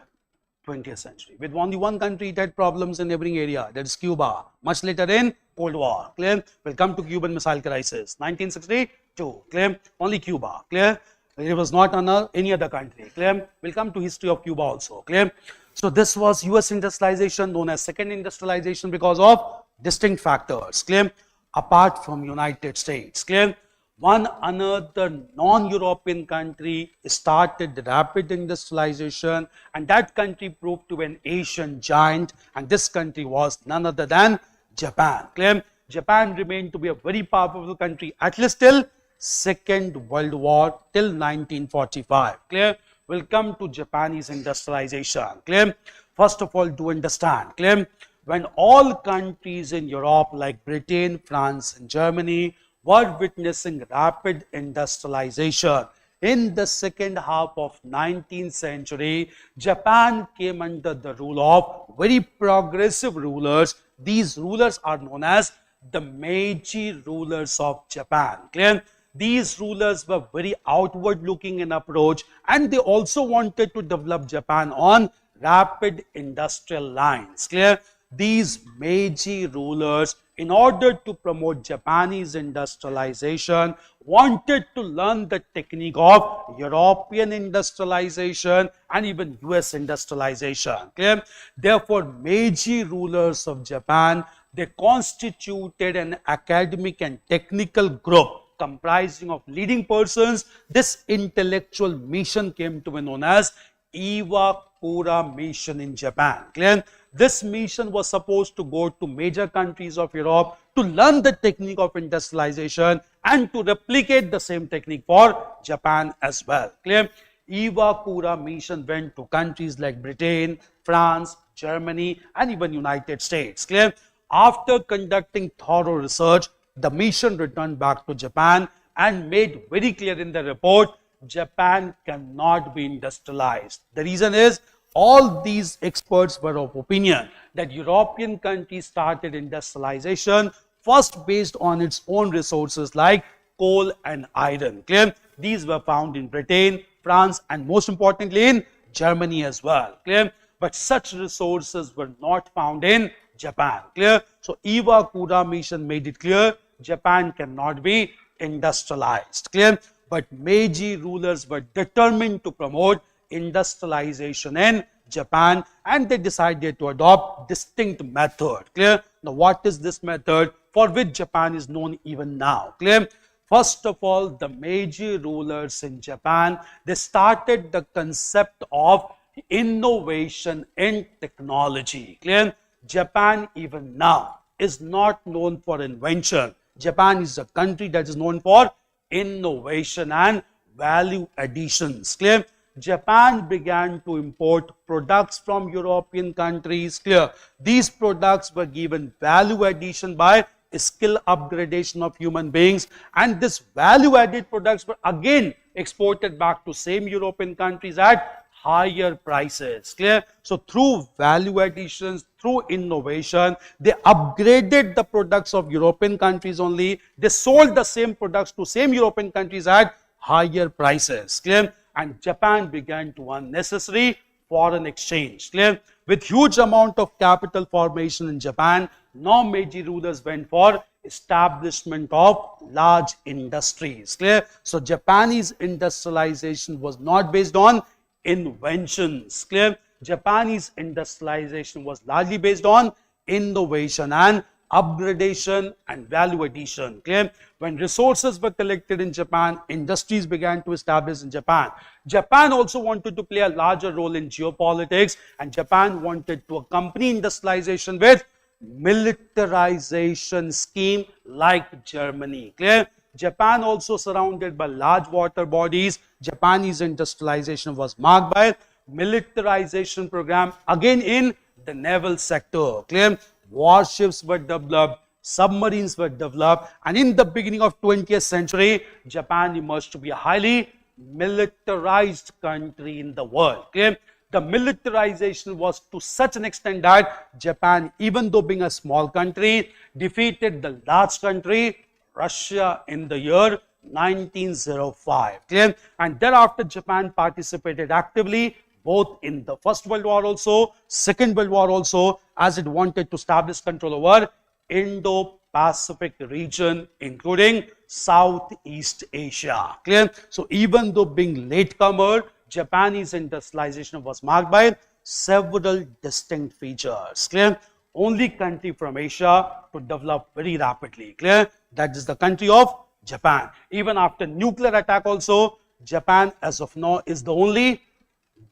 20th century. With only one country, it had problems in neighboring area, that is Cuba. Much later in Cold War. Clear? We'll come to Cuban Missile Crisis. 1962. Clear? Only Cuba. Clear? It was not on any other country. Clear? We'll come to history of Cuba also. Clear? So this was US industrialization, known as second industrialization, because of distinct factors. Clear? Apart from United States. Clear? One another non-European country started rapid industrialization, and that country proved to be an Asian giant, and this country was none other than Japan. Clear? Japan remained to be a very powerful country, at least till Second World War, till 1945. Clear? We'll come to Japanese industrialization. Clear? First of all, to understand, clear? When all countries in Europe like Britain, France, and Germany were witnessing rapid industrialization, in the second half of 19th century, Japan came under the rule of very progressive rulers. These rulers are known as the Meiji rulers of Japan. Clear? These rulers were very outward looking in approach, and they also wanted to develop Japan on rapid industrial lines. Clear? These Meiji rulers, in order to promote Japanese industrialization, wanted to learn the technique of European industrialization and even US industrialization. Clear? Therefore, Meiji rulers of Japan they constituted an academic and technical group comprising of leading persons. This intellectual mission came to be known as Iwakura mission in Japan. Clear? This mission was supposed to go to major countries of Europe to learn the technique of industrialization and to replicate the same technique for Japan as well. Clear? Iwakura mission went to countries like Britain, France, Germany, and even United States. Clear? After conducting thorough research, the mission returned back to Japan and made very clear in the report, Japan cannot be industrialized. The reason is, all these experts were of opinion that European countries started industrialization first based on its own resources like coal and iron. Clear? These were found in Britain, France, and most importantly in Germany as well. Clear? But such resources were not found in Japan. Clear? So Iwakura mission made it clear Japan cannot be industrialized. Clear? But Meiji rulers were determined to promote industrialization in Japan, and they decided to adopt distinct method. Clear? Now what is this method for which Japan is known even now? Clear? First of all, the Meiji rulers in Japan, they started the concept of innovation in technology. Clear? Japan even now is not known for invention. Japan is a country that is known for innovation and value additions. Clear? Japan began to import products from European countries. Clear? These products were given value addition by skill upgradation of human beings, and this value added products were again exported back to same European countries at higher prices. Clear? So through value additions, through innovation, they upgraded the products of European countries only. They sold the same products to same European countries at higher prices. Clear? And Japan began to earn necessary foreign exchange. Clear? With huge amount of capital formation in Japan, now Meiji rulers went for establishment of large industries. Clear? So Japanese industrialization was not based on inventions. Clear? Japanese industrialization was largely based on innovation and upgradation and value addition. Clear? When resources were collected in Japan, industries began to establish in Japan. Japan also wanted to play a larger role in geopolitics, and Japan wanted to accompany industrialization with militarization scheme like Germany. Clear? Japan also surrounded by large water bodies. Japanese industrialization was marked by militarization program again in the naval sector. Clear? Warships were developed, submarines were developed, and in the beginning of 20th century, Japan emerged to be a highly militarized country in the world. Clear? The militarization was to such an extent that Japan, even though being a small country, defeated the large country Russia in the year 1905. Clear? And thereafter Japan participated actively both in the First World War also, Second World War also, as it wanted to establish control over Indo-Pacific region, including Southeast Asia. Clear? So even though being latecomer, Japanese industrialization was marked by several distinct features. Clear? Only country from Asia to develop very rapidly. Clear? That is the country of Japan. Even after nuclear attack also, Japan as of now is the only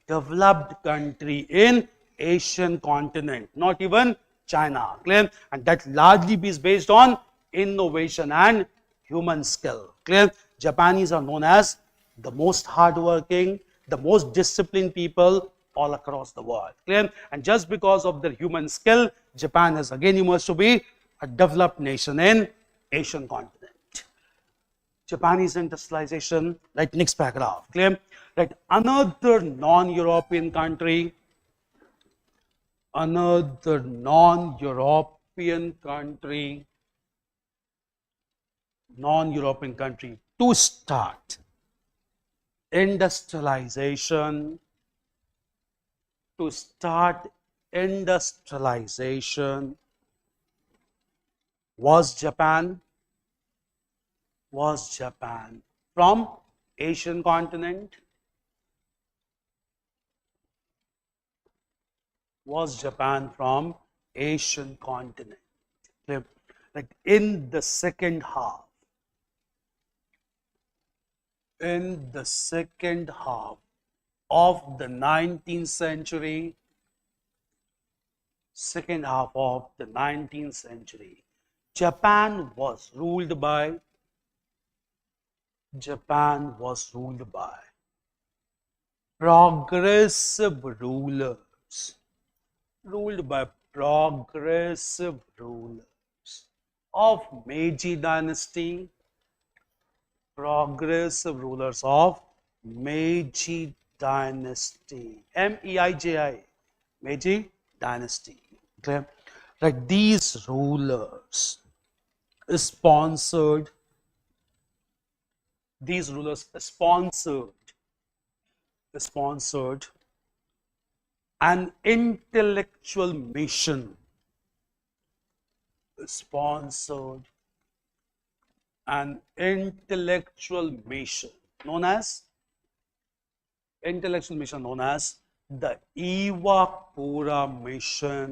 developed country in Asian continent, not even China. Clear? And that largely is based on innovation and human skill. Clear? Japanese are known as the most hardworking, the most disciplined people all across the world. Clear? And just because of their human skill, Japan has again emerged to be a developed nation in Asian continent. Japanese industrialization, right? Next paragraph. Clear? Right? Another non-European country, non-European country to start industrialization, was Japan from Asian continent. Was Japan from Asian continent. Clear? Like in the second half of the 19th century, Japan was ruled by progressive rulers, ruled by progressive rulers of Meiji dynasty, progressive rulers of Meiji dynasty, M-E-I-J-I, Meiji dynasty. Okay, like these rulers sponsored, sponsored an intellectual mission, sponsored an intellectual mission known as the Iwakura mission,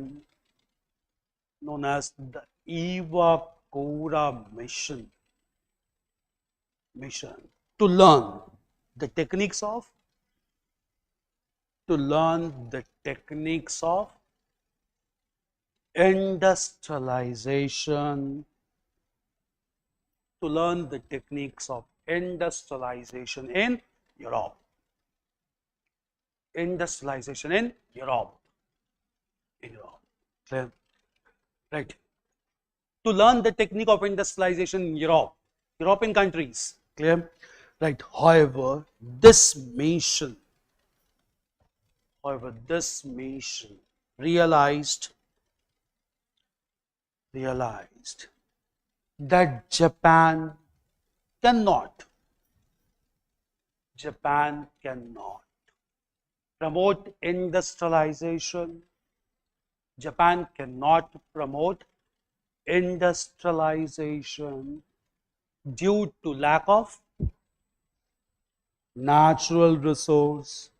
to learn the techniques of industrialization, in Europe. Industrialization in Europe. Clear? Right. To learn the technique of industrialization in European countries. Clear? Right. However, this mission realized that Japan cannot promote industrialization. Japan cannot promote industrialization due to lack of natural resource,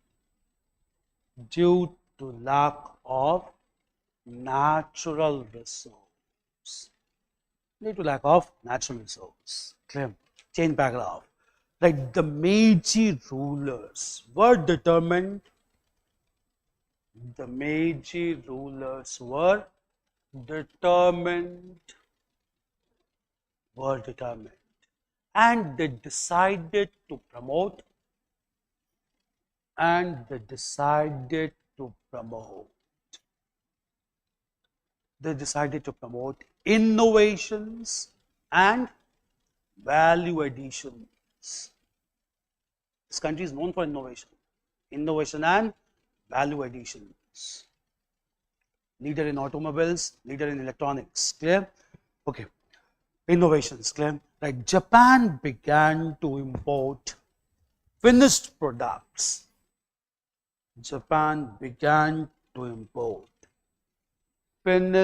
Clear? Change paragraph. Like the Meiji rulers were determined, and they decided to promote innovations and value additions. This country is known for innovation and value additions. Leader in automobiles, leader in electronics. Clear? Okay. Innovations. Clear? Right. Japan began to import finished products. From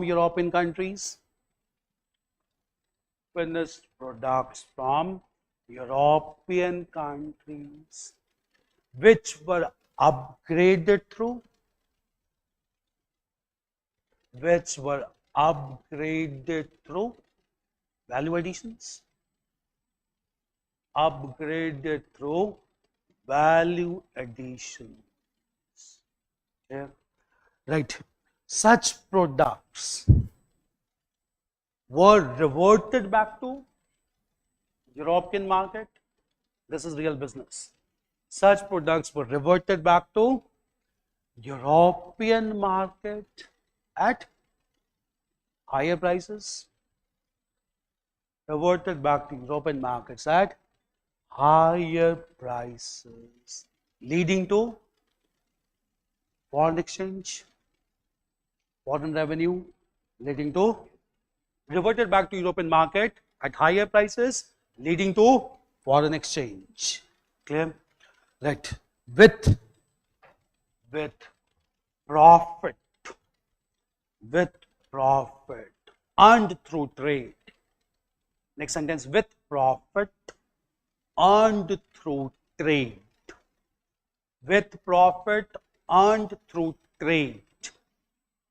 European countries. Which were upgraded through value additions. Yeah. Right. Such products were reverted back to European market. This is real business. Such products were reverted back to European market at higher prices. Reverted back to European markets at higher prices, leading to foreign exchange, foreign revenue, leading to reverted back to European market at higher prices, leading to foreign exchange. Clear? Right. With profit earned through trade. Next sentence, with profit earned through trade.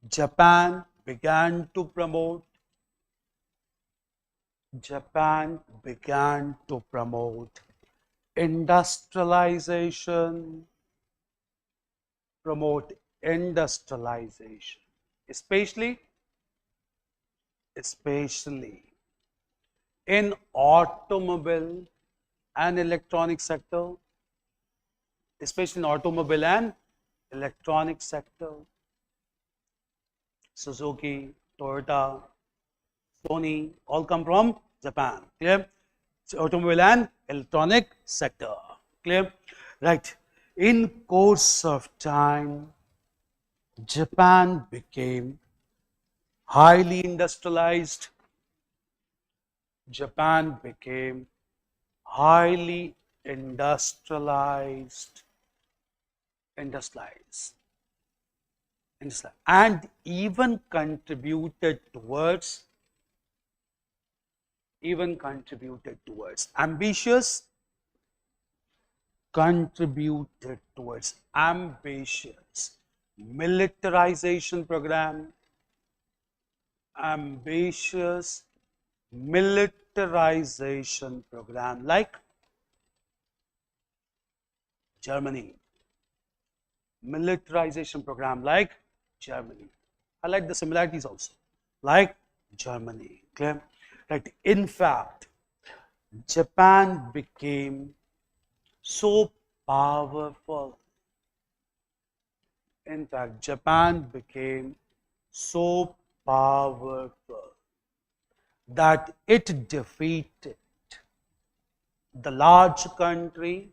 Japan began to promote industrialization, especially in automobile and electronic sector, Suzuki, Toyota, Sony, all come from Japan. Clear? So automobile and electronic sector. Clear? Right. In course of time, Japan became highly industrialized. And even contributed towards ambitious militarization program, like Germany. I like the similarities also, like Germany. Clear? Right. In fact, Japan became so powerful. That it defeated the large country.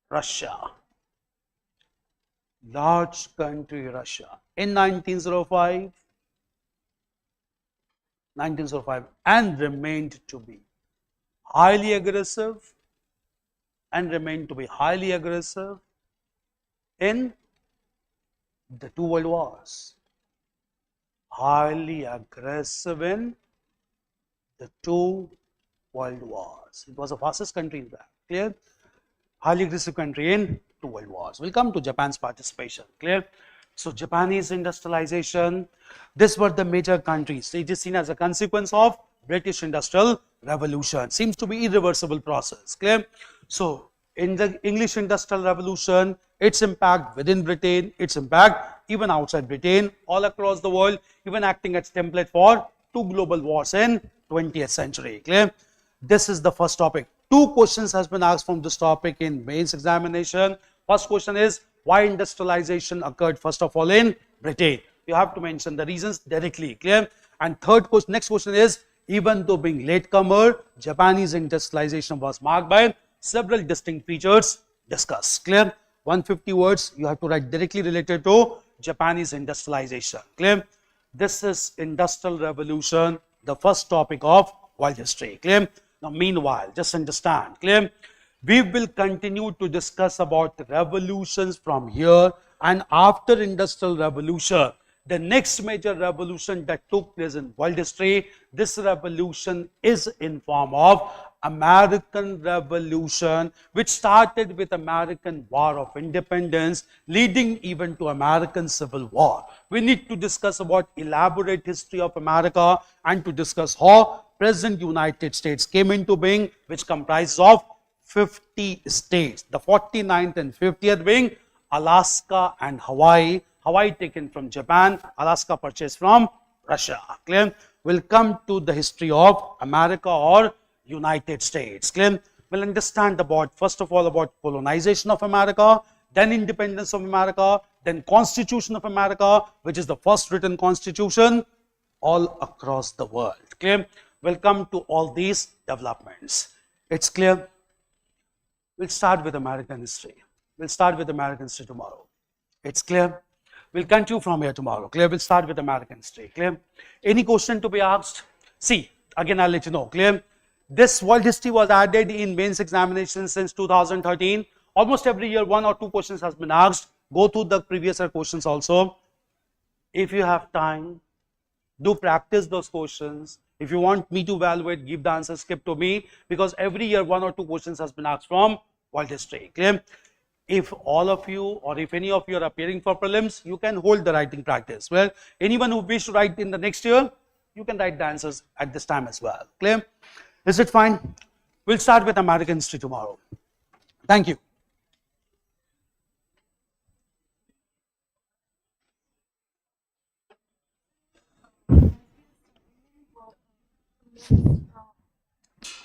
Russia. In 1905, and remained to be highly aggressive in the two world wars. It was the fastest country in that. Clear? Highly aggressive country in two world wars. We'll come to Japan's participation. Clear? So Japanese industrialization, these were the major countries. It is seen as a consequence of British Industrial Revolution. Seems to be irreversible process. Clear? So in the English Industrial Revolution, its impact within Britain, its impact even outside Britain, all across the world, even acting as template for two global wars in 20th century. Clear? This is the first topic. Two questions has been asked from this topic in mains examination. First question is, why industrialization occurred first of all in Britain? You have to mention the reasons directly. Clear? And next question is, even though being latecomer, Japanese industrialization was marked by several distinct features discussed. Clear? 150 words you have to write directly related to Japanese industrialization. Clear? This is Industrial Revolution, the first topic of world history. Clear? Now meanwhile, just understand. Clear? We will continue to discuss about revolutions from here, and after Industrial Revolution, the next major revolution that took place in world history, this revolution is in form of American Revolution, which started with American War of Independence, leading even to American Civil War. We need to discuss about elaborate history of America and to discuss how present United States came into being, which comprises of 50 states, the 49th and 50th being Alaska and Hawaii. Hawaii taken from Japan, Alaska purchased from Russia. Clear? We'll come to the history of America or United States. Clear? We'll understand about, first of all, about colonization of America, then independence of America, then Constitution of America, which is the first written constitution all across the world. Clear? We'll come to all these developments. It's clear? We'll start with American history. We'll start with American history tomorrow. It's clear? We'll continue from here tomorrow. Clear? We'll start with American history. Clear? Any question to be asked? See, again, I'll let you know. Clear? This world history was added in mains examination since 2013. Almost every year, 1 or 2 questions has been asked. Go through the previous year questions also. If you have time, do practice those questions. If you want me to evaluate, give the answer, skip to me, because every year 1 or 2 questions has been asked from world history. Clear? if all of you or if any of you are appearing for prelims, you can hold the writing practice. Well, anyone who wish to write in the next year, you can write the answers at this time as well. Clear? Is it fine? We'll start with American history tomorrow. Thank you.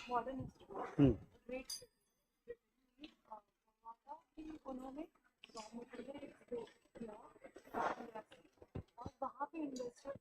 Modern Hmm. Great उन्होंने और वहाँ पे investor